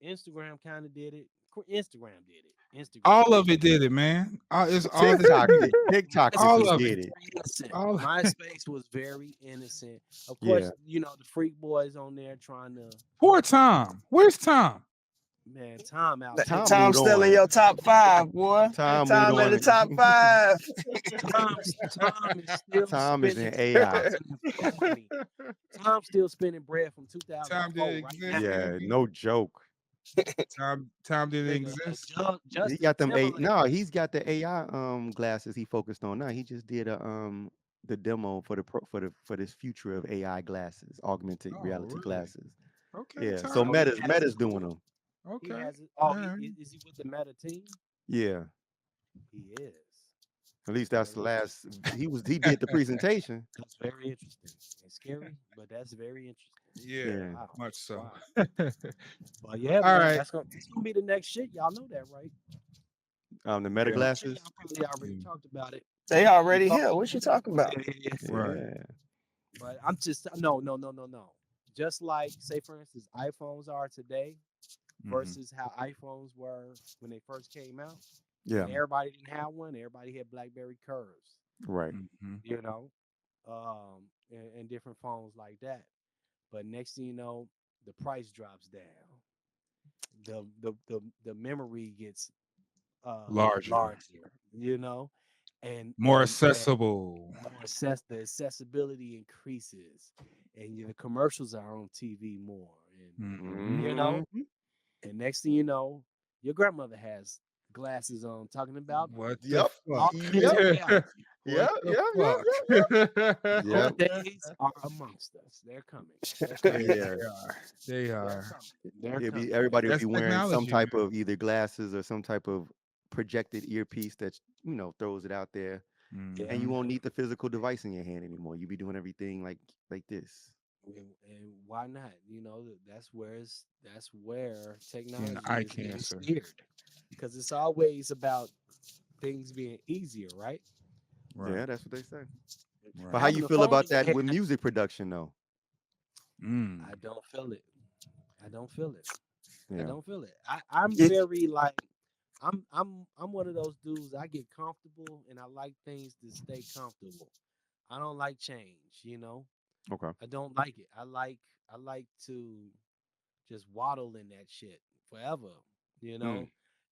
Instagram kind of did it. Instagram did it. Instagram. All of it did it, man. It's all TikTok, the TikTok all just of did it. it. Innocent. All MySpace was very innocent. Of course, Yeah. you know the freak boys on there trying to poor Tom. Where's Tom? man Tom out. Tom Tom Tom, moved still in on. your top 5, boy. Tom Tom moved in the on. top 5. Tom is still Tom is in spending AI. 2004 money. Tom's still spending bread from Tom 2004 didn't right exist. now. Yeah, no joke. Tom didn't Nigga, exist. He Justin got them Timberlake. no, he's got the AI glasses he focused on now. He just did the demo for for this future of AI glasses, augmented Oh, reality really? glasses. Okay, Yeah. Tom. So he Meta's has Meta's it. doing them. He Okay. has it. All Oh, right. is he with the Meta team? Yeah. He is. At least that's the last he did the presentation. That's very interesting. It's scary, but that's very interesting. Yeah, Wow. much so. Wow. But yeah, All man, right. that's gonna be the next shit. Y'all know that, right? The Meta Yeah. glasses. Y'all probably already talked about it. They already here. What you talking about? Yeah. Right. Yeah. But I'm just no. Just like say for instance, iPhones are today Mhm. versus how iPhones were when they first came out. Yeah. And everybody didn't have one. Everybody had BlackBerry curves, Right. Mhm. you know, and different phones like that. But next thing you know, the price drops down. The memory gets Larger. you know, and More and accessible. the accessibility increases, and the commercials are on TV more, and Mhm. you know, Mhm. and next thing you know, your grandmother has glasses on, talking about What the Yep. augmented Yep. reality. Yeah. What Yeah. the fuck? Yeah. Those days are amongst us. They're coming. Yeah. They They're are. coming. They're It'd coming. be everybody would That's be wearing some technology. type of either glasses or some type of projected earpiece that throws it out there, Yeah, and you Mhm. won't need the physical device in your hand anymore. You be doing everything like this. and why not? You know, that's where technology eye is getting cancer. steered, because it's always about things being easier, right? Yeah, Right. that's what they say. Right. But how Having you a feel phone about in your that with hand, music production though? Mm. I don't feel it. I don't feel it. I Yeah. don't feel it. I'm It- very like I'm one of those dudes. I get comfortable and I like things to stay comfortable. I don't like change, you know. Okay. I don't like it. I like to just waddle in that shit forever, you know.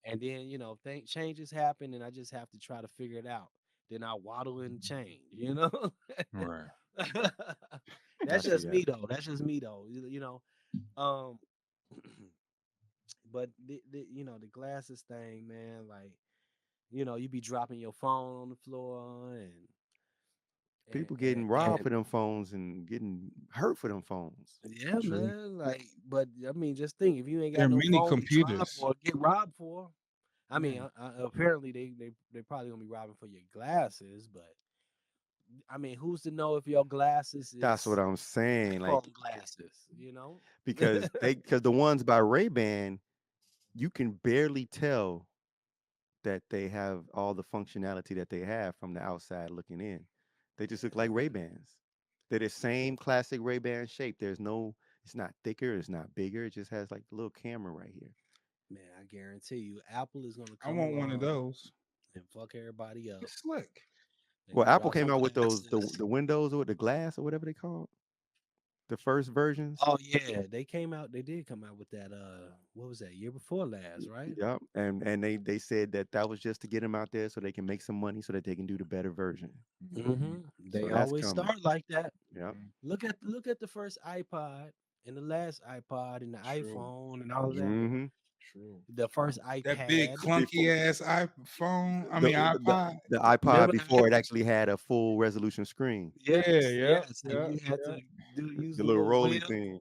And then, think changes happen and I just have to try to figure it out. Then I waddle and change, you know. Right. That's I see just that. me though. That's just me though. Um but the glasses thing, man, like, you be dropping your phone on the floor People and getting and, robbed and for them phones and getting hurt for them phones. yeah, True. man. Like, but I mean, just think if you ain't There got are no many phone to drive computers. or get robbed for. I mean, Yeah. apparently they probably gonna be robbing for your glasses, but I mean, who's to know if your glasses That's what is I'm saying. Like iPhone glasses? You know? because the ones by Ray-Ban, you can barely tell that they have all the functionality that they have from the outside looking in. They just look like Ray-Bans. They're the same classic Ray-Ban shape. It's not thicker, it's not bigger. It just has like a little camera right here. Man, I guarantee you, Apple is gonna I come want one of along those. and fuck everybody up. It's slick. And Well, you Apple drop came some out with those glasses. the windows or the glass or whatever they call the first versions. Oh yeah, they came out. They did come out with that. What was that? Year before last, right? Yep. And they said that was just to get them out there so they can make some money so that they can do the better version. Mm-hmm. They So that's always coming. start like that. Yep. Look at the first iPod and the last iPod and the True. iPhone and all of that. Mm-hmm. True. The first That big iPad. clunky ass iPhone. I The, mean the iPod. the iPod Remember before it that? actually had a full resolution screen. Yes, Yeah. and you had to use The the little little roly wheel. thing.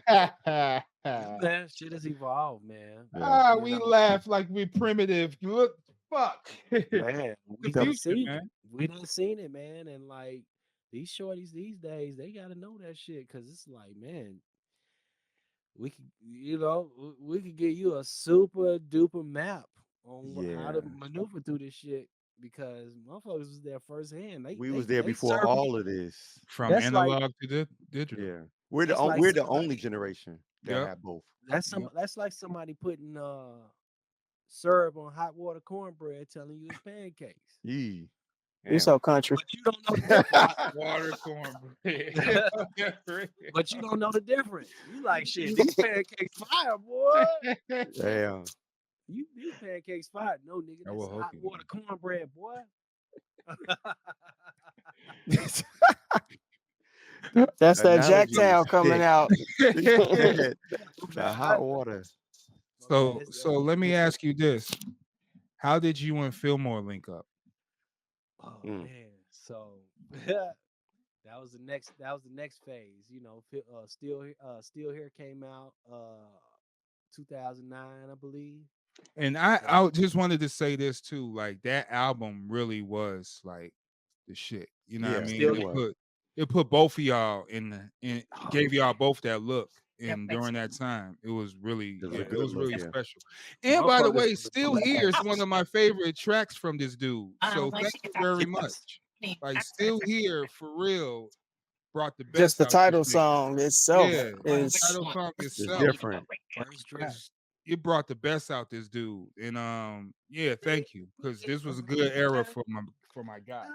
Yeah. Man, shit has evolved, man. Yeah. You We know, laugh like we primitive. Look, fuck. man, we The done future, seen man. it. We done seen it, man. And like these shorties these days, they gotta know that shit because it's like, man, we could, we could give you a super duper map on how to Yeah. maneuver through this shit because motherfuckers was there firsthand. We was there before served all me. of this. From That's like analog to digital. Yeah. that's like We're the somebody only generation. that Yep. have both. That's like somebody putting syrup on hot water cornbread, telling you it's pancakes. Yee. You so country. But you don't know the difference. Water cornbread. But you don't know the difference. You like shit. These pancakes fire, boy. Damn. These pancakes fire. No, nigga, I will that's hope hot you water cornbread, boy. That's that Analogy is Jacktown coming thick. out. The hot water. So let me ask you this: how did you and Philmore link up? Oh Mm. man, so that was the next phase. You know, Still Here came out 2009, I believe. And I just wanted to say this too: like that album really was like the shit. You know what I mean? Still It put both of y'all gave y'all both that look. And during that time, it was really It was really special. And by the Motherfuckers way, was Still Here is one of my favorite tracks from this dude. So thank you very much. Like Still Here for real brought the best. Just the out title this nigga. song itself Yeah, is the title song It's itself different. it brought the best out this dude. And yeah, thank you, because this was a good era for my guy.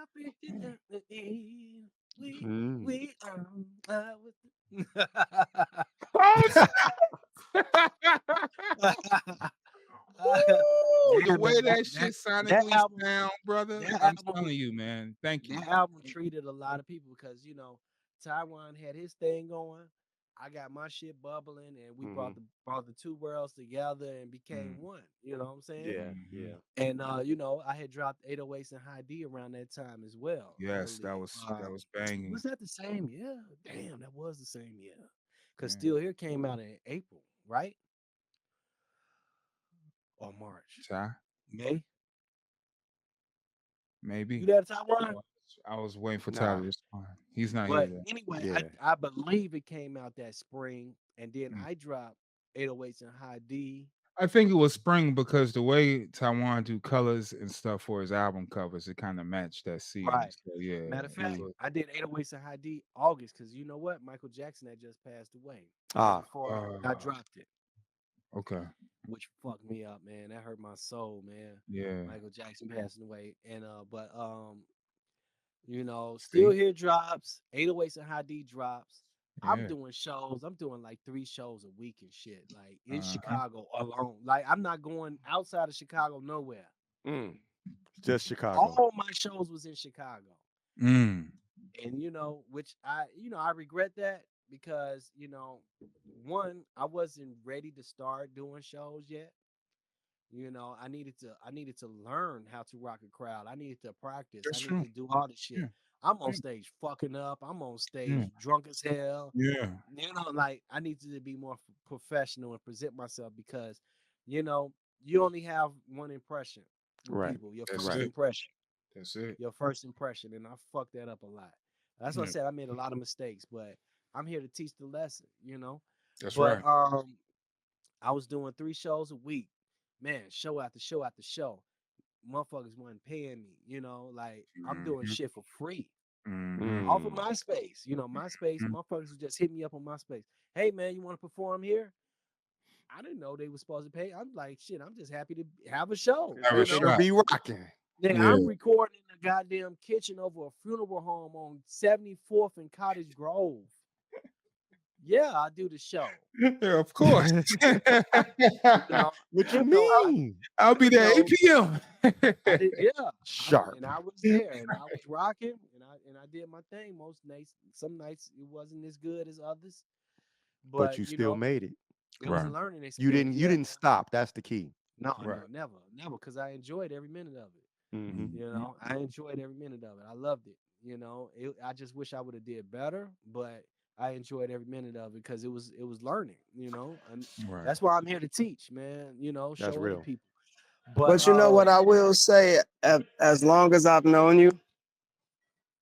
The way that shit sonically sound, brother. I'm telling you, man. Thank you. That album treated a lot of people because Taiwan had his thing going. I got my shit bubbling, and we brought the two worlds together and became one. You know what I'm saying? Yeah. And I had dropped 808's and Hadee around that time as well. Yes, that was banging. Was that the same year? Damn, that was the same year. Because Still Here came out in April, right? Or March? May? Maybe. You there, Taiwan? I was waiting for Tyler to respond. He's not But here yet. anyway, I believe it came out that spring, and then I dropped 808's and Hadee. I think it was spring because the way Taiwan do colors and stuff for his album covers, it kind of matched that season. Right. So yeah. Matter of fact, I did 808's and Hadee August because you know what? Michael Jackson had just passed away. Before I dropped it. Okay. Which fucked me up, man. That hurt my soul, man. Yeah. Michael Jackson passing away. And Still Here drops, 808's and Hadee drops. Yeah. I'm doing shows. I'm doing like 3 shows a week and shit. Like in Chicago alone. Like I'm not going outside of Chicago nowhere. Just Chicago. All my shows was in Chicago. And which I regret that because one, I wasn't ready to start doing shows yet. I needed to learn how to rock a crowd. I needed to practice. I needed to do all the shit. Yeah. I'm on stage fucking up. I'm on stage drunk as hell. Yeah. Like I needed to be more professional and present myself because, you only have one impression with people. Your first impression. That's it. Your first impression. And I fucked that up a lot. That's why I said I made a lot of mistakes, but I'm here to teach the lesson, That's right. I was doing 3 shows a week. Man, show after show after show. Motherfuckers wasn't paying me, like I'm doing shit for free. Off of MySpace. MySpace, motherfuckers would just hit me up on MySpace. Hey man, you want to perform here? I didn't know they were supposed to pay. I'm like, shit, I'm just happy to have a show. Be rocking. I'm recording in the goddamn kitchen over a funeral home on 74th and Cottage Grove. Yeah, I do the show. Yeah, of course. What you mean? I'll be there 8 p.m. Sharp. And I was there, and I was rocking, and I did my thing. Most nights, some nights it wasn't as good as others, but you still made it. It was a learning experience. You didn't stop. That's the key. No, never, because I enjoyed every minute of it. I enjoyed every minute of it. I loved it. I just wish I would have did better, but I enjoyed every minute of it because it was learning, and that's why I'm here to teach, man. Show other people. But you know what I will say, as long as I've known you,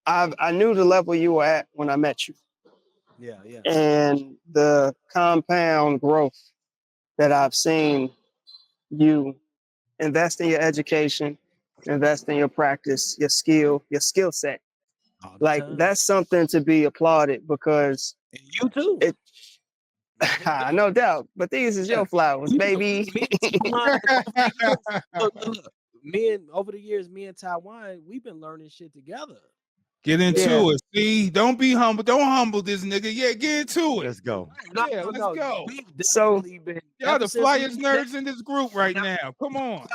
I knew the level you were at when I met you. Yeah. And the compound growth that I've seen you invest in your education, invest in your practice, your skill set. Like that's something to be applauded because and you too. No doubt. But these is your flowers, baby. Over the years, me and Taiwan, we've been learning shit together. Get into it. See, don't be humble. Don't humble this nigga. Yeah, get into it. Let's go. Let's go. So y'all the Flyest Nerds in this group right now. Come on.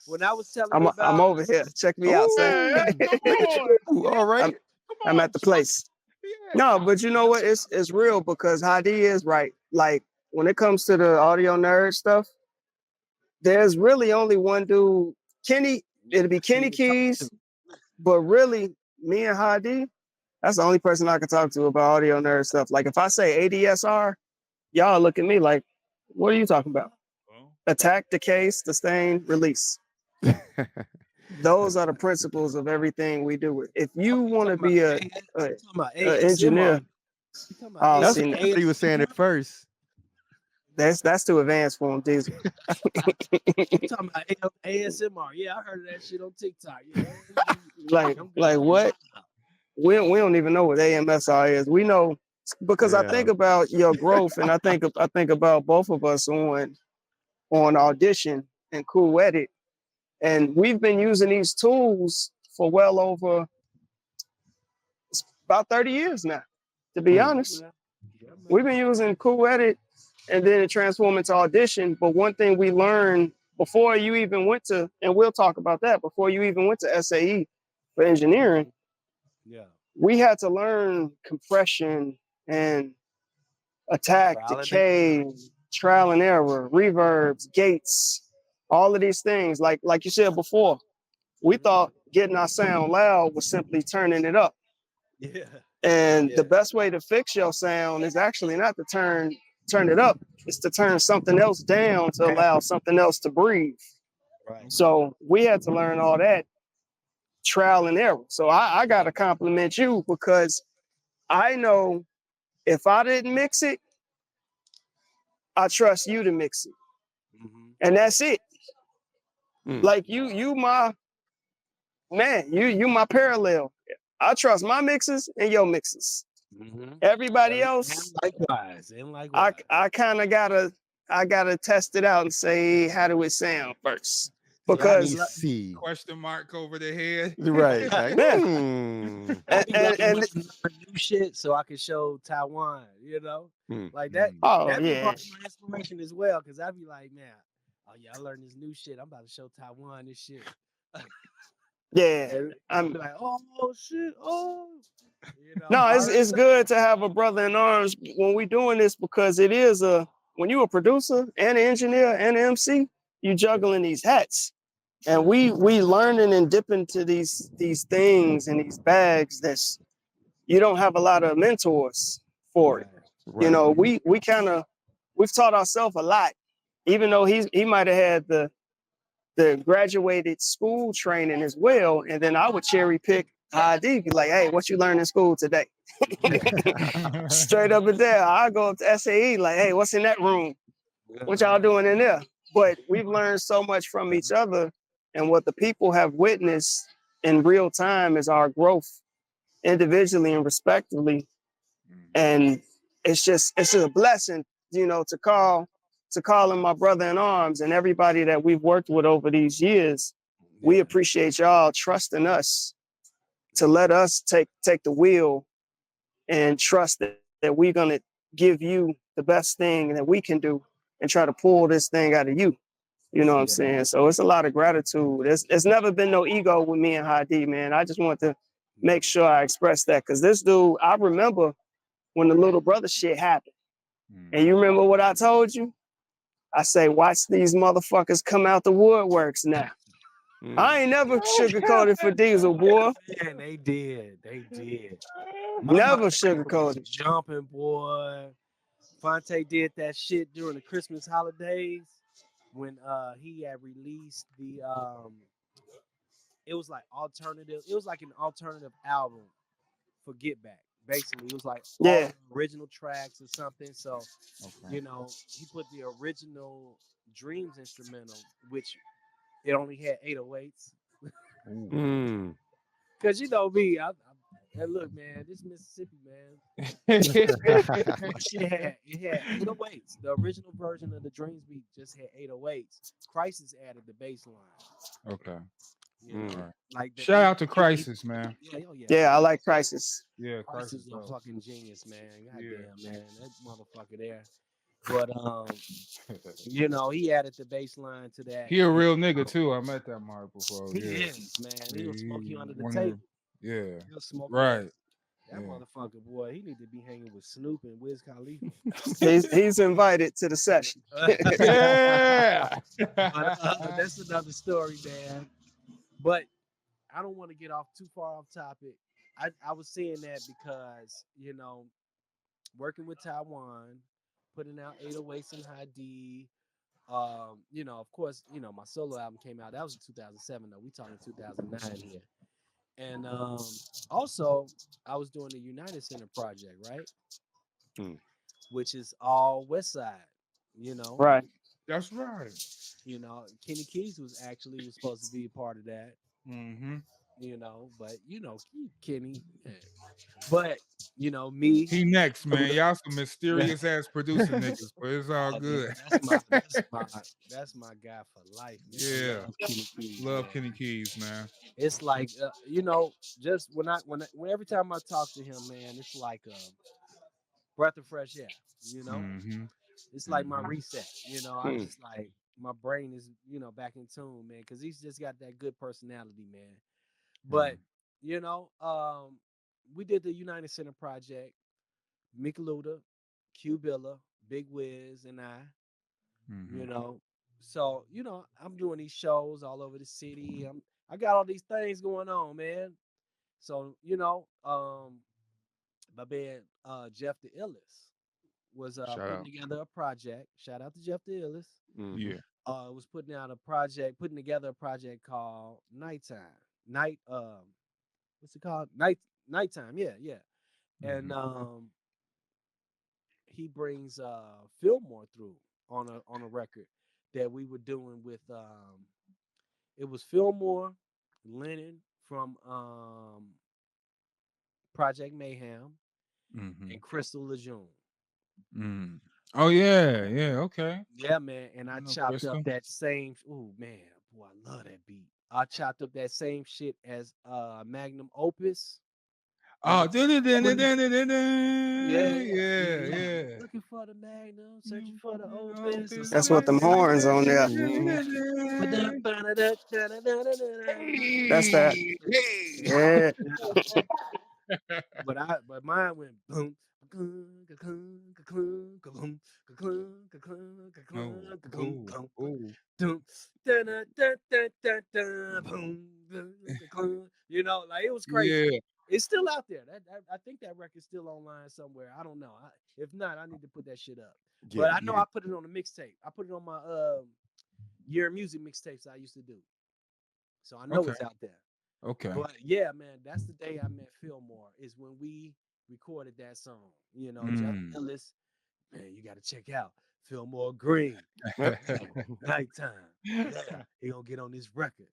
When I was telling you I'm over here. Check me out, son. All right. I'm at the place. No, but you know what? It's real because Hadee is right. Like when it comes to the audio nerd stuff, there's really only one dude, Kenny. It'll be Kenny Keys, but really, me and Hadee, that's the only person I can talk to about audio nerd stuff. Like if I say ADSR, y'all look at me like, what are you talking about? Attack, decay, sustain, release. Those are the principles of everything we do. If you want to be a engineer, that's what he was saying at first. That's too advanced for him, Diesel. You talking about ASMR? Yeah, I heard of that shit on TikTok. Yeah. like what? We don't even know what AMSR is. We know because I think about your growth, and I think about both of us on Audition and Cool Edit, and we've been using these tools for well over about 30 years now. To be honest, we've been using Cool Edit, and then it transformed into Audition. But one thing we learned before you even went to, and we'll talk about that, before you even went to SAE for engineering, we had to learn compression and attack, decay, trial and error, reverbs, gates, all of these things. Like you said before, we thought getting our sound loud was simply turning it up. Yeah. And the best way to fix your sound is actually not to turn it up, it's to turn something else down to allow something else to breathe. Right. So we had to learn all that trial and error. So I gotta compliment you because I know if I didn't mix it, I trust you to mix it. And that's it. Like you my man, you my parallel. I trust my mixes and your mixes. Everybody else, likewise. I kind of gotta test it out and say, how do it sound first? Because question mark over the head, right? Like, and new shit, so I can show Taiwan, like that. Oh that'd be yeah, part of my inspiration as well, because I'd be like, man, oh yeah, I learned this new shit. I'm about to show Taiwan this shit. Yeah, I'm like, oh shit, No, it's good to have a brother in arms when we doing this because it is when you a producer and an engineer and an MC, you juggling these hats, and we learning and dipping to these things and these bags that's you don't have a lot of mentors for it. Right. We've taught ourselves a lot, even though he might have had the graduated school training as well, and then I would cherry pick ID, be like, hey, what you learned in school today? Straight up and down. I go up to SAE, like, hey, what's in that room? What y'all doing in there? But we've learned so much from each other, and what the people have witnessed in real time is our growth individually and respectively. And it's just a blessing, to call him my brother in arms, and everybody that we've worked with over these years. We appreciate y'all trusting us to let us take the wheel and trust that we're going to give you the best thing that we can do and try to pull this thing out of you. You know what I'm saying? So it's a lot of gratitude. There's never been no ego with me and Hadee, man. I just want to make sure I express that, because this dude, I remember when the little brother shit happened. And you remember what I told you? I say, watch these motherfuckers come out the woodworks now. I ain't never sugarcoated for Diesel, boy. Man, they did. Never sugarcoated. Jumping, boy. Fonte did that shit during the Christmas holidays when he had released the it was like an alternative album for Get Back. Basically, it was like all original tracks or something. So, he put the original Dreams instrumental, which it only had 808's. Because me, Hey, look, man, this Mississippi, man. Okay. Shit it had 808s. The original version of the Dreams beat just had 808s. Khrysis added the bass line. You know, Alright. like the Shout out to Khrysis, man. Yeah, I like Khrysis. Yeah, Khrysis Khrysis is a dope. fucking genius, man. Yeah. Goddamn, man, that motherfucker there. But you know, he added the bass line to that. He a real nigga too. I met that Mark before. He Yeah. is, man. Yeah, He'll smoke you under the one table. Yeah. He'll smoke you. Right. That Yeah. motherfucker, boy, he need to be hanging with Snoop and Wiz Khalifa. He's invited to the session. Yeah. But, that's another story, man. But I don't want to get off too far off topic. I was saying that because, you know, working with Taiwan, putting out 808's and Hadee, you know, of course, you know, my solo album came out. That was in 2007, though. We talking 2009 here. And also, I was doing the United Center project, right? Which is all West Side, you know. Right. That's right. You know, Kenny Keys was supposed to be a part of that. Mm-hmm. You know, but you know, Kenny. But you know, me. He next, man. Y'all some mysterious ass producer niggas, but it's all good. That's my guy for life. Man. Yeah. Love Kenny Keys. Love Kenny Keys, man. It's like you know, just when every time I talk to him, man, it's like a breath of fresh air. You know, it's like my reset. You know, I just like my brain is, you know, back in tune, man, because he's just got that good personality, man. But you know, we did the United Center project. Mick Luda, Q Billa, Big Wiz, and I. You know, so you know, I'm doing these shows all over the city. I got all these things going on, man. So you know, my man Jeff the Illest was putting together a project. Shout out to Jeff the Illest. Yeah. Was putting together a project called Nighttime. What's it called? Nighttime. Yeah. And he brings Philmore through on a record that we were doing with it was Philmore, Lennon from Project Mayhem, and Crystal Lejeune. Oh yeah, okay. Yeah, man. And I chopped Crystal. up that same. Oh man, boy, I love that beat. I chopped up that same shit as Magnum Opus. Oh, Yeah. Looking for the Magnum, searching for the Opus. That's what them horns on there. That's that. Yeah. But mine went boom. You know, like it was crazy. Yeah. It's still out there. I think that record's still online somewhere. I don't know. If not, I need to put that shit up. Yeah, but I know I put it on a mixtape. I put it on my year music mixtapes I used to do. So I know it's out there. Okay. But yeah, man, that's the day I met Philmore, is when we recorded that song. You know, Jeff Ellis, man, you got to check out Philmore Green. Nighttime. Yeah, he gonna get on this record.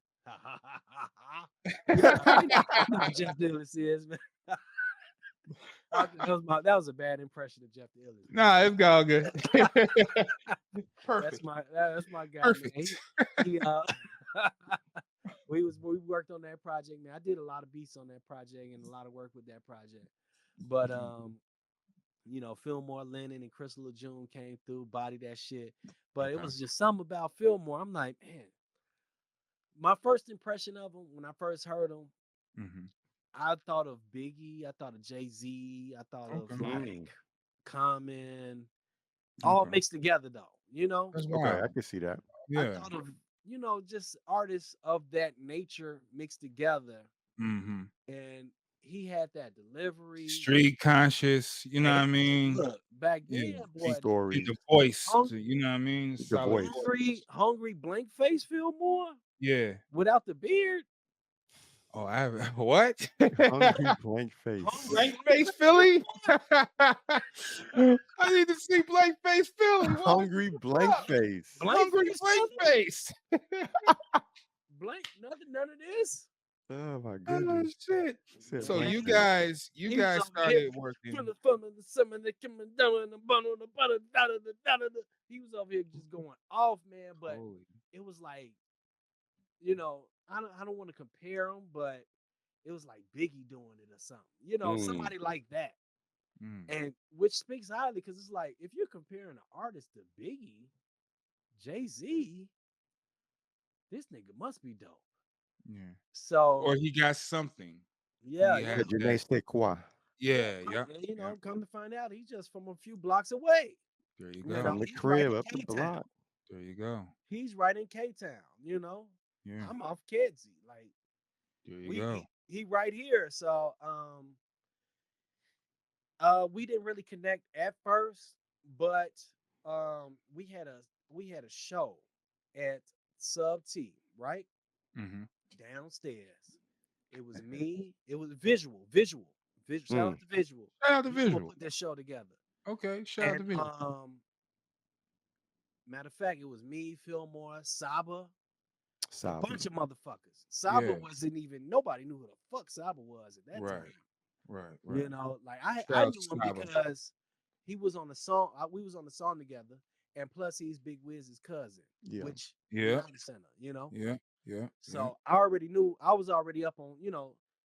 Jeff Ellis is, man. That was a bad impression of Jeff Ellis. Nah, it's all good. Perfect. That's my guy. Perfect. Man. We worked on that project, man. I did a lot of beats on that project and a lot of work with that project. But you know, Philmore, Lennon, and Crystal Lejeune came through, bodied that shit. But it was just something about Philmore. I'm like, man, my first impression of him when I first heard him, I thought of Biggie, I thought of Jay-Z, I thought of like Common, all mixed together though, you know? Okay, I can see that. Yeah. I thought of, you know, just artists of that nature mixed together. And he had that delivery. Street conscious, you know what I mean? Look, back then, boy, story. The voice, you know what I mean? The voice. Hungry blank face Philmore? Yeah. Without the beard? Oh, I have what? Hungry blank face. Blank face Philly? I need to see blank face Philly. What? Hungry blank face. Hungry blank face. Blank, none of this. Oh my Oh goodness. shit. Said So blank you slate. guys, you He was guys over here started working. from the fun of the summer, the coming down and the bottom of the butter, he was over here just going off, man. But Holy. it was like, I don't want to compare him, but it was like Biggie doing it or something, somebody like that. Mm, And which speaks highly because it's like if you're comparing an artist to Biggie, Jay-Z, this nigga must be dope. yeah. So Or he got something. yeah, He yeah. had Je ne that. sais quoi. Yeah, Come, yeah, yeah. come to find out, he's just from a few blocks away. There you You go. From know, the he's right crib in up the K-Town. block. There you go. He's right in K-Town. Yeah. I'm off Kedzie. Like There you we go. he right here. So we didn't really connect at first, but we had a show at Sub T, right? Mm-hmm. Downstairs. It was me. It was visual. Shout out to visual. Shout out to Visual Visual. put this show together. Okay, shout out to And Visual. matter of fact, it was me, Philmore, Saba, a Saba. bunch of motherfuckers. Saba Yeah. wasn't even nobody knew who the fuck Saba was at that Right. time. Right. Like Shout I out knew to him Saba. because he was on the song. We was on the song together, and plus he's Big Wiz's cousin, Yeah. which Yeah. United Center, Yeah. Yeah. So I already knew I was already up on,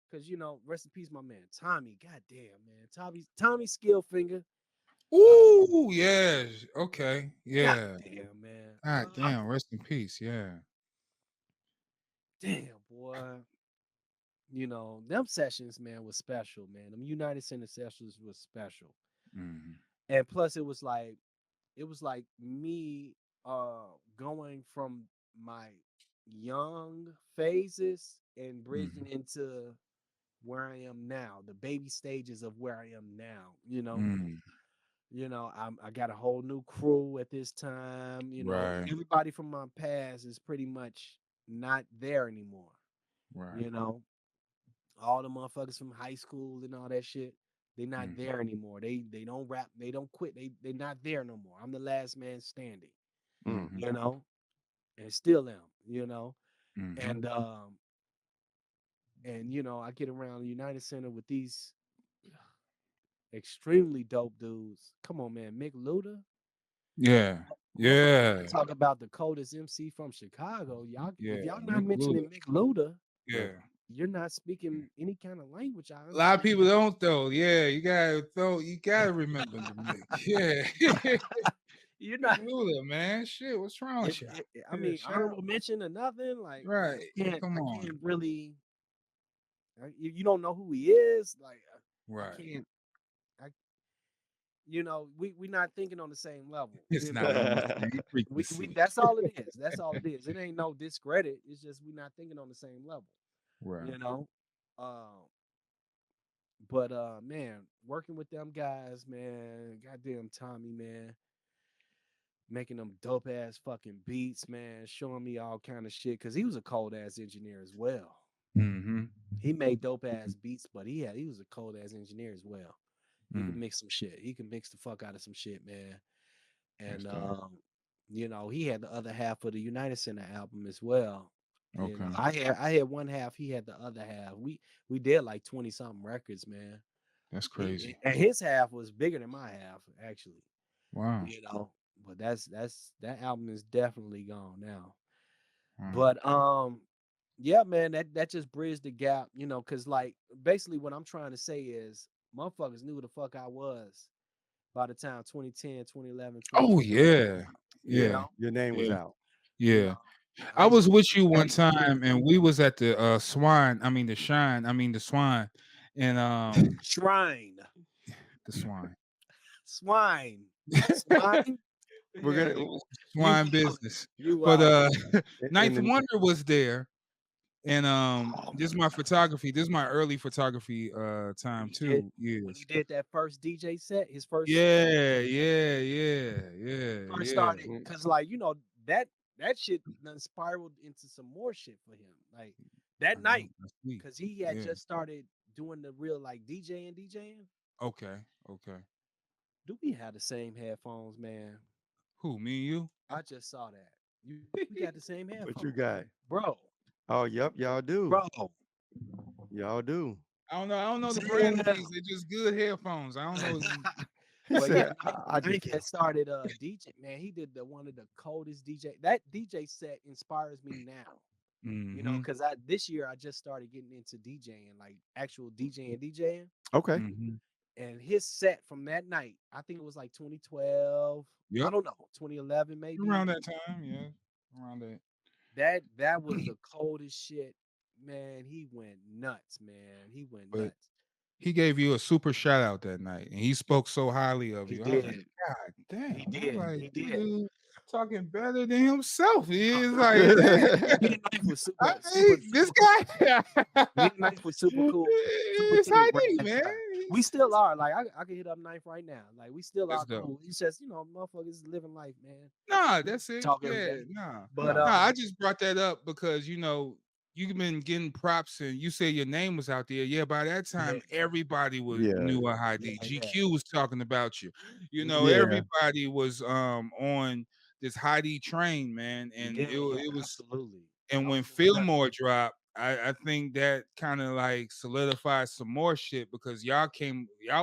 because rest in peace, my man Tommy. Goddamn, man, Tommy Skillfinger. Ooh, yeah. Okay. Yeah. Goddamn, man. God damn. Rest in peace. Yeah. Damn, boy. Them sessions, man, was special, man. Them United Center sessions was special. Mm-hmm. And plus it was like me going from my young phases and bridging into where I am now, the baby stages of where I am now. Mm. I got a whole new crew at this time. Right. Everybody from my past is pretty much not there anymore. Right. All the motherfuckers from high school and all that shit, they not Mm. there anymore. They don't rap, they don't quit, they not there no more. I'm the last man standing, Mhm. and still am, Mhm. and I get around the United Center with these extremely dope dudes. Come on, man, Mick Luda. Yeah. Yeah. Talk about the coldest MC from Chicago. Y'all, Yeah. if y'all not Mick mentioning Luda. Mick Luda, Yeah. you're not speaking any kind of language. A lot of people don't though. Yeah, you gotta remember the Mick. Yeah. You're not. Luda, man. Shit, what's wrong with you? I mean, Shout honorable mention or nothing. Like, Right. Come I on. can't really. You don't know who he is. Like, Right. I can't. We not thinking on the same level. It's not on the same frequency. That's all it is. That's all it is. It ain't no discredit. It's just we not thinking on the same level. Right. But man, working with them guys, man, goddamn Tommy, man, making them dope ass fucking beats, man, showing me all kind of shit because he was a cold ass engineer as well. Mm-hmm. He made dope ass beats, but he was a cold ass engineer as well. He could mix some shit. He could mix the fuck out of some shit, man. And he had the other half of the United Center album as well. Okay. I had one half, he had the other half. We did like 20 something records, man. That's crazy. And his half was bigger than my half, actually. Wow. But that album is definitely gone now. Wow. But yeah, man, that just bridged the gap, because like basically what I'm trying to say is motherfuckers knew who the fuck I was by the time 2010, 2011, Oh yeah. Yeah. Your name was out. Yeah. I was with you one time and we was at the the Swan, and Shrine. the Swine. Swine. Swine. We're Yeah, gonna it was swine business. You But in Ninth the- Wonder was there. And this is my photography. This is my early photography time too. When he did that first DJ set, his first Yeah. first started, because like that shit done spiraled into some more shit for him. Like that night, because he had just started doing the real like DJing. Okay. Do we have the same headphones, man? Who, me and you? I just saw that. We got the same headphones. What you got? Bro. Oh, yep, y'all do. Bro. Y'all do. I don't know the Yeah. brand of these. They're just good headphones. I don't know. He But said, yeah, I Nike just had started DJ. Man, he did one of the coldest DJ. That DJ set inspires me now. You know, Mhm, because this year I just started getting into DJing, like actual DJing. okay. mhm. And his set from that night, I think it was like 2012. I Yep, don't know, 2011 maybe. around that time, yeah, around that. That was the coldest shit, man. He went nuts, man. He went But nuts. he gave you a super shout out that night, and he spoke so highly of He you. I was like, did. God damn! He I was did. like, He this did. dude talking better than himself. He No, is no, like, damn. me and Knife was I super mean, this cool. guy, Me and Knife was super cool. Super it's cool, ID, man. man. We still are. Like I can hit up Knife right now. Like we still That's are dope. cool. It's just motherfuckers living life, man. Nah, that's it. Talk every Yeah, day. nah. But Nah, I just brought that up because you've been getting props and you said your name was out there. Yeah, by that time everybody Yeah. knew a Hadee. Yeah. GQ was talking about you. Yeah. Everybody was on this Hadee train, man. And Yeah, it was absolutely. and I when was doing nothing. Philmore dropped, I think that kind of like solidified some more shit because y'all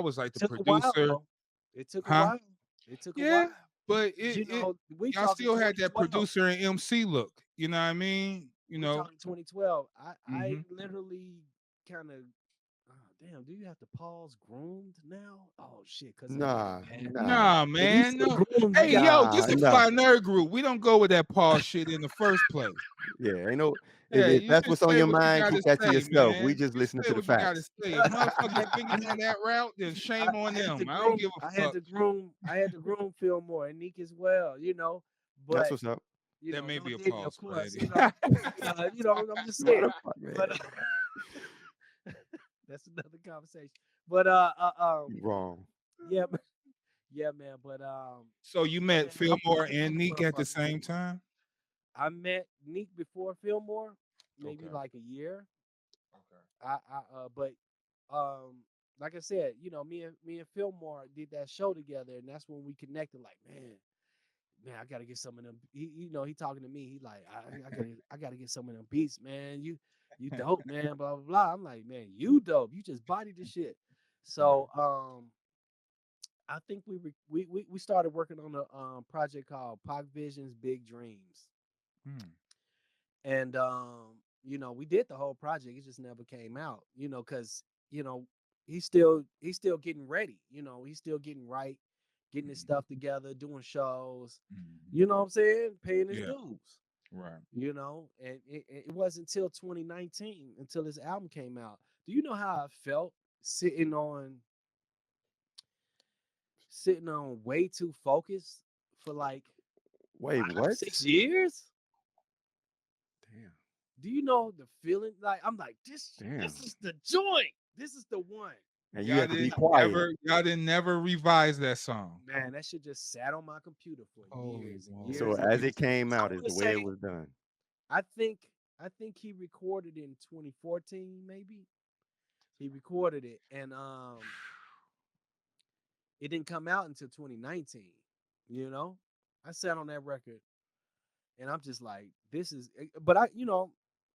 was like It the took a while, producer, though. It took a huh? while. It took a Yeah, while. but You know, we y'all talking still had that 2012. producer and MC look. You know what I mean? We talking 2012. I Mhm. literally kind of. Oh, damn, do you have to pause groomed now? Oh shit, because of the Nah, man. nah, Nah, If you man. still No. groomed, you Hey, got yo, this is nah. Fly Nerd Group. We don't go with that Paul shit in the first place. Yeah, ain't no. Yeah, If you that's just what's on say your what you mind, gotta keep that to say, yourself. We man. just Just listening say to the what you gotta facts. say. If motherfuckers been down that route, then shame on I had to them. I don't groom. give a fuck. I had to groom Philmore and Neek as well. You know, That's but what's up. That may no be a Diddy, of pause for course. Eddie. I'm just saying. Man, But that's another conversation. But you wrong. yeah, yeah, man. But So you yeah, met man, Philmore I'm and a Neek at the motherfucker. same time? I met Neek before Philmore, maybe Okay. like a year. Okay. But like I said, me and Philmore did that show together, and that's when we connected. Like, man, I gotta get some of them. He talking to me. He like, I gotta get some of them beats, man. You dope, man. Blah blah blah. I'm like, man, you dope. You just bodied the shit. So I think we started working on a project called Pac Vision's Big Dreams, Hmm. and we did the whole project. It just never came out, because he's still getting ready. He's still getting right, getting his stuff together, doing shows. Mhm. You know what I'm saying? Paying his Yeah. dues. Right. And it wasn't until 2019 until his album came out. Do you know how I felt sitting on way too focused for like Wait, 5, what? 6 years? Damn. Do you know the feeling? Like, I'm like, this Damn. is the joint. This is the one. And you have to be quiet. Y'all didn't never revise that song. Man, that shit just sat on my computer for Holy years and moly. years. So and as years. it came I out is wanna the way it say- was done. I think he recorded in 2014, maybe. He recorded it, and it didn't come out until 2019. I sat on that record, and I'm just like, this is. But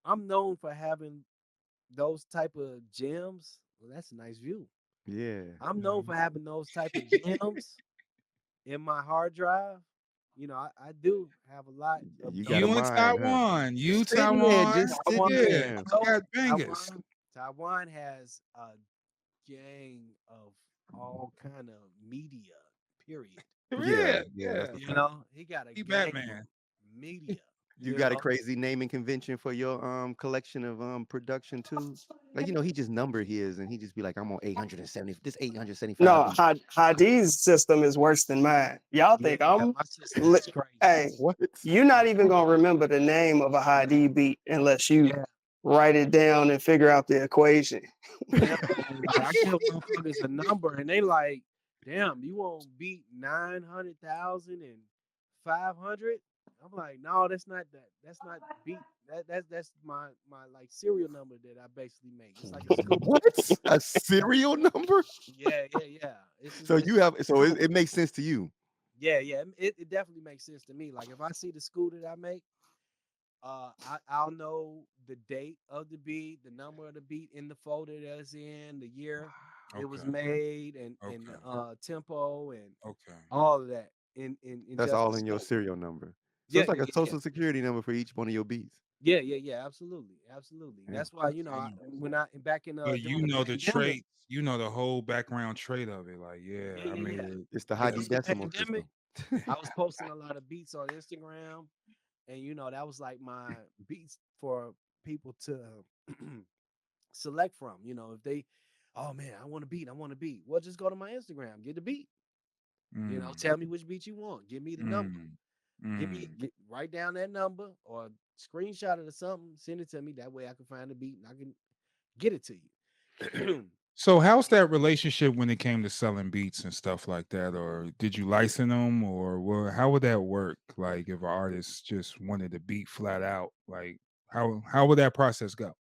I'm known for having those type of gems. Well, that's a nice view. Yeah. I'm known for having those type of gems in my hard drive. I do have a lot of You those. got a You in mind, huh? Taiwan. You Sitting there, Taiwan. just sitting Taiwan, there. You got bangers. Taiwan has a gang of all kind of media. Period. Yeah, Yeah, that's yeah. a fact. He got a He gang Batman. of media. You got a crazy naming convention for your collection of production too? Like he just number his and he just be like, I'm on 870. This 875. No, beat. Hadee's system is worse than mine. Y'all think I'm my system is crazy. hey, What? you're not even gonna remember the name of a Hadee beat unless you Yeah. write it down and figure out the equation. Yeah, like, I give motherfuckers a number and they like, damn, you won't beat 900,000 and 500? I'm like, no, that's not that. That's not beat. That's my like serial number that I basically make. It's like a scoop. What? A serial number? Yeah. So it makes sense to you. Yeah. It definitely makes sense to me. Like if I see the school that I make, I'll know the date of the beat, the number of the beat in the folder that's in, the year it was Okay. made, and Okay. tempo and Okay. all of that in That's just all a in your scope. serial number. So Yeah, it's like yeah, a yeah, yeah. social security number for each one of your beats. Yeah, absolutely, absolutely. Yeah. That's why, you know, Okay. when I back in But during you the know the pandemic. traits, you know the whole background trait of it. Like, yeah, I made Yeah. it. It's the And Yeah. Hadee during the decimal pandemic, system. I was posting a lot of beats on Instagram, and you know that was like my beats for people to select from. You know, if they, oh man, I want a beat, I want a beat. Well, just go to my Instagram, get the beat. You know, Mm, tell me which beat you want. Give me the number. mm, mm. Write down that number or screenshot it or something. Send it to me. That way I can find the beat and I can get it to you. So how's that relationship when it came to selling beats and stuff like that? Or did you license them, or how would that work? Like if an artist just wanted to beat flat out, like how would that process go?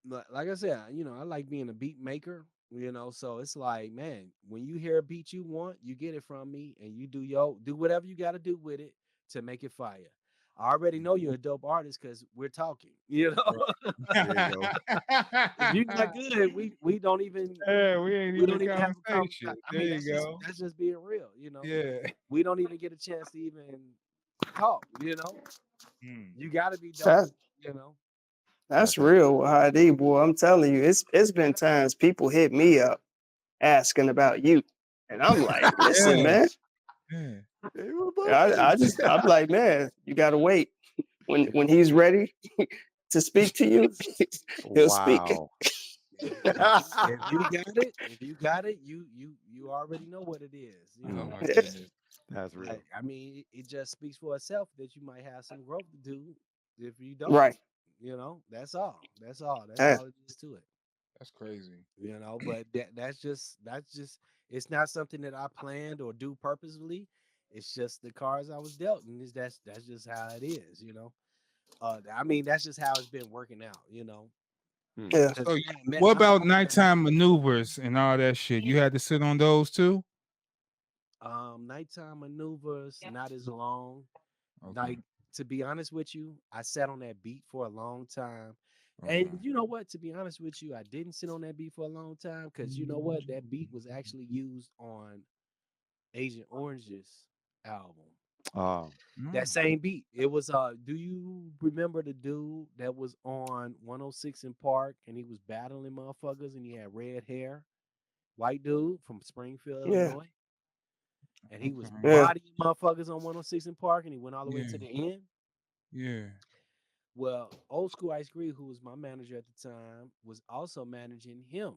Like I said, you know, I like being a beat maker, you know, so it's like, man, when you hear a beat you want, you get it from me and you do whatever you got to do with it to make it fire. I already know you're a dope artist because we're talking, you know. There you go. If you're not good, we don't even Yeah, we ain't even have a conversation. conversation. I There mean, you go. that's just being real, you know. Yeah. We don't even get a chance to even talk, you know. Mm. You got to be dope, That, you know. that's real, Hadee, boy. I'm telling you, it's been times people hit me up asking about you, and I'm like, listen, Yeah. man. Yeah. Hey, what about me? I'm like, man, you gotta wait when he's ready to speak to you, he'll speak. Wow. If you got it, you already know what it is. You Oh know, my goodness. That's real. like I mean, it just speaks for itself that you might have some growth to do. If you don't, Right. you know, that's all. That's all. That's Eh, all it is to it. That's crazy. You know, but that's just it's not something that I planned or do purposefully. It's just the cards I was dealt, and that's just how it is. You know, I mean, that's just how it's been working out. You know, Hmm. yeah. 'cause, So man, what about nighttime maneuvers and all that shit? You had to sit on those too? nighttime maneuvers not as long. Okay. Like, to be honest with you, I sat on that beat for a long time. And Okay. you know what? To be honest with you, I didn't sit on that beat for a long time because you know what? That beat was actually used on Agent Orange's album. Oh, That Mm. same beat. It was do you remember the dude that was on 106 in Park and he was battling motherfuckers and he had red hair? White dude from Springfield, Yeah. Illinois. And he was Okay. Yeah. bodying motherfuckers on 106 in Park and he went all the way Yeah. to the end. Yeah. Well, Old School Ice Cream, who was my manager at the time, was also managing him.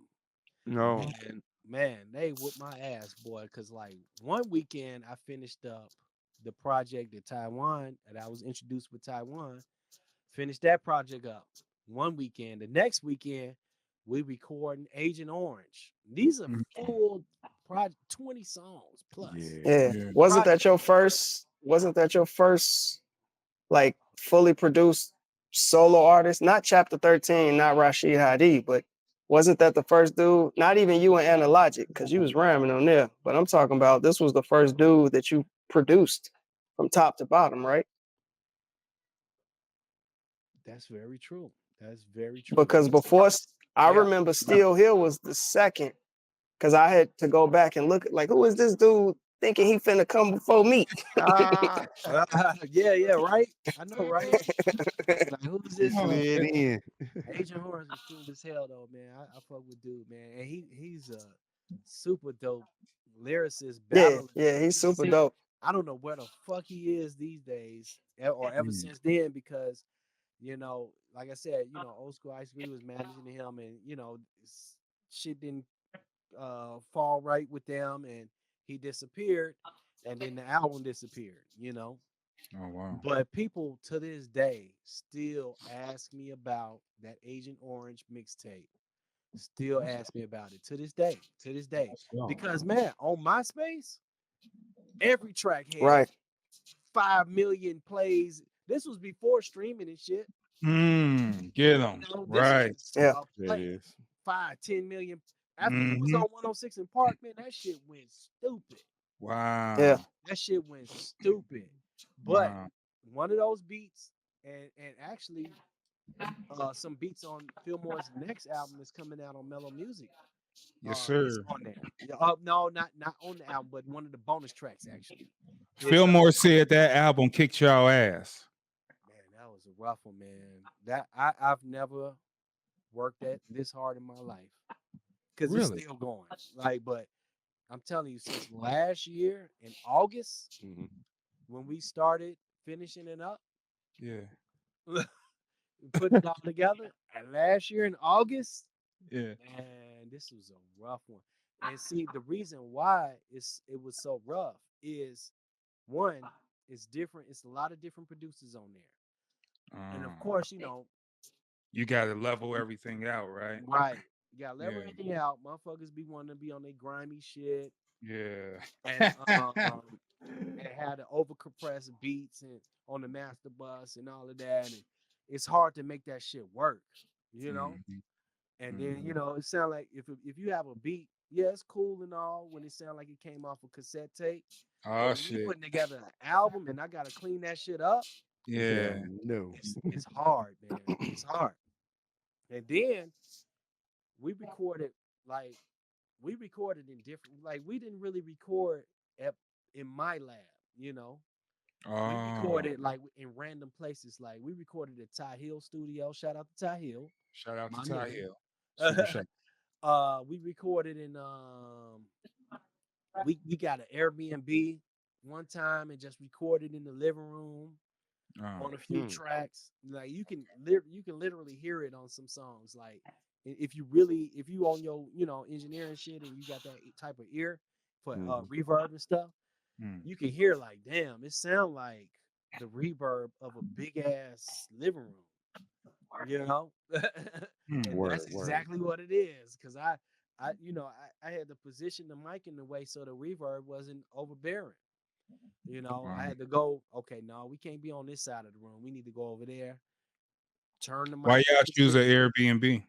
no. And man, they whooped my ass, boy. Cause like one weekend I finished up the project that Taiwan that I was introduced with Taiwan, finished that project up one weekend. The next weekend, we recording Agent Orange. These are Mm. full project, 20 songs plus. Yeah. Yeah. Yeah. Project. Wasn't that your first like fully produced solo artist? Not Chapter 13, not Rashid Hadee, but wasn't that the first dude? Not even you and Analogic, because you was ramming on there. But I'm talking about this was the first dude that you produced from top to bottom, right? That's very true. That's very true. Because before I Yeah. remember Steel Hill was the second, because I had to go back and look at like who is this dude thinking he finna come before me? Ah, Yeah, right. I know, right? Like, who's he this Oh, dude? slid in. Agent Horns was cool as hell, though, man. I fuck with dude, man, and he's a super dope lyricist, Yeah, battler. yeah, he's super See, dope. I don't know where the fuck he is these days, or ever mm. since then, because you know, like I said, you know, Old School Ice Cream was managing him, and you know, shit didn't fall right with them, and he disappeared, and then the album disappeared. You know, Oh wow. but people to this day still ask me about that Agent Orange mixtape. Still ask me about it to this day. To this day, Let's go. because man, on MySpace, every track had Right. 5 million plays. This was before streaming and shit. Get You them. know, this Right. was Yeah. There it play is. 5, 10 million. After he was Hmm. on 106 in Park, man, that shit went stupid. Yeah. Wow. That shit went stupid. But Wow. one of those beats and actually some beats on Philmore's next album is coming out on Mellow Music. Yes, It's sir. on there. Yeah, no, not on the album, but one of the bonus tracks actually. It's Fillmore said that album kicked y'all ass. man, that was a rough one, man. That I've never worked at this hard in my life because it's Really? still going. Like, but I'm telling you, since last year in August Mhm. when we started finishing it up, Yeah. putting it all together, and last year in August, Yeah. man, this was a rough one. And see, the reason why it was so rough is one, it's different. It's a lot of different producers on there, and of course, You got to level everything out, right? right? You got to level Yeah. everything out. Motherfuckers be wanting to be on their grimy shit, Yeah. and and had the over compressed beats and on the master bus and all of that, and it's hard to make that shit work, you know. Mhm. And then it sound like if you have a beat, yeah, it's cool and all when it sound like it came off a cassette tape. But Oh when we shit. putting together an album and I gotta clean that shit up, Yeah. No. it's hard, man. It's hard. And then we recorded like we recorded in different like we didn't really record at in my lab, you know. We Oh, recorded like in random places. Like we recorded at Ty Hill Studio. Shout out to Ty Hill, shout out my to Ty man. Hill. Super shout. We recorded in we got an Airbnb one time and just recorded in the living room Oh. on a few tracks. Like you can literally hear it on some songs. Like if you on your engineering shit and you got that type of ear for reverb and stuff, Mm. you can hear like damn, it sound like the reverb of a big ass living room, you know. And Word, that's word. exactly what it is. Cause I had to position the mic in the way so the reverb wasn't overbearing. I had to go, okay, no, we can't be on this side of the room. We need to go over there, turn the Why mic. y'all choose an Airbnb?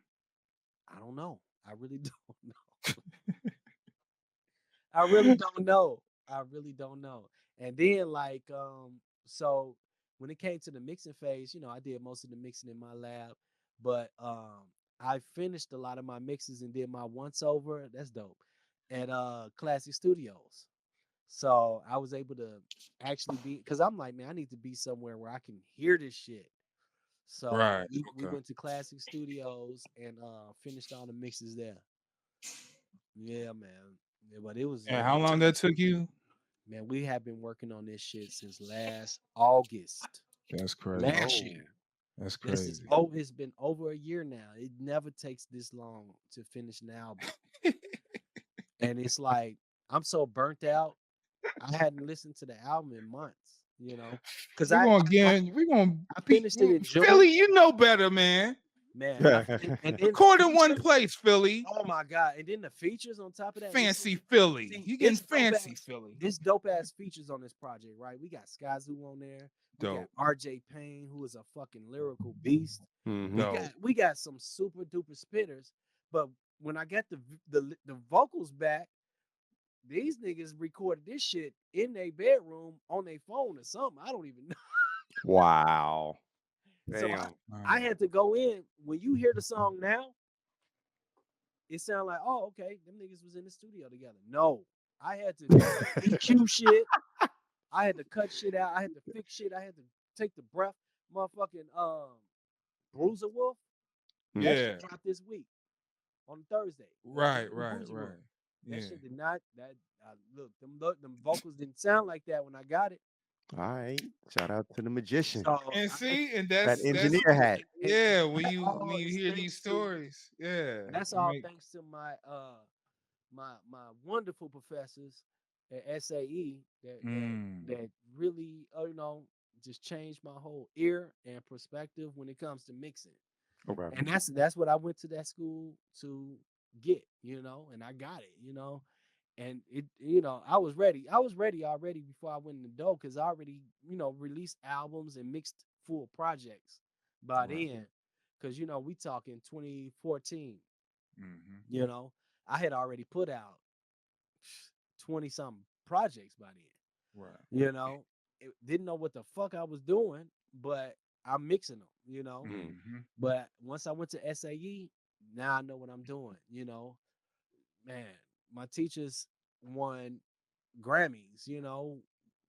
I don't know. I really don't know. I really don't know. I really don't know. And then so when it came to the mixing phase, I did most of the mixing in my lab, but I finished a lot of my mixes and did my once over. That's dope. At Classic Studios. So I was able to actually be because I'm like, man, I need to be somewhere where I can hear this shit. So Right. we Okay. went to Classic Studios and finished all the mixes there. Yeah, man. Yeah, but And how long that took you? man, we have been working on this shit since last August. That's crazy. Last year. That's This is crazy. it's been over a year now. It never takes this long to finish an album. And it's like I'm so burnt out. I hadn't listened to the album in months, because We're gonna I beat finished it in June. Philly. You know better, man. Man, and then Record in one place, Philly. oh my god! And then the features on top of that, Fancy Philly. see, You getting this dope fancy, ass- Philly. This dope ass features on this project, right? We got Skyzoo on there. We got Dope. RJ Payne, who is a fucking lyrical beast. Dope. We got some super duper spitters. But when I got the vocals back, these niggas recorded this shit in their bedroom on their phone or something. I don't even know. Wow. So Damn. I had to go in. When you hear the song now, it sound like, oh, okay, them niggas was in the studio together. No, I had to EQ shit. I had to cut shit out. I had to fix shit. I had to take the breath. Motherfucking Bruiser Wolf. That Yeah. shit dropped this week on Thursday. Right. Bruiser Wolf. Yeah. That shit did not. Look, them vocals didn't sound like that when I got it. All right. Shout out to the magician. So And see, and That that's engineer hat. yeah. When you all hear thanks these to- stories, yeah. That's it all make- thanks to my wonderful professors at SAE that really just changed my whole ear and perspective when it comes to mixing. Okay. And that's what I went to that school to get, and I got it, and it, I was ready. I was ready already before I went in the door because I already, released albums and mixed full projects by then. Because we talking 2014. I had already put out 20 something projects by then. Right. Didn't know what the fuck I was doing, but I'm mixing them, you know. Mm-hmm. But once I went to SAE, now I know what I'm doing, you know. Man, my teachers won Grammys, you know,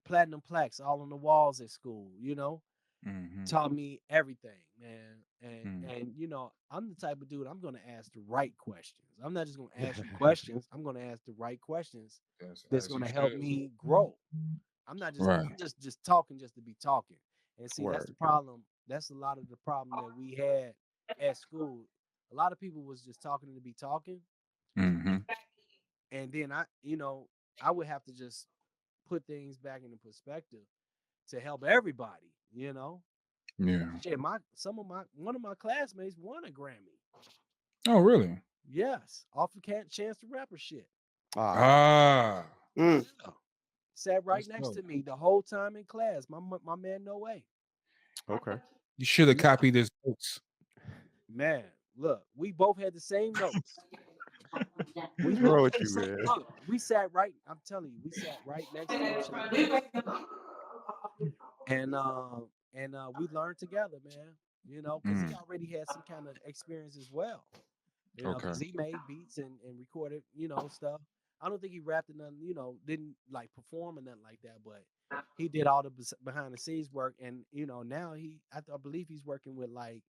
platinum plaques all on the walls at school, you know, Mm-hmm. taught me everything, man. And Mm. and you know, I'm the type of dude I'm gonna ask the right questions. I'm not just gonna ask you questions. I'm gonna ask the right questions Yes, that's as you gonna help should. me grow. Right. I'm just talking just to be talking. And see, that's the Word. problem. That's a lot of the problem that we had at school. A lot of people was just talking to be talking, Mm-hmm. and then you know, I would have to just put things back into perspective to help everybody. You know, Yeah. shit. One of my classmates won a Grammy. Oh, really? Yes, off of Chance the Rapper shit. Ah, Ah, Mm. Yeah. Sat right that's next dope. to me the whole time in class. My man, no way. okay. You should have Yeah, copied his notes. man. Look, we both had the same notes. We What's both wrong had with the you, same. man? Look, we sat right. I'm telling you, we sat right next to each other, and we learned together, man. You know, because he Mm. already had some kind of experience as well. You know, Okay. because he made beats and recorded, you know, stuff. I don't think he rapped or nothing, you know, didn't like perform or nothing like that, but he did all the behind the scenes work, and you know, now I believe he's working with like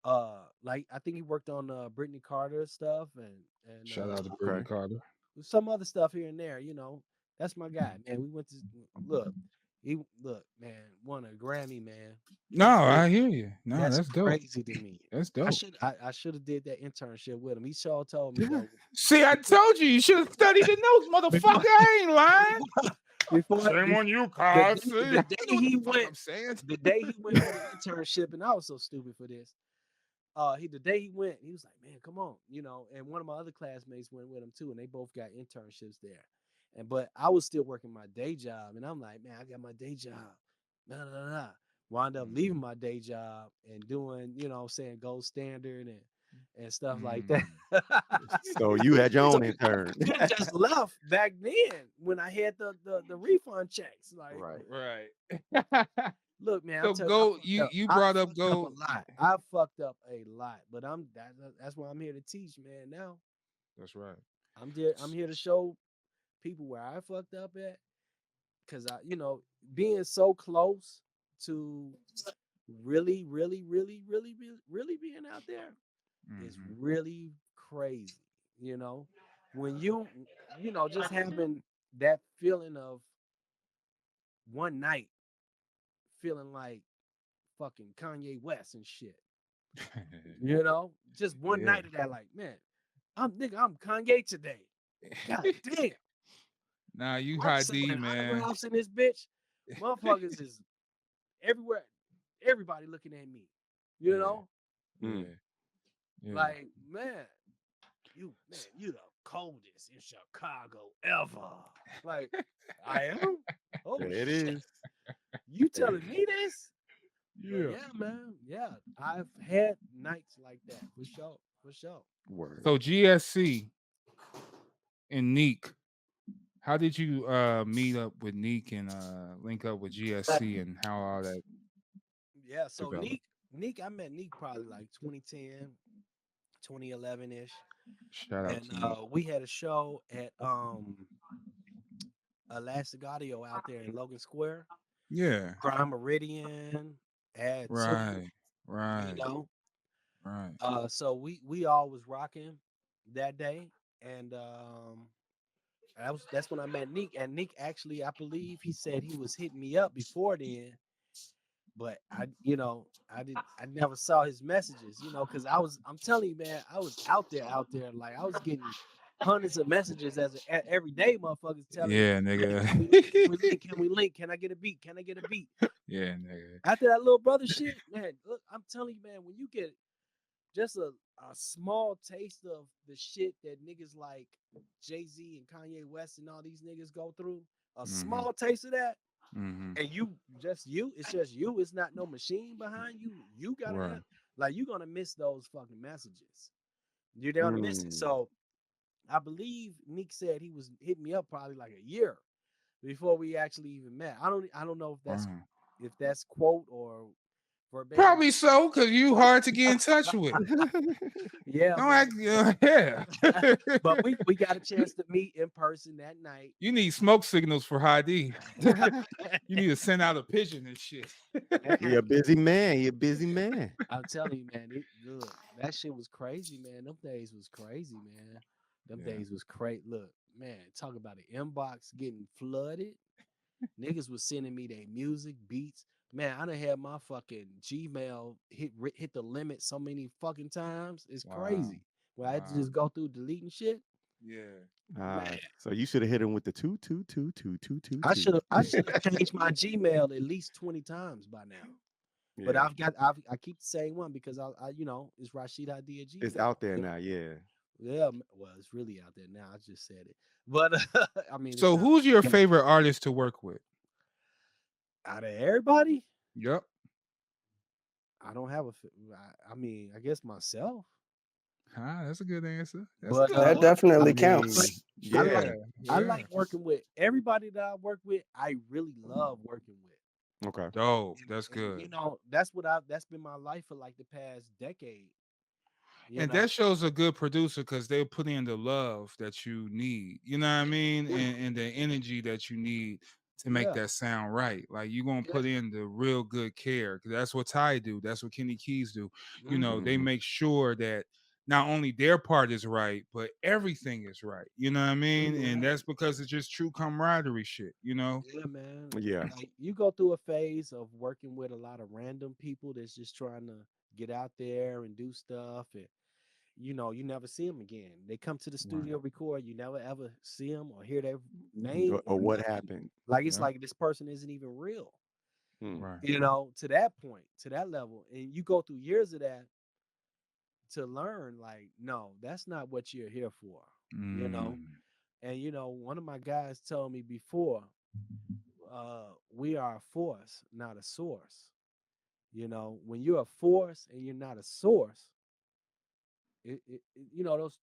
I think he worked on Brittany Carter stuff and Shout out to Brittany Okay. Carter. some other stuff here and there. You know, that's my guy, man. We went to look. Look, man, won a Grammy, man. No, Crazy. I hear you. No, That's that's dope. crazy to me. That's I dope. should I should have did that internship with him. He sure told me though. See, I Before told you you should have studied the notes, before motherfucker. I ain't lying. Shame before on you, the Cos. day, You the know day what he the fuck went I'm saying? the day he went for the internship, and I was so stupid for this. The day he went, he was like, "Man, come on," you know. And one of my other classmates went with him too, and they both got internships there. And but I was still working my day job, and I'm like, "Man, I got my day job." Nah, nah, nah. Wound up leaving my day job and doing, you know, what I'm saying gold standard and stuff like that. Mm. So you had your So own intern. should have just left back then when I had the refund checks. Like, Right. Right. look, man, I So tell you, I go. fucked You up. you I brought up fucked up a go. lot. I fucked up a lot, but that's why I'm here to teach, man. Now That's right. I'm here to show people where I fucked up at, because I, you know, being so close to really, really, really, really, really, really being out there is Mm-hmm. really crazy. You know, when you know, just having that feeling of one night feeling like fucking Kanye West and shit. You know, just one Yeah. night of that, like, man, I'm Kanye today. God damn. Nah, you I'm Hadee, selling man. autographs in this bitch. Motherfuckers is everywhere. Everybody looking at me. You Yeah. know? Mm. Yeah. Like, man, you the coldest in Chicago ever. Like, I am? Oh There it shit. is. You telling me this? But Yeah. yeah, man. Yeah. I've had nights like that for sure. For sure. Word. So GSC and Neek, how did you meet up with Neek and link up with GSC and how all that Yeah. So developed? I met Neek probably like 2010, 2011-ish. Shout out And to Neek. we had a show at Elastic Audio out there in Logan Square. Yeah. Crime Meridian, Ad 2, Right. you Right. know. Right. So we all was rocking that day. And that's when I met Neek. And Neek actually, I believe he said he was hitting me up before then, but I never saw his messages, you know, because I'm telling you, man, I was out there, like I was getting hundreds of messages every day, motherfuckers telling me, Yeah, "Man, nigga. can we link? Can we link? Can we link? Can I get a beat? Can I get a beat?" Yeah, nigga. After that little brother shit, man, look, I'm telling you, man, when you get just a small taste of the shit that niggas like Jay-Z and Kanye West and all these niggas go through, a Mm-hmm. small taste of that, Mm-hmm. and it's just you, it's not no machine behind you. You gotta Right. have, like, you're gonna miss those fucking messages. You're gonna miss it. Mm. So I believe Nick said he was hitting me up probably like a year before we actually even met. I don't know if Wow. that's quote or verbatim. Probably so, because you hard to get in touch with. Yeah, Don't man. act, yeah. But we got a chance to meet in person that night. You need smoke signals for Hadee. You need to send out a pigeon and shit. He a busy man. He a busy man. I'm telling you, man, look, that shit was crazy, man. Them days was crazy, man. Them Yeah. days was crazy. Look, man, talk about the inbox getting flooded. Niggas was sending me their music, beats. Man, I done had my fucking Gmail hit the limit so many fucking times. It's Wow. crazy. Where I had to Wow. just go through deleting shit. Yeah. So you should have hit him with the 2222222. I should have changed my Gmail at least 20 times by now. But I keep the same one because I it's Rashid Hadee at Gmail. It's out there now, yeah. Yeah, well, it's really out there now. I just said it, but I mean, So it's not- who's your favorite artist to work with? out of everybody? Yep. I don't have I mean, I guess myself. That's a good answer. That's But, a good That one. definitely I counts. Yeah. I like working with everybody that I work with. I really love working with. Okay. Dope. That's And, good. you know, that's been my life for like the past decade. You And know? that shows a good producer because they put in the love that you need. You know what I mean? And the energy that you need to make Yeah. that sound right. Like you're gonna Yeah. put in the real good care. Because that's what Ty do. That's what Kenny Keys do. You know, they Mhm. make sure that not only their part is right, but everything is right. You know what I mean? And that's because it's just true camaraderie shit, you know? Yeah, man. Yeah. Like, you go through a phase of working with a lot of random people that's just trying to get out there and do stuff, and you never see them again. They come to the studio, record, you never ever see them or hear their name Or what nothing. happened. Like it's Yeah. like this person isn't even real. Hmm. Right. To that point, to that level, and you go through years of that to learn, like, no, that's not what you're here for. You know, and one of my guys told me before, we are a force, not a source. When you're a force and you're not a source,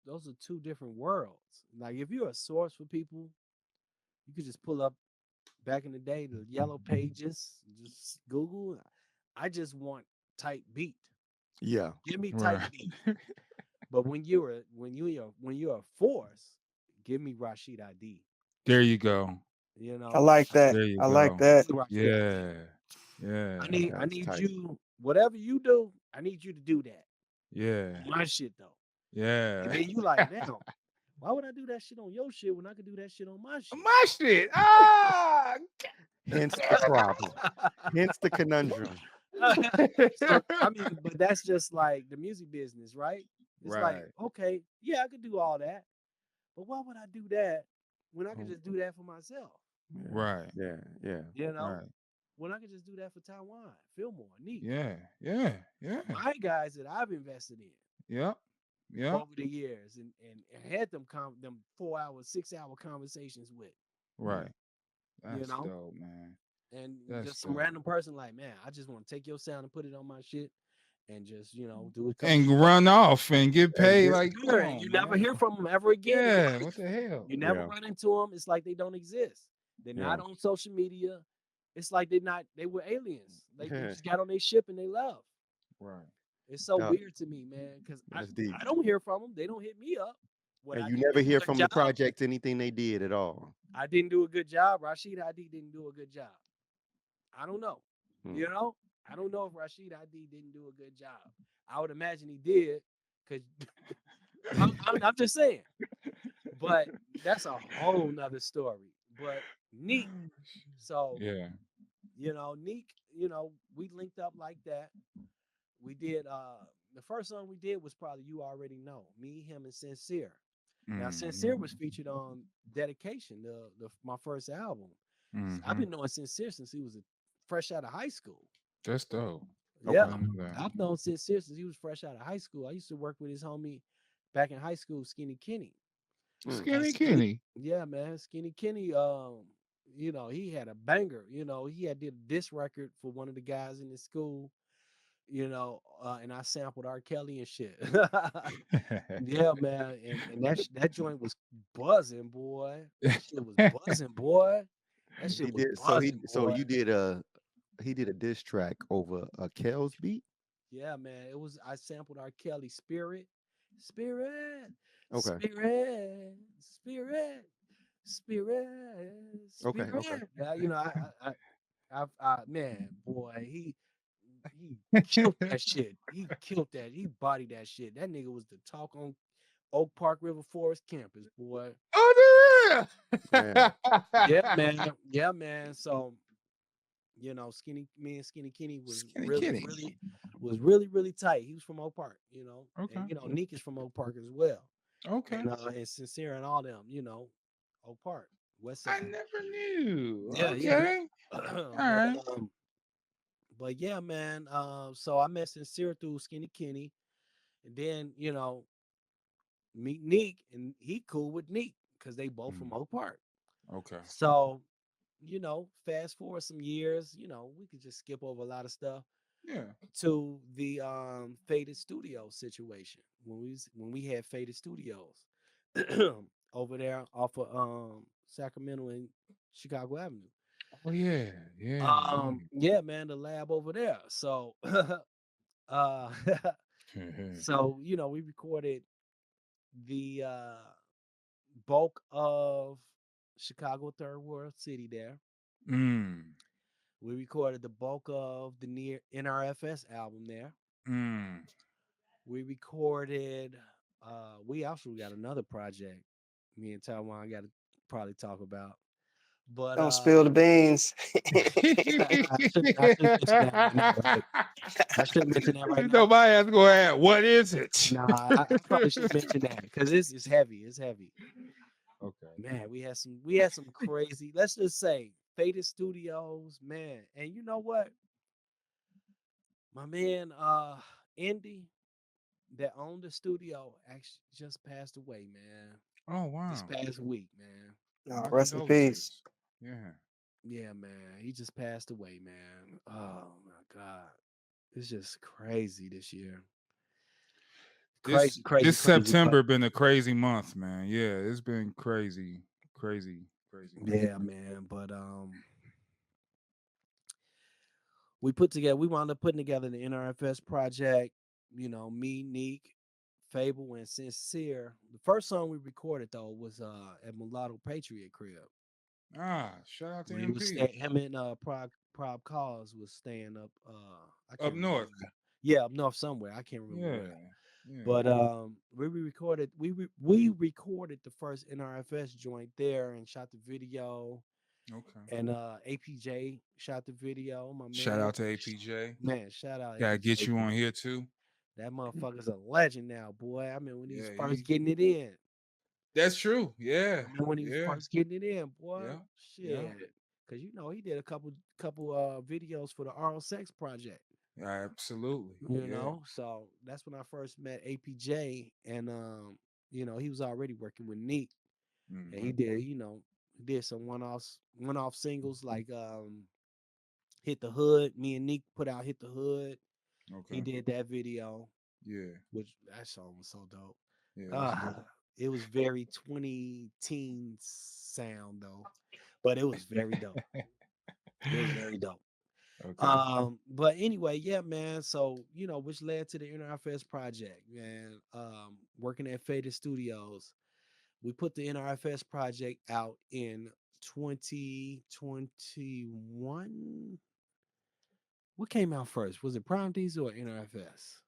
those are two different worlds. Like if you're a source for people, you could just pull up back in the day the yellow pages, just Google. I just want tight beat. Yeah. Give me tight Right. beat. But when you're a force, give me Rashid Hadee. There you go. I like that. There you I like go. that. Rashid Hadee. Yeah. Yeah. I need That's tight. you, whatever you do, I need you to do that. Yeah. My shit though. Yeah. And then you like, now, why would I do that shit on your shit when I could do that shit on my shit? My shit. Ah. Hence the problem. Hence the conundrum. So, I mean, but that's just like the music business, right? It's like, Right. okay, yeah, I could do all that, but why would I do that when I could just do that for myself? Yeah. Right. Yeah. Yeah. Right. When I could just do that for Taiwan, Philmore, Neat. Yeah. Yeah. Yeah. My guys that I've invested in Yep. Yep. over the years and had them 4-hour, 6-hour conversations with. Right. That's know? dope, man. And That's just some dope. random person like, man, I just want to take your sound and put it on my shit and just, do it. And run off and get paid like Sure, come and you on, never man. hear from them ever again. Yeah, what the hell? You never Yeah. run into them. It's like they don't exist. They're not on social media. It's like they were aliens. They just got on their ship and they left. Right. It's so Yeah. weird to me, man, because That's deep. I don't hear from them. They don't hit me up. What And I you didn't never do a hear good from job. the project anything they did at all. I didn't do a good job. Rashid Hadee didn't do a good job. I don't know. Hmm. I don't know if Rashid Hadee didn't do a good job. I would imagine he did, because I'm just saying. But that's a whole nother story. But Neek, so Yeah. Neek, we linked up like that. We did the first song we did was probably You Already Know, me, him, and Sincere. Now Sincere was featured on Dedication, my first album. I've been knowing Sincere since he was fresh out of high school. That's dope. Yeah, I knew that. I've known Sincere since he was fresh out of high school. I used to work with his homie back in high school, Skinny Kenny. Skinny Kenny. Yeah, man, Skinny Kenny. He had a banger. He had did a diss record for one of the guys in his school. And I sampled R. Kelly and shit. Yeah, man, and that joint was buzzing, boy. That shit was buzzing, boy. That shit was buzzing, So boy. you did he did a diss track over a Kells beat. Yeah, man. It was I sampled R. Kelly Spirit. Spirit. Okay. Spirit. Spirit. Spirit. Okay. Okay. Spirit. Yeah, you know, man, boy, he killed that shit. He killed that. He bodied that shit. That nigga was the talk on Oak Park River Forest campus, boy. Oh Man. Yeah, yeah. man. Yeah, man. So, me and Skinny Kenny was Skinny really, kitty. really tight. He was from Oak Park, Okay. and Neek is from Oak Park as well, Okay. and Sincere and all them, Oak Park, West I Side. never knew. Yeah, yeah. Okay. All right. But yeah, man. So I met Sincere through Skinny Kenny, and then meet Neek, and he cool with Neek because they both from Oak Park. Okay. So, fast forward some years, we could just skip over a lot of stuff Yeah. to the Faded Studio situation when we had Faded Studios over there off of Sacramento and Chicago Avenue. Oh yeah. Yeah. Yeah, man, the lab over there. So uh Yeah. so we recorded the bulk of Chicago Third World City there. Mm. We recorded the bulk of the near NRFS album there. Mm. We recorded we also got another project me and Taiwan got to probably talk about. But Don't spill the beans. I should mention that right now, right? I should mention that right now. Nobody has to go ask, what is it? Nah, I probably should mention that because it's heavy. It's heavy. Okay. Man, we had some crazy, let's just say Faded Studios, man. And you know what? My man Indy that owned the studio actually just passed away, man. Oh wow. This past week, man. No, My rest in condolences. peace. Yeah. Yeah, man. He just passed away, man. Oh my God. It's just crazy this year. This Crazy. But September been a crazy month, man. Yeah, it's been crazy month. yeah, man. But we wound up putting together the NRFS project, me, Neek, Fable, and Sincere. The first song we recorded though was at Mulatto Patriot Crib. Shout out to When he was MP. him and Prob Cause was staying up I can't Up remember north. where. Yeah, up north somewhere. I can't remember Yeah. where. Yeah. But we recorded the first NRFS joint there and shot the video. Okay. And APJ shot the video. My man. Shout out to APJ. Man, shout out. Gotta APJ. get you on here too. That motherfucker's a legend now, boy. I mean, when he was Yeah, first getting it in. That's true. Yeah. I mean, when he was first getting it in, boy. Yeah. Shit. Yeah. Cause he did a couple videos for the Oral Sex Project. Absolutely. You know, so that's when I first met APJ, and he was already working with Neek, and he did some one-off singles like Hit the Hood. Me and Neek put out Hit the Hood. Okay. He did that video. Yeah. Which that song was so dope. Yeah. It was very 20 teens sound though, but it was very dope. It was very dope. Okay. But anyway, yeah, man. So, which led to the NRFS project, man. Working at Faded Studios. We put the NRFS project out in 2021. What came out first? Was it Prime Diesel or NRFS?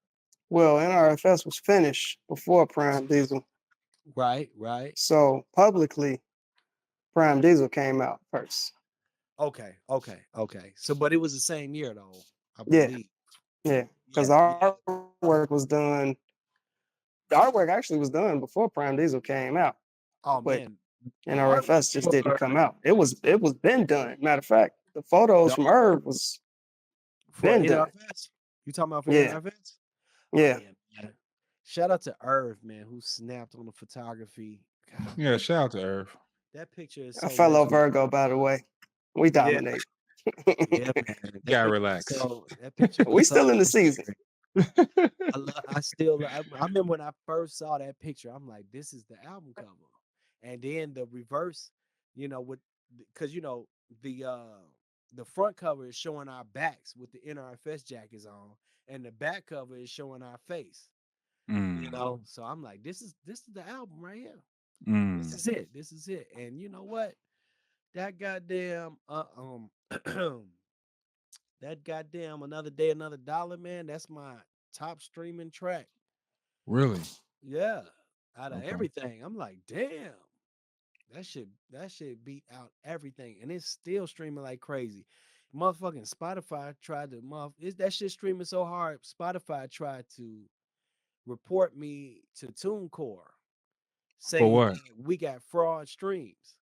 Well, NRFS was finished before Prime Diesel. Right. So publicly, Prime Diesel came out first. Okay. So, but it was the same year though, I believe. Yeah. Because our artwork was done. The artwork actually was done before Prime Diesel came out. Oh but man. NRFS just didn't come out. It was been done. Matter of fact, the photos from Irv was been done. You talking about for NRFS? Yeah. Man. Shout out to Irv, man, who snapped on the photography. God, Yeah, shout out to Irv. that picture is A fellow Virgo, by the way. We dominate. Yeah, man. Gotta relax. So that picture we still in the season. I remember when I first saw that picture, I'm like, this is the album cover. And then the reverse, because the the front cover is showing our backs with the NRFS jackets on, and the back cover is showing our face. You know, so I'm like, this is the album right here. This is it. This is it. And you know what? That goddamn that goddamn Another Day, Another Dollar, man. That's my top streaming track. Really? Yeah. Out of Okay. everything. I'm like, damn. That shit beat out everything. And it's still streaming like crazy. Motherfucking Spotify tried to that shit streaming so hard. Spotify tried to report me to Tunecore, For saying what? that we got fraud streams.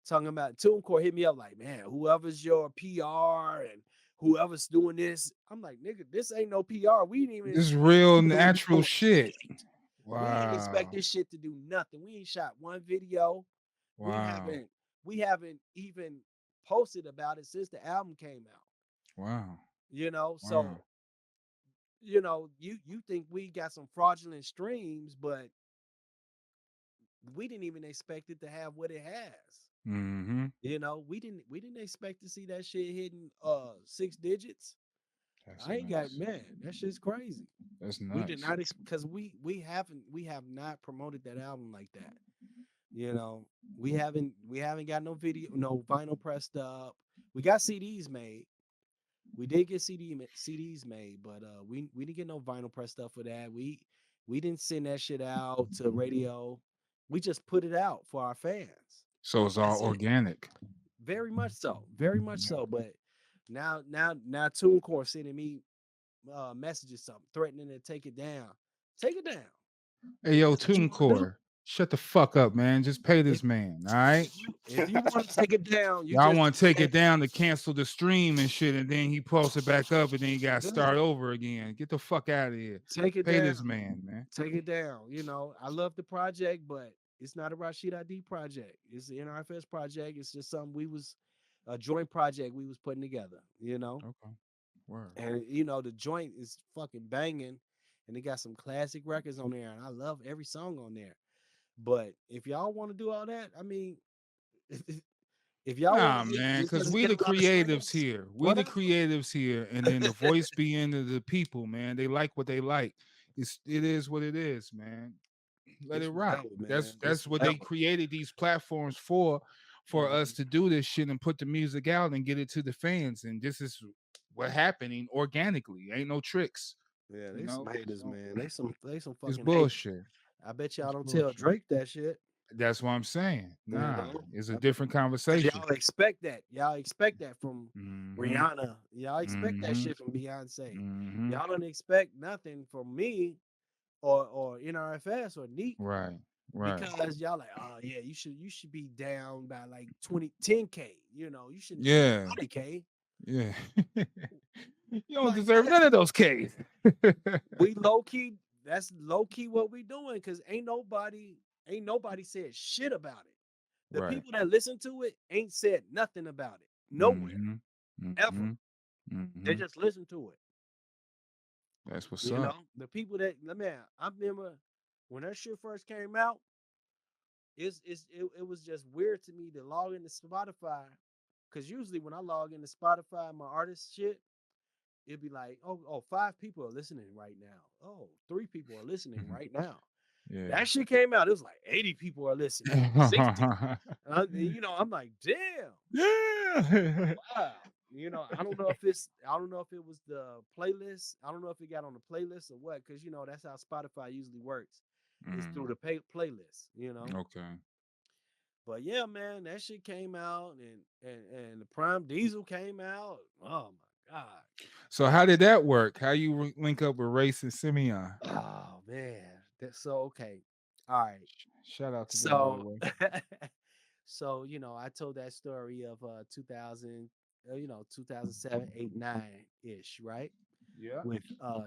Talking about Tunecore hit me up like, man, whoever's your PR and whoever's doing this, I'm like, nigga, this ain't no PR. We didn't even This is expect real this to do natural no shit. We didn't expect Wow. this shit to do nothing. We ain't shot one video. Wow. We haven't even posted about it since the album came out. Wow. You know, Wow. so you know, you think we got some fraudulent streams, but we didn't even expect it to have what it has. Mm-hmm. You know, we didn't expect to see that shit hitting 6 digits. That's I ain't nuts. got, man, that shit's crazy. That's We did nuts. not because we have not promoted that album like that. You know, we haven't got no video, no vinyl pressed up. We got CDs made. We did get CDs made, but we didn't get no vinyl pressed up for that. We didn't send that shit out to radio. We just put it out for our fans. So it's all That's it. organic. Very much so. Very much so. But now Tunecore sending me messages, something threatening to take it down. Take it down. Hey, yo, That's what you wanna do? Tunecore, shut the fuck up, man. Just pay this man, all right? If you want to take it down, Y'all want to take it down to cancel the stream and shit, and then he posts it back up, and then you got to start over again. Get the fuck out of here. Take it Pay down. this man, man. Take it down. You know, I love the project, but it's not a Rashid Hadee project. It's the NRFS project. It's just something we was a joint project we was putting together. You know, Okay. Word. and you know the joint is fucking banging, and it got some classic records on there, and I love every song on there. But if y'all want to do all that, I mean, if y'all Nah, want, man, just because 'cause we it the get a lot of creatives streams, here. We the whatever. creatives here, and then the voice be into the people, man. They like what they like. It is what it is, man. Let It's it rock. whatever, man. That's what they created these platforms for us to do this shit and put the music out and get it to the fans. And this is what happening organically. Ain't no tricks. Yeah, You they some know? haters, So, man. They some it's fucking haters. bullshit. I bet y'all It's don't tell bullshit. Drake that shit. That's what I'm saying. You Nah, know? it's a I bet- different 'cause conversation. y'all expect that. Y'all expect that from Mhm. Rihanna. Y'all expect that Mhm. shit from Beyonce. Mhm. Y'all don't expect nothing from me or NRFS or Neek Right. Right. because y'all like, oh yeah, you should be down by like 10K. You know, you shouldn't Yeah. 20K. Yeah. You don't Like, deserve man, none of those K's. we low key. That's low key what we doing because ain't nobody said shit about it. The Right. people that listen to it ain't said nothing about it. Nowhere. Mhm. Ever. Mhm. They just listen to it. That's what's You up. know, the people that man, I remember when that shit first came out, it was just weird to me to log into Spotify. Cause usually when I log into Spotify, my artist shit, it'd be like, oh, 5 people are listening right now. Oh, 3 people are listening right now. Yeah. That shit came out. It was like 80 people are listening. 60. You know, I'm like, damn. Yeah. Wow. You know, I don't know if it was the playlist. I don't know if it got on the playlist or what, because you know that's how Spotify usually works. It's through the playlist, you know. Okay. But yeah, man, that shit came out and the Prime Diesel came out. Oh my God. So how did that work? How you link up with Race and Simeon? Oh man. That's so okay. All right. Shout out to them, by the So way. so you know, I told that story of 2000, 2007, 8, 9-ish, right? Yeah. With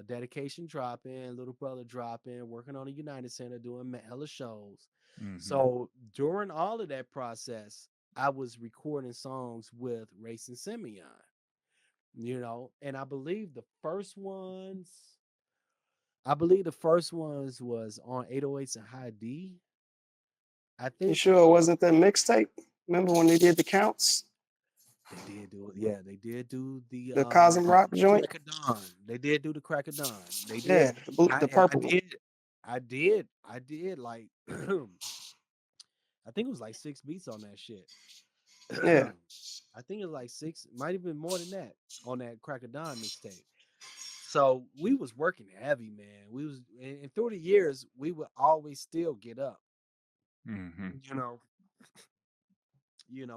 dedication dropping, little brother dropping, working on a United Center, doing hella shows. So during all of that process, I was recording songs with Race and Simeon, you know, and I believe the first ones was on 808's and High D. I You think sure it wasn't that mixtape? Remember when they did the counts? They did do it. Yeah, they did do the Cosm Rock joint. Crack of Dawn. They did do the Crack of Dawn. They Yeah, did. the purple one. I did like I think it was like 6 beats on that shit. Yeah. I think it was like 6, might have been more than that on that Crack of Dawn mixtape. So we was working heavy, man. We was and through the years, we would always still get up. Mm-hmm.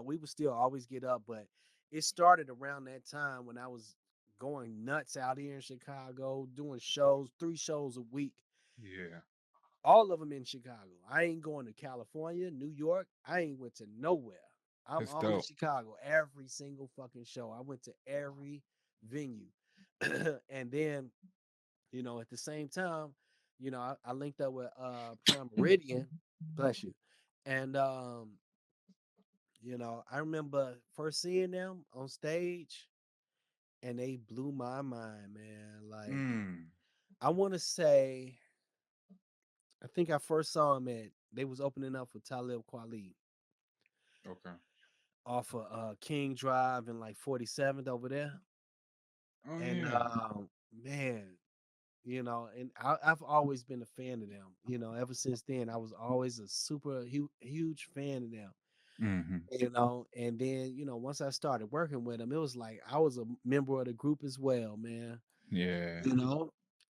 We would still always get up, but it started around that time when I was going nuts out here in Chicago, doing shows, 3 shows a week. Yeah. All of them in Chicago. I ain't going to California, New York. I ain't went to nowhere. I'm That's all in dope. Chicago every single fucking show. I went to every venue. And then, at the same time, I linked up with Prime Meridian, bless you. And I remember first seeing them on stage and they blew my mind, man. Like I want to say I think I first saw them they was opening up for Talib Kweli Okay. off of King Drive and like 47th over there. Oh And yeah. man, and I've always been a fan of them. Ever since then, I was always a super huge fan of them. Mm-hmm. And then, once I started working with them, it was like I was a member of the group as well, man. Yeah.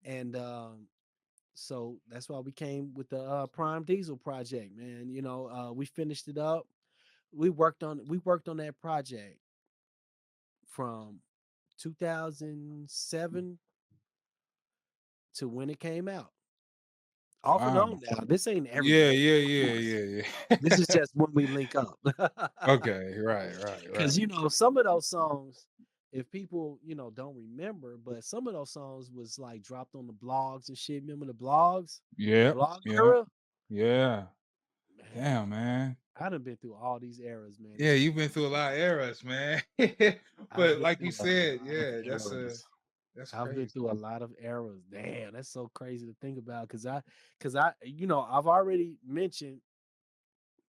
And so that's why we came with the Prime Diesel project, man. We finished it up. We worked on that project from 2007 to when it came out. Off and on now. This ain't everything. Yeah. This is just when we link up. Okay, right. Because some of those songs, if people don't remember, but some of those songs was like dropped on the blogs and shit. Remember the blogs? Yeah. Blog Yeah. era? Yeah. Man, Damn, man. I done been through all these eras, man. Yeah, you've been through a lot of eras, man. But like you said, yeah, that's I've been crazy. through a lot of eras. Damn, that's so crazy to think about. Cause I've already mentioned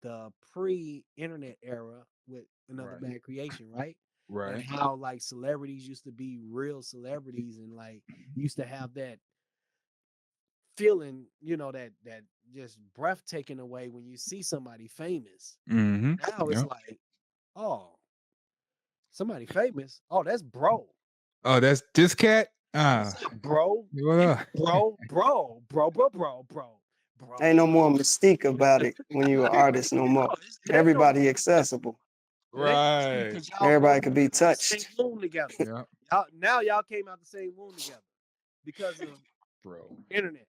the pre-internet era with Another Right. Bad Creation, right? Right. And how like celebrities used to be real celebrities and like used to have that feeling, that just breath taken away when you see somebody famous. Mm-hmm. Now it's like, oh, somebody famous. Oh, that's bro. Oh, that's this cat? What's up, bro? What up? Bro. Ain't no more mystique about it when you're an artist no more. Everybody accessible. Right. Everybody could be touched. Same room together. Yeah. Now y'all came out the same room together because of Bro. internet.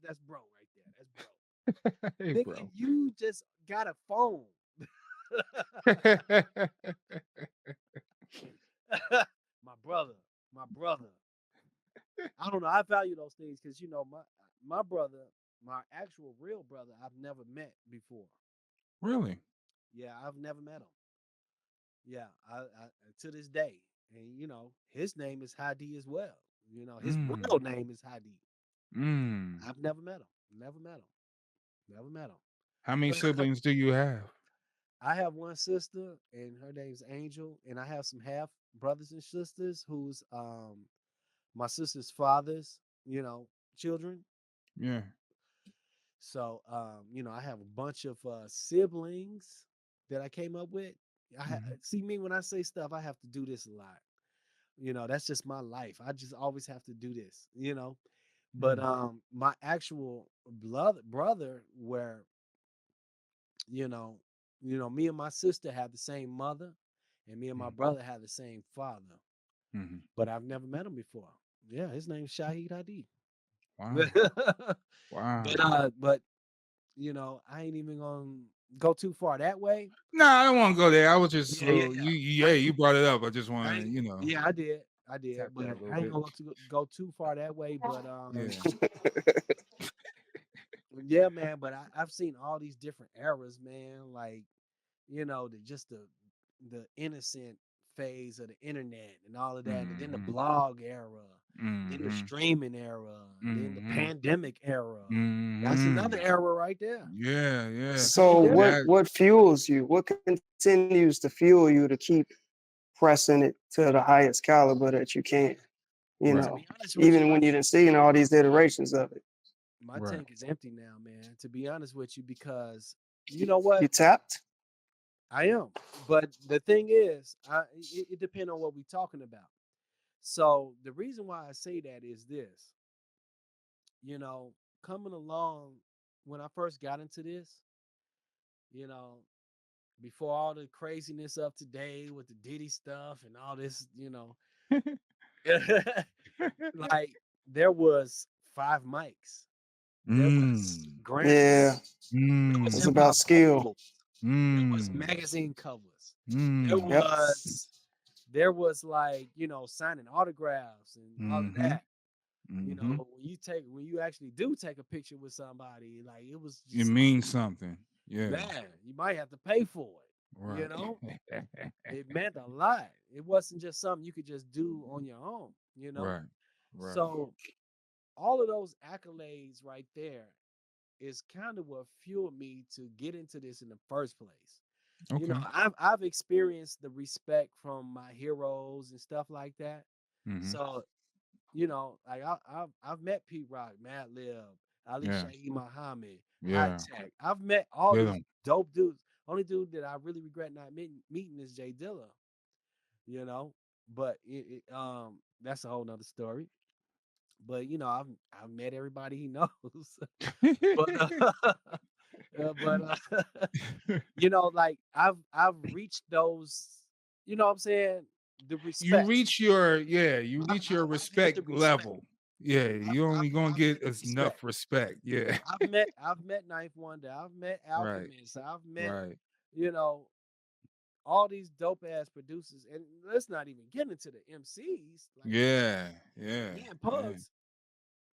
That's bro right there. That's bro. Hey, Nigga, bro. you just got a phone. My brother. I don't know. I value those things because my brother, my actual real brother, I've never met before. Really? Yeah, I've never met him. Yeah, I to this day, and his name is Hadee as well. His real name is Hadee. I've never met him. Never met him. How many siblings do you have? I have one sister, and her name's Angel, and I have some half brothers and sisters who's my sister's father's, children. Yeah. So I have a bunch of siblings that I came up with. See me when I say stuff, I have to do this a lot. That's just my life. I just always have to do this, But my actual brother, where me and my sister have the same mother, and me and my brother have the same father. But I've never met him before. Yeah, his name's Rashid Hadee. Wow. Wow. But I ain't even gonna go too far that way. No, I don't want to go there. I was just Yeah. you brought it up. I just want to, Yeah, I did. tap But that a little I ain't bit. gonna go too far that way. But Yeah. yeah, man. But I've seen all these different eras, man. Like the innocent phase of the internet and all of that, and then the blog era, then the streaming era, then the pandemic era. That's another era right there. Yeah. So what fuels you? What continues to fuel you to keep pressing it to the highest caliber that you can. You Right. To know, be honest with you, even when you didn't see all these iterations of it. my Right. tank is empty now, man. To be honest with you, because you know what? You tapped? I am. But the thing is, it depends on what we're talking about. So the reason why I say that is this, you know, coming along when I first got into this, you know, before all the craziness of today with the Diddy stuff and all this, like there was 5 mics, there was Mm. Yeah, grams, there was it's Mm. hip about hop skill. polos, there was Mm. magazine covers, there Mm. Yep. was like signing autographs and all of Mm-hmm. that. Mm-hmm. When you actually do take a picture with somebody, like it was It just means something. Yeah. man, you might have to pay for it. Right. It meant a lot. It wasn't just something you could just do on your own. Right. Right. So all of those accolades right there is kind of what fueled me to get into this in the first place. Okay. I've experienced the respect from my heroes and stuff like that. Mm-hmm. So, like I've met Pete Rock, Madlib, Ali Yeah. Shaheed Muhammad, High Yeah. Tech. I've met all Get these 'em. dope dudes. Only dude that I really regret not meeting is Jay Dilla. But that's a whole nother story. But I've met everybody he knows. but like I've reached those. You know what I'm saying? The you respect. reach your you reach your I've had the respect respect. level. Yeah, you only gonna I've get had the enough respect. respect. Yeah. I've met Ninth Wonder. I've met Right. Alchemist. I've met Right. you know all these dope ass producers, and let's not even get into the MCs like Yeah. Yeah. me and Yeah. Pugs.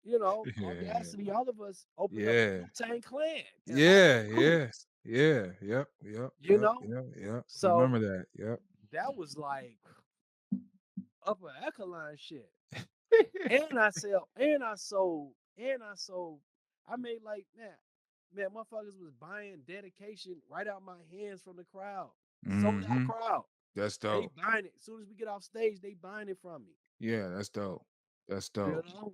Audacity, all of us opened up Yeah. the Wu-Tang Clan and all Yeah. the Yeah. groups. Yeah. Yep. Yep. You Yep. know, Yep. Yep. so Remember that. Yep. that was like upper echelon shit. And I sold. I made like man, motherfuckers was buying dedication right out my hands from the crowd. Sold out Mm-hmm. crowd. That's They dope. buying it. As soon as we get off stage, they buying it from me. Yeah, that's dope. That's You dope. know,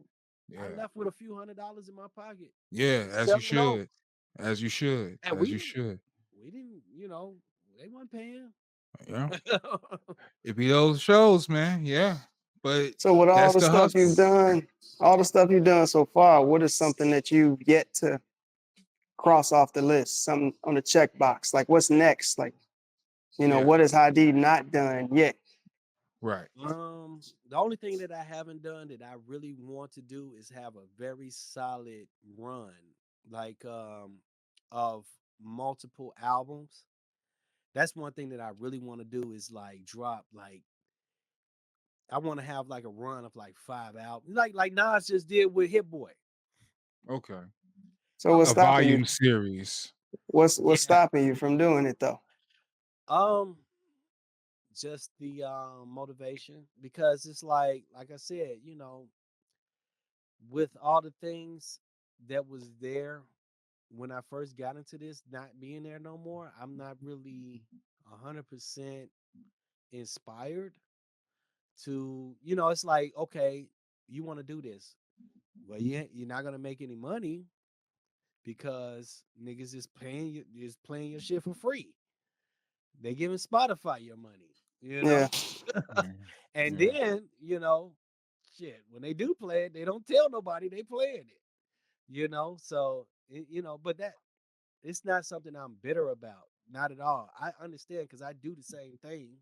I Yeah. left with a few $100s in my pocket. Yeah, as you Selling those. should. As you should. And As you should. we didn't, they weren't paying. Yeah. It be those shows, man. Yeah. But So with all that's the the stuff hustle. you've done, so far, what is something that you've yet to cross off the list? Something on the checkbox. Like what's next? Like, Yeah. what has Hadee not done yet? Right. The only thing that I haven't done that I really want to do is have a very solid run, like of multiple albums. That's one thing that I really want to do is like drop like I want to have like a run of like 5 albums, like Nas just did with Hit Boy. Okay. So what's A stopping you? volume series. What's Yeah. stopping you from doing it though? Just the motivation, because it's like I said, with all the things that was there when I first got into this not being there no more, I'm not really 100% inspired to, it's like, okay, you want to do this. Well, you're not gonna make any money because niggas is playing your shit for free. They giving Spotify your money, Yeah. and Yeah. then shit, when they do play it, they don't tell nobody they playing it. So but that it's not something I'm bitter about, not at all. I understand because I do the same thing.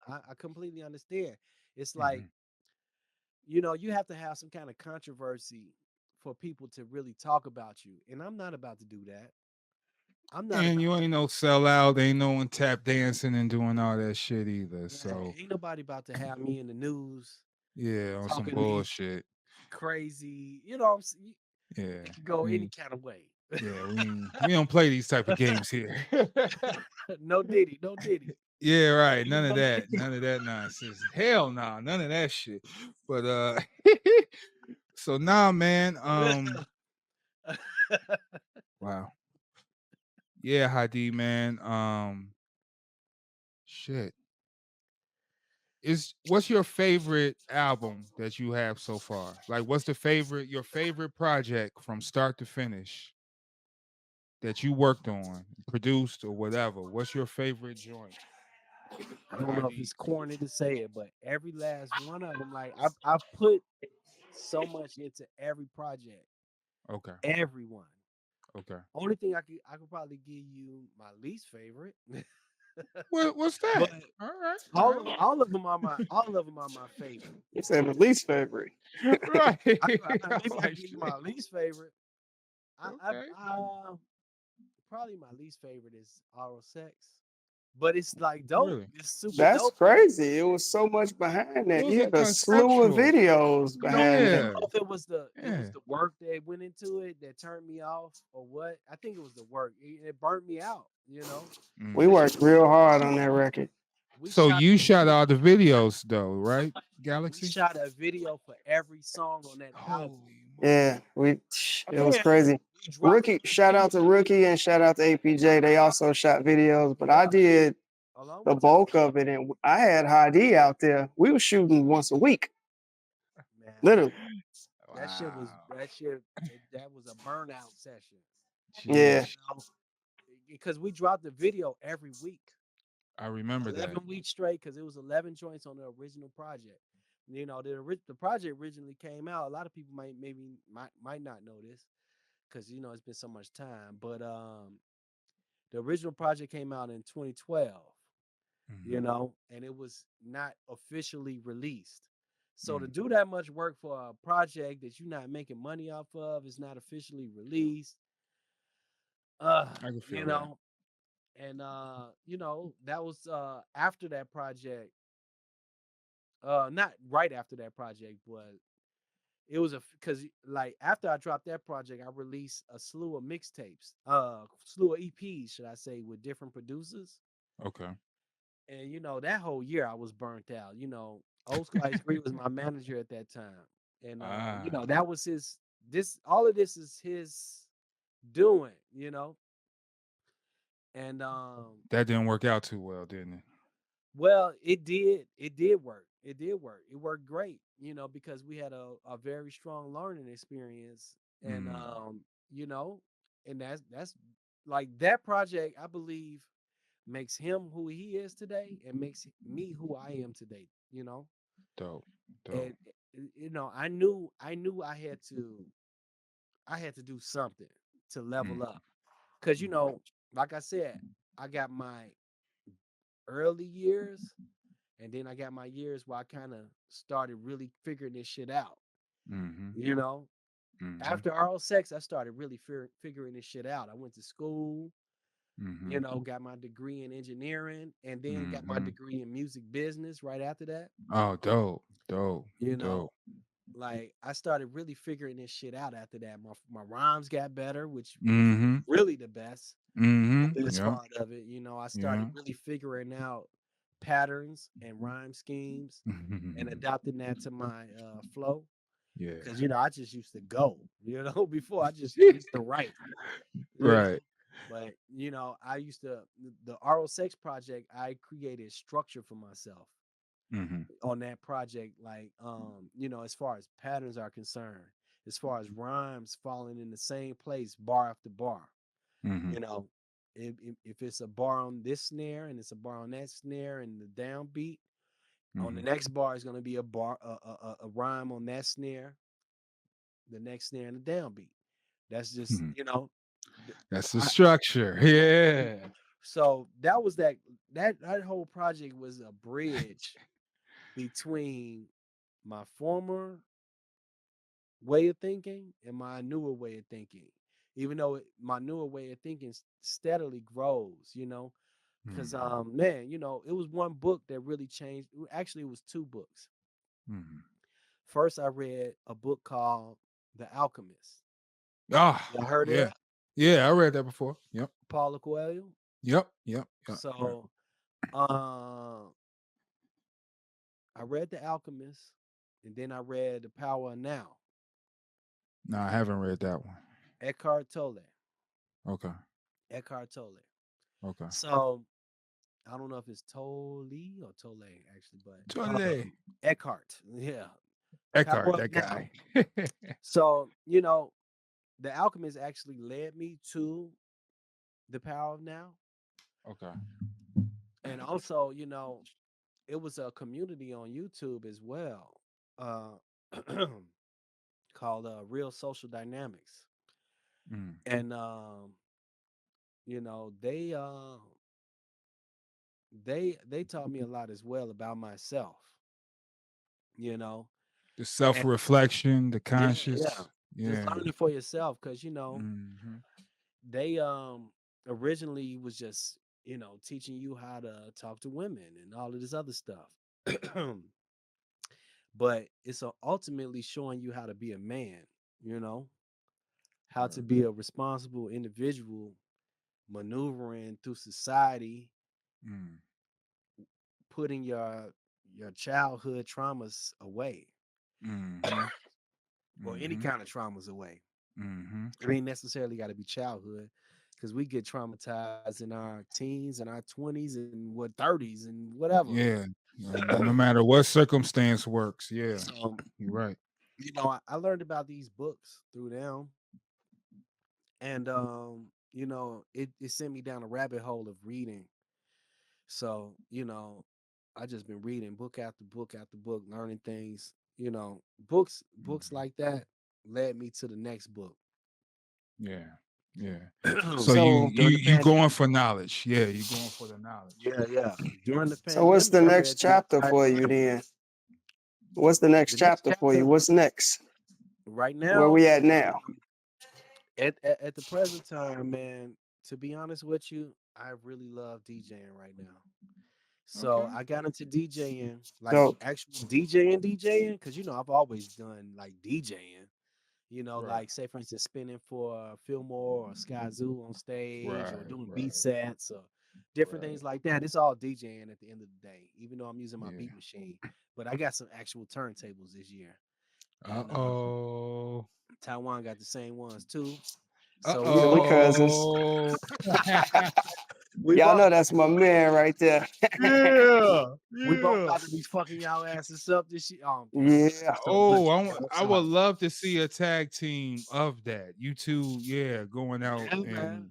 I completely understand. It's like Mhm. you have to have some kind of controversy for people to really talk about you, and I'm not about to do that. I'm not And about you ain't no sellout, ain't no one tap dancing and doing all that shit either. So ain't nobody about to have me in the news yeah, on some talking these bullshit. crazy. You know what I'm saying? Yeah. It could go any kind of way. Yeah, we don't play these type of games here. No Diddy, no Diddy. Yeah, right. You None of know? that. None of that nonsense. Hell no, none of that shit. But so now, man. Wow. Yeah, Hadee, man. Shit. what's your favorite album that you have so far? Like, what's your favorite project from start to finish that you worked on, produced, or whatever? What's your favorite joint? I don't know if ID. it's corny to say it, but every last one of them, like I put so much into every project, Okay. everyone. Okay. Only thing I could probably give you my least favorite, What's that? but All right. all of them are my favorite. You said the least favorite. Right. Maybe I Like, give you my least favorite. okay. Probably my least favorite is oral sex, but it's like dope. Really? It's super That's dope though. crazy. It was so much behind It that. was You a had a slew of conceptual. videos behind I that. Yeah. don't know if it Yeah. was the work that went into it that turned me off or what. I think it was the work. It burnt me out. We Mm. 'Cause worked real hard on that record. we So shot you shot all the videos though, right, we Galaxy? shot a video for every song on that album, Holy Yeah, moly. it was and crazy. we dropped Rookie, the shout out to video Rookie and shout out to APJ. They also shot videos, but I did along the with Tom. bulk of it, and I had Hadee out there. We were shooting once a week, Man, literally. Wow. that was a burnout session. Yeah, Jeez. Because we dropped the video every week. I remember that. 11 weeks straight because it was 11 joints on the original project. The project originally came out. A lot of people might not know this because it's been so much time. But the original project came out in 2012. Mhm. And it was not officially released. So to Mm. do that much work for a project that you're not making money off of, is not officially released. I can You feel that. know, and that was after that project. Not right after that project, but it was because like after I dropped that project, I released a slew of mixtapes, slew of EPs, should I say, with different producers. Okay. And that whole year I was burnt out. Old School Ice Cream was my manager at that time, and Ah, that was his. All of this is his doing. And that didn't work out too well, didn't it? well, it did. It did work. It did work. It worked great. Because we had a very strong learning experience, and Mm. you know, and that's like that project. I believe makes him who he is today, and makes me who I am today. Dope. Dope. And I knew I had to do something to Mm. level up, because like I said, I got my early years, and then I got my years where I kind of started really figuring this shit out. Mhm. You know, Mhm. After oral sex, I started really figuring this shit out. I went to school, Mhm. got my degree in engineering, and then got my Mhm. degree in music business right after that. Oh, dope. Dope. You know, Dope. like I started really figuring this shit out after that. My rhymes got better, which was Mhm. really the best this Yeah. part of it. I started Yeah. really figuring out patterns and rhyme schemes and adopting that to my flow. Yeah. Because I just used to go, before I just used to write, you know. Right. But I used to the oral sex project. I created structure for myself Mhm. on that project, like as far as patterns are concerned, as far as rhymes falling in the same place, bar after bar. Mhm. You know, if it's a bar on this snare and it's a bar on that snare and the downbeat, on the Mhm. next bar is going to be a bar, a rhyme on that snare, the next snare and the downbeat. That's just Mhm. th- That's the I, structure. Yeah. so that was that whole project was a bridge between my former way of thinking and my newer way of thinking. Even though my newer way of thinking steadily grows, because Mhm. man, it was one book that really changed. Actually, it was two books. Mhm. First, I read a book called The Alchemist. Ah, Y'all heard of yeah. that? Yeah, I read that before. Yep. Paulo Coelho. Yep. Yep. Yep. Yep. So, uh, I read The Alchemist, and then I read The Power of Now, No, I haven't read that one. Eckhart Tolle. Okay. Eckhart Tolle. Okay. So I don't know if it's Tolle or Tolle actually, but Totally. Eckhart. Yeah, Eckhart, Power Up that Now. guy. So The Alchemist actually led me to the Power of Now, Okay. and also it was a community on YouTube as well, uh, called Real Social Dynamics, Mm. and you know they taught me a lot as well about myself. You know, The and self-reflection, the yeah, conscious. just Yeah. learning for yourself, because Hmm. they originally was just teaching you how to talk to women and all of this other stuff. But it's ultimately showing you how to be a man, you know, how to Right. be a responsible individual maneuvering through society, Mm. putting your childhood traumas away, Hmm. or any Hmm. kind of traumas away. Hmm. It ain't necessarily got to be childhood, because we get traumatized in our teens and our 20s and what 30s and whatever. Yeah. No matter what circumstance works. Yeah. So, You're right. I learned about these books through them, and it sent me down a rabbit hole of reading. So, I just been reading book after book after book, learning things. Books Mhm. like that led me to the next book. Yeah. Yeah. So you So, you During the you going pandemic. for knowledge. Yeah, you going for the knowledge. Yeah. During the so what's pandemic, the I next read the chapter for you Untitled. then? What's the next The next chapter for you? chapter What's next? right Where now, we at now? at the present time, man, to be honest with you, I really love DJing right now. So Okay. I got into DJing, like Dope. actual DJing, because I've always done like DJing. Right. Like say for instance, spinning for Philmore or Sky Zoo on stage, or Right. doing beat Right. sets or different Right. things like that. It's all DJing at the end of the day, even though I'm using my Yeah. beat machine. But I got some actual turntables this year, and Uh-oh. Taiwan got the same ones too. So Yeah, we cousins. Uh-oh. we Y'all both know that's my man right there. Yeah. we both Yeah. about to be fucking y'all asses up this year. I'm playing. Yeah. So Oh, listen, man, I'm I would sorry. love to see a tag team of that. You two, yeah, going out Yeah, man. and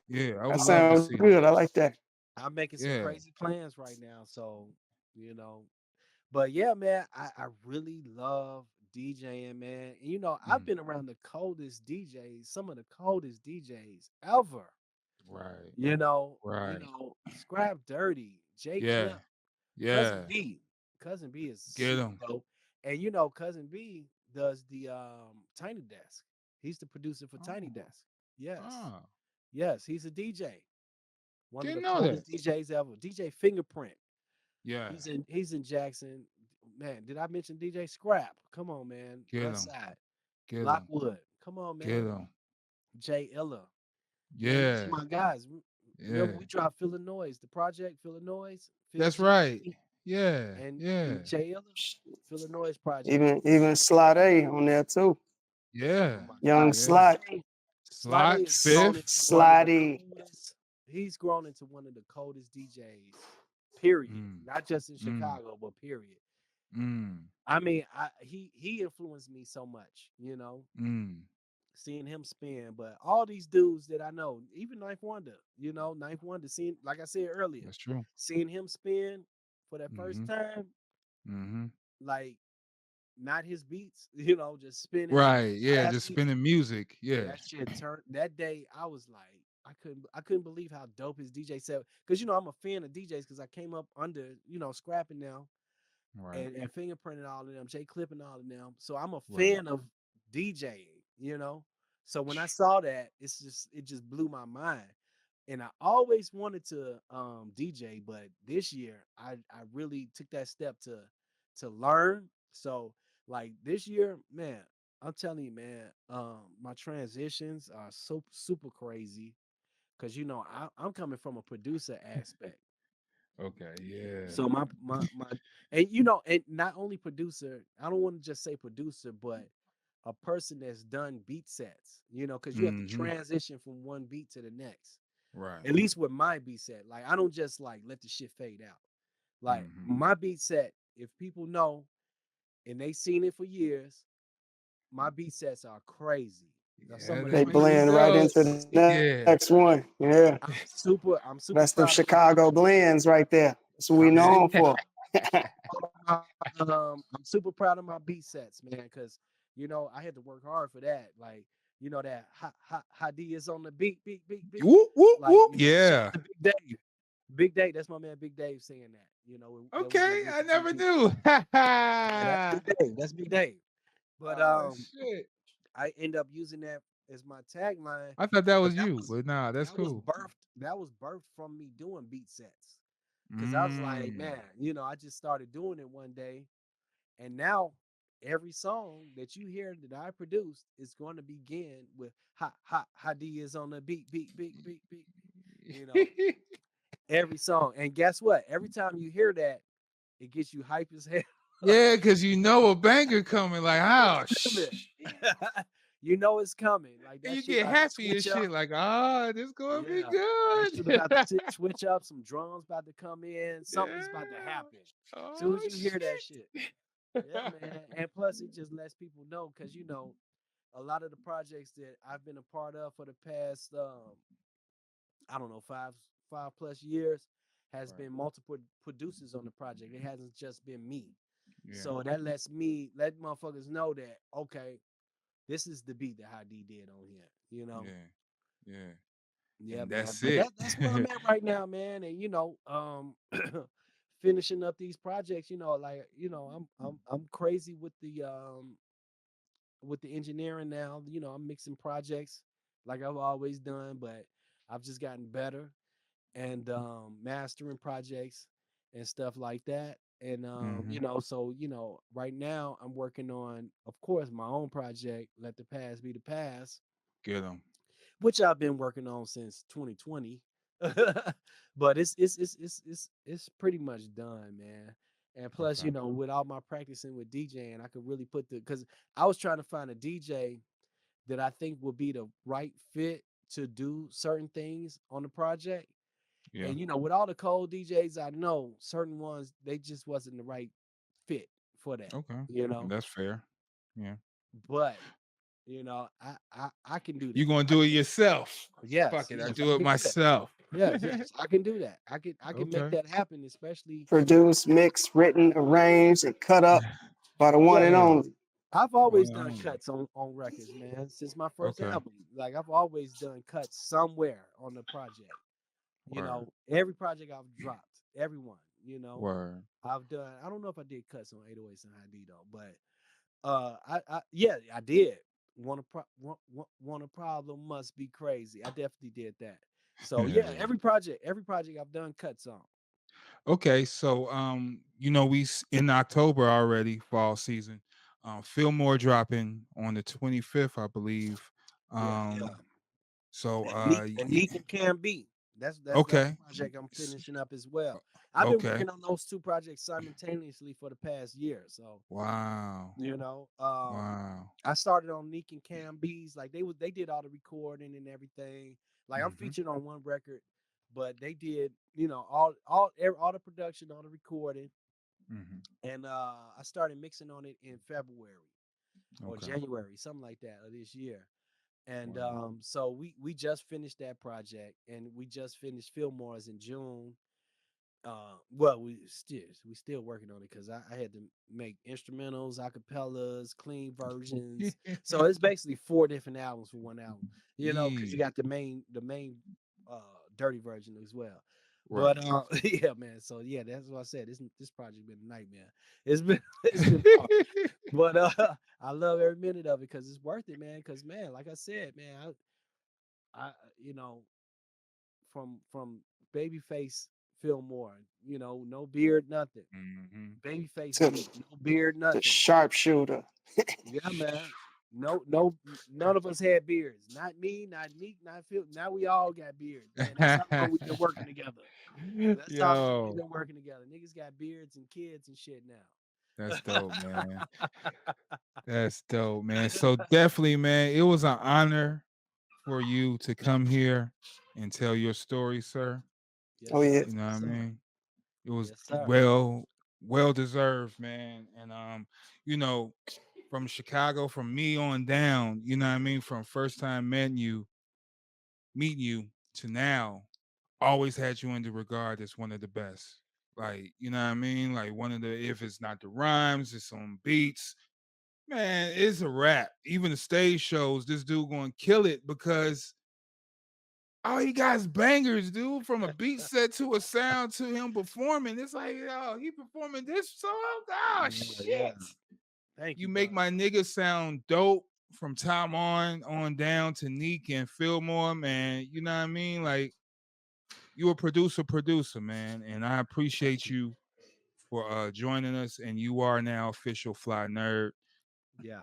yeah, I That would love to sounds see good. that. I like that. I'm making some Yeah. crazy plans right now. So, you know, but yeah, man, I really love DJing, man. And I've Mm. been around the coldest DJs, some of the coldest DJs ever. Right. Right. Scrap Dirty, J Yeah. Clip, Cousin Yeah. B. Cousin B is Get super them. dope. And Cousin B does the Tiny Desk. He's the producer for Tiny Oh. Desk. Yes. Oh. Yes, he's a DJ. One of Didn't the know that. coldest DJs ever. DJ Fingerprint. Yeah. He's in Jackson. Man, did I mention DJ Scrap? Come on, man. Get West them. Side. Get them. Lockwood. Come on, Get man. them. Jay Illa. Man, these are Yeah. my guys. Remember Yeah. we dropped Philinoise, the project Philinoise, Phil That's G right. Yeah. and Yeah. Jay Illa, Philinoise project. Even Slot A on there too. Oh Yeah. my Young God. Yeah. Slot. Slade Slot has grown fifth. into one of the Slotty. coldest. He's grown into one of the coldest DJs. Period. Mm. Not just in Mm. Chicago, but period. Mm. I mean, he influenced me so much, Mm. seeing him spin. But all these dudes that I know, even Knife Wonder, Knife Wonder, seeing like I said earlier, That's true. seeing him spin for that first Mm-hmm. time, Mm-hmm. like not his beats, just spinning Right. Yeah. Just classics. spinning music. Yeah. That shit turned that day. I was like, I couldn't believe how dope his DJ set. Because I'm a fan of DJs because I came up under scrapping now Right. and fingerprinting all of them, J clipping all of them. So I'm a Right. fan of DJing. So when I saw that, it just blew my mind. And I always wanted to DJ, but this year I really took that step to learn. So like this year, man, I'm telling you, man, my transitions are so super crazy because I'm coming from a producer aspect. Okay. Yeah. So my and not only producer, I don't want to just say producer, but a person that's done beat sets, because you have to Mm-hmm. transition from one beat to the next. Right. At least with my beat set. Like I don't just like let the shit fade out. Like my beat set, if people know and they seen it for years, my beat sets are crazy. Now, some of the They blend right into the Yeah. next one. Yeah. I'm super That's them proud of my Chicago blends right there. That's what we I'm known super for. I'm super proud of my beat sets, man, because you know I had to work hard for that. Like, you know that Hadee is on the beat. Whoop, whoop, Like, whoop. you know, shout Yeah. out to Big Dave. Big Dave, that's my man Big Dave saying that. You know, that we did Okay. I with the never beat. knew. Yeah, that's Big Dave. That's Big Dave. But Oh shit. I end up using that as my tagline. I thought that But was you, but nah, that's cool. that was birthed from me doing beat sets. Cause I was like, man, you know, I just started doing it one day. And now every song that you hear that I produced is going to begin with Hadee is on the beat. You know, every song. And guess what? Every time you hear that, it gets you hype as hell. Yeah, because you know a banger coming. Like, oh, You know it's coming. Like and that you shit get about to happy and switch up. shit. Like, oh, this gonna be Yeah. That shit good. about to switch up. Some drums about to come in. Something's about to happen. As soon Oh as you hear that shit. Yeah, man. And plus, it just lets people know because you know, a lot of the projects that I've been a part of for the past, I don't know, five plus years, has Right. been multiple producers on the project. It hasn't just been me. Yeah. So that lets me let motherfuckers know that okay, this is the beat that Hadee did on here. You know. Yeah. Yeah. Yeah, And man. that's But it. that's where I'm at right now, man. And you know, finishing up these projects, you know, like, you know, I'm crazy with the engineering now. You know, I'm mixing projects like I've always done, but I've just gotten better and mastering projects and stuff like that. And you know, so you know, right now I'm working on, of course, my own project, Let the Past Be the Past, Get them. which I've been working on since 2020. But it's pretty much done, man. And plus, Okay. you know, with all my practicing with DJing, I could really put because I was trying to find a DJ that I think would be the right fit to do certain things on the project. Yeah. And you know, with all the cold DJs I know, certain ones they just wasn't the right fit for that. Okay. You know, That's fair. Yeah. but you know, I can do You're that. gonna do it yourself. Yes, Fuck it. I yes, do I it can do that. myself. Yes, I can do that. I can make Okay. that happen, especially Produced, mixed, written, arranged, and cut up by the one and yeah. Yeah. only. I've always done Wow. cuts on records, man. Since my first Okay. album, like I've always done cuts somewhere on the project. You Word. know, every project I've dropped, everyone. You know, Word. I've done. I don't know if I did cuts on 808's and ID though, but I yeah, I did. Want a problem must be crazy. I definitely did that. So yeah, every project I've done cuts on. Okay, so you know, in October already, fall season. Philmore dropping on the 25th, I believe. Yeah, yeah. So And Neek and Cam B. That's a okay. project I'm S- finishing up as well. I've been Okay. working on those two projects simultaneously for the past year. So Wow. you know, Wow. I started on Neek and Cam B's. Like they did all the recording and everything. Like I'm Hmm. featured on one record, but they did, you know, all the production, all the recording. Hmm. And I started mixing on it in February or Okay. January, something like that of this year. And Wow. so we just finished that project, and we just finished Philmore's in June. Well, we still working on it because I had to make instrumentals, acapellas, clean versions. So it's basically four different albums for one album. You know, because you Yeah. got the main dirty version as well. Right. But yeah, man. So yeah, that's what I said. This project been a nightmare. It's been it's been hard. But I love every minute of it because it's worth it, man. Because man, like I said, man, I you know, from babyface Philmore, you know, no beard, nothing. Hmm. Babyface To Neek, no beard, the nothing. sharpshooter. Yeah, man. None of us had beards. Not me, not Neek, not Phil. Now we all got beards, man. That's how long we've been working together. That's how long we've Yo, been working together. Niggas got beards and kids and shit that's now. dope, man. That's dope, man. So definitely, man, it was an honor for you to come here and tell your story, sir. Yes, Oh yeah. sir. You know what I Yes, sir. mean? It was Yes, sir. well deserved, man. And you know, from Chicago, from me on down, you know what I mean, from first time meeting you to now, always had you in the regard as one of the best. Like, you know what I mean? Like one of the, if it's not the rhymes, it's on beats. Man, it's a rap. Even the stage shows, this dude gonna kill it because all he got is bangers, dude. From a beat set to a sound to him performing. It's like, oh, he performing this song? Oh Yeah, yeah. shit. Thank You you, make brother. my nigga sound dope from time on down to Neek and Philmore, man. You know what I mean? Like you a producer, man. And I Thank appreciate you. you for joining us. And you are now official Fly Nerd. Yeah.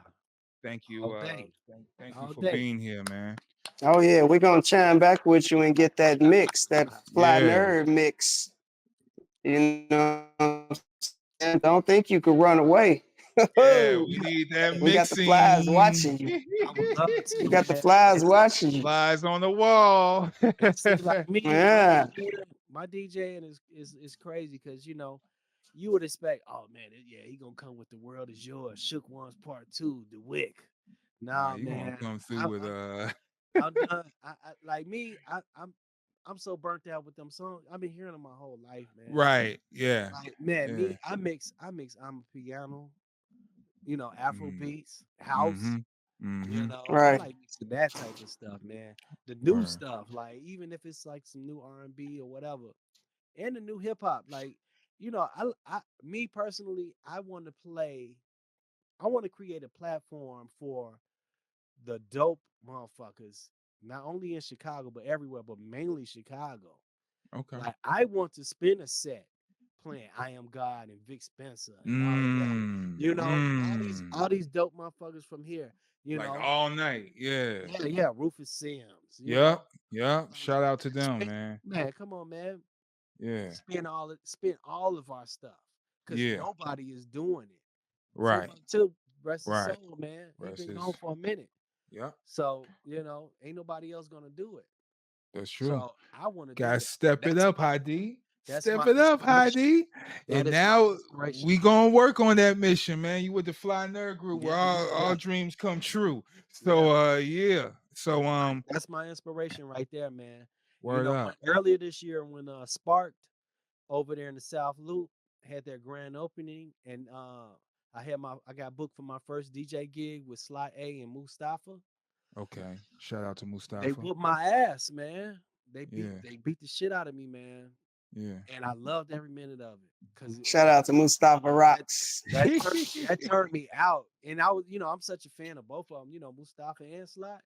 Thank you. All day. Thank you All for day. being here, man. Oh yeah. We're gonna chime back with you and get that mix, that fly Yeah. nerd mix. You know what I'm saying? Don't think you could run away. Yeah, We we need that got the flies mixing. watching you. I would love We to, got the man. flies watching you. Flies on the wall. And see, like me, Yeah. my DJing is crazy because you would expect, oh man, yeah, he gonna come with the world is yours, Shook Ones Part Two, the Wick. Nah, Nah, you gonna man, come through I'm with I'm, I'm done. I like me, I'm so burnt out with them songs. I've been hearing them my whole life, man. right. Yeah. Like man, Yeah. me, I mix. I'm a piano, Afro Mm, beats, house. mm-hmm. Mm-hmm. I Right. like mixing that type of stuff, man. The new Word. stuff, like even if it's like some new R&B or whatever, and the new hip hop, like me personally, I want to play. I want to create a platform for the dope motherfuckers, not only in Chicago but everywhere, but mainly Chicago. Okay. Like I want to spin a set playing "I Am God" and Vic Spencer and all of that. Mm. All these Mm. all these dope motherfuckers from here. You Like know, all night. Yeah. yeah, yeah, Rufus Sims. Yep. Yep. Like Shout out to them, spin, man. man, come on, man, Yeah. spin all of our stuff because Yeah. nobody is doing it. Right. Two, rest his Right. soul, man. He Rest been is gone for a minute, yep. so ain't nobody else gonna do it. That's true. So I want to do Guys, that. step it That's up, my Hadee. that's Step my it up, inspiration. Hadee. That And is my now inspiration. we gonna work on that mission, man. You with the Fly Nerd Group Yeah, where yeah, all yeah, dreams come true. yeah. So yeah. So That's my inspiration right there, man. word When up. earlier this year when Sparked over there in the South Loop had their grand opening, and I got booked for my first DJ gig with Sly A and Mustafa. Okay. Shout out to They Mustafa. whooped my ass, man. They beat Yeah. they beat the shit out of me, man. Yeah. And I loved every minute of it because Shout out to Mustafa that Rocks. turned me out. And I was, I'm such a fan of both of them. Mustafa and Sly. I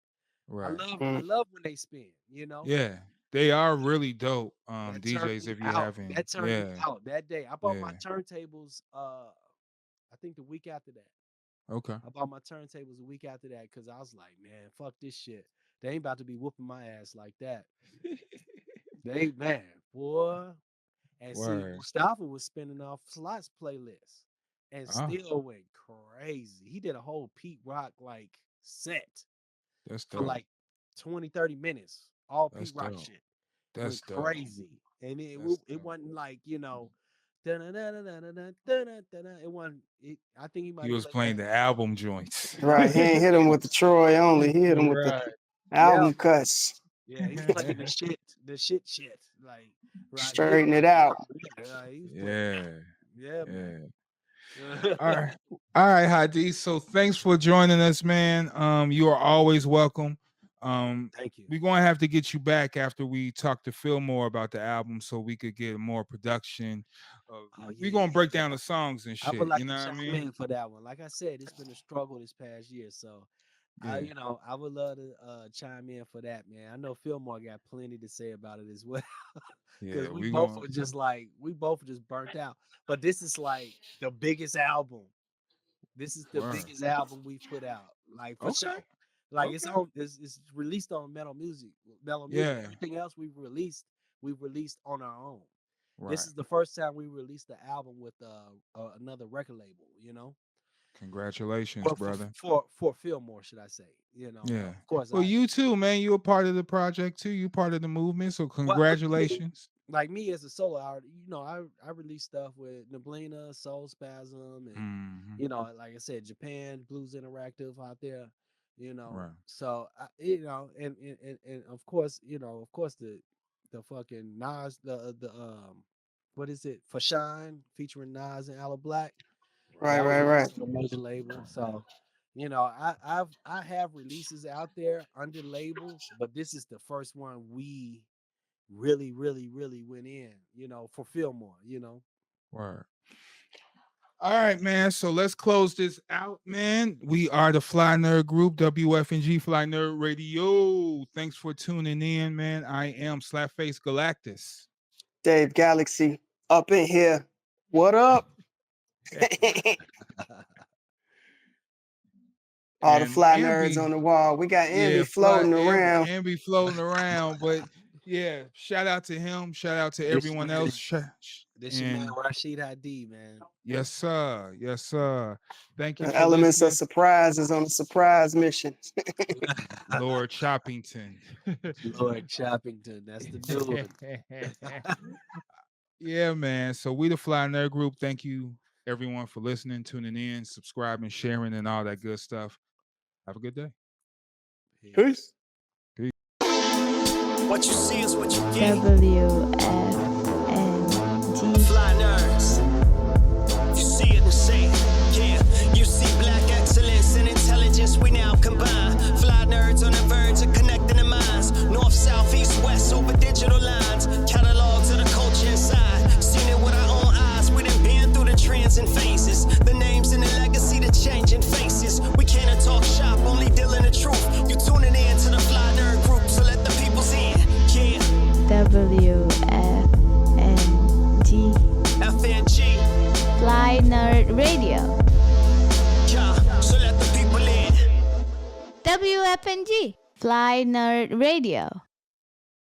right. love I Mm. love when they spin. Yeah. They are really dope That turned DJs me if you out. haven't. That turned me Yeah. out that day. I bought Yeah. my turntables. I think the week after that. Okay. I bought my turntables a week after that because I was like, man, fuck this shit. They ain't about to be whooping my ass like that. They man, boy. And see, Word. Mustafa was spinning off Slots playlist and Ah, still went crazy. He did a whole Pete Rock like set that's for dope. like 20, 30 minutes. All Pete That's Rock dope. shit. Went That's dope. crazy. And That's it dope. wasn't like, dun-dun-dun-dun-dun-dun-dun-dun. I think he He might have was played playing that. the album joints. Right. He ain't hit him with the Troy only. He hit him with the right. Yeah, album cuts. yeah, he was playing the shit. Like Rashid Straighten it Hadee. out. Yeah, he was playing that. yeah. Yeah, Yeah. man. All right. All right, Hadi. So thanks for joining us, man. You are always welcome. Thank you. We're gonna have to get you back after we talk to Philmore about the album so we could get more production. Oh We're yeah, gonna break yeah. down the songs and I would shit. You like to know what I chime mean? in for that one. Like I said, it's been a struggle this past year, so Yeah. I would love to chime in for that, man. I know Philmore got plenty to say about it as well, because Yeah, we we're both gonna were just like we both were just burnt out. But this is like the biggest album. This is the word. biggest album we've put out, like for Okay. sure. Like Okay. it's released on Metal Music, Metal Music. Yeah. Everything else we've released on our own. This Right. is the first time we released the album with another record label. Congratulations, brother. For Philmore, should I say? You know, Yeah. of course. Well, you too, man. You're a part of the project too. You're part of the movement. So congratulations. Like me as a solo artist, you know, I release stuff with Nablina, Soul Spasm, and you know, like I said, Japan Blues Interactive out there. You know, Right. so you know, and of course, you know, of course the fucking Nas, the what is it for Shine featuring Nas and Aloe Black. Right. A major label. So, you know, I have releases out there under labels, but this is the first one we really went in, you know, for Philmore, you know. Word. All right, man. So let's close this out, man. We are the Fly Nerd Group, WFNG Fly Nerd Radio. Thanks for tuning in, man. I am Slapface Galactus. Dave Galaxy up in here. What up? All the fly nerds on the wall. We got Ambi floating around. Ambi floating around, but yeah, shout out to him. Shout out to everyone else. This your man Rashid Hadee, man. Yes, sir. Yes, sir. Thank you. The elements of surprises on a surprise mission. Lord Choppington. Lord Choppington. That's the dude. Yeah, man. So we the Fly Nerd Group. Thank you, everyone, for listening, tuning in, subscribing, sharing, and all that good stuff. Have a good day. Peace. Peace. What you see is what you get. WFNG. Fly Nerds. You see it and say it. Yeah, you see black excellence and intelligence we now combine. Fly Nerds on the verge of connecting the minds. North, south, east, west over digital lines. Catalogs of the culture inside. Seen it with our own eyes. We done been through the trends and phases. The names and the legacy, the changing faces. We can't talk shop, only dealing the truth. You tuning in to the Fly Nerd Group, so let the people's in. Yeah. WFNG. FNG. Fly Nerd Radio. Yeah, so let the people in. WFNG. Fly Nerd Radio.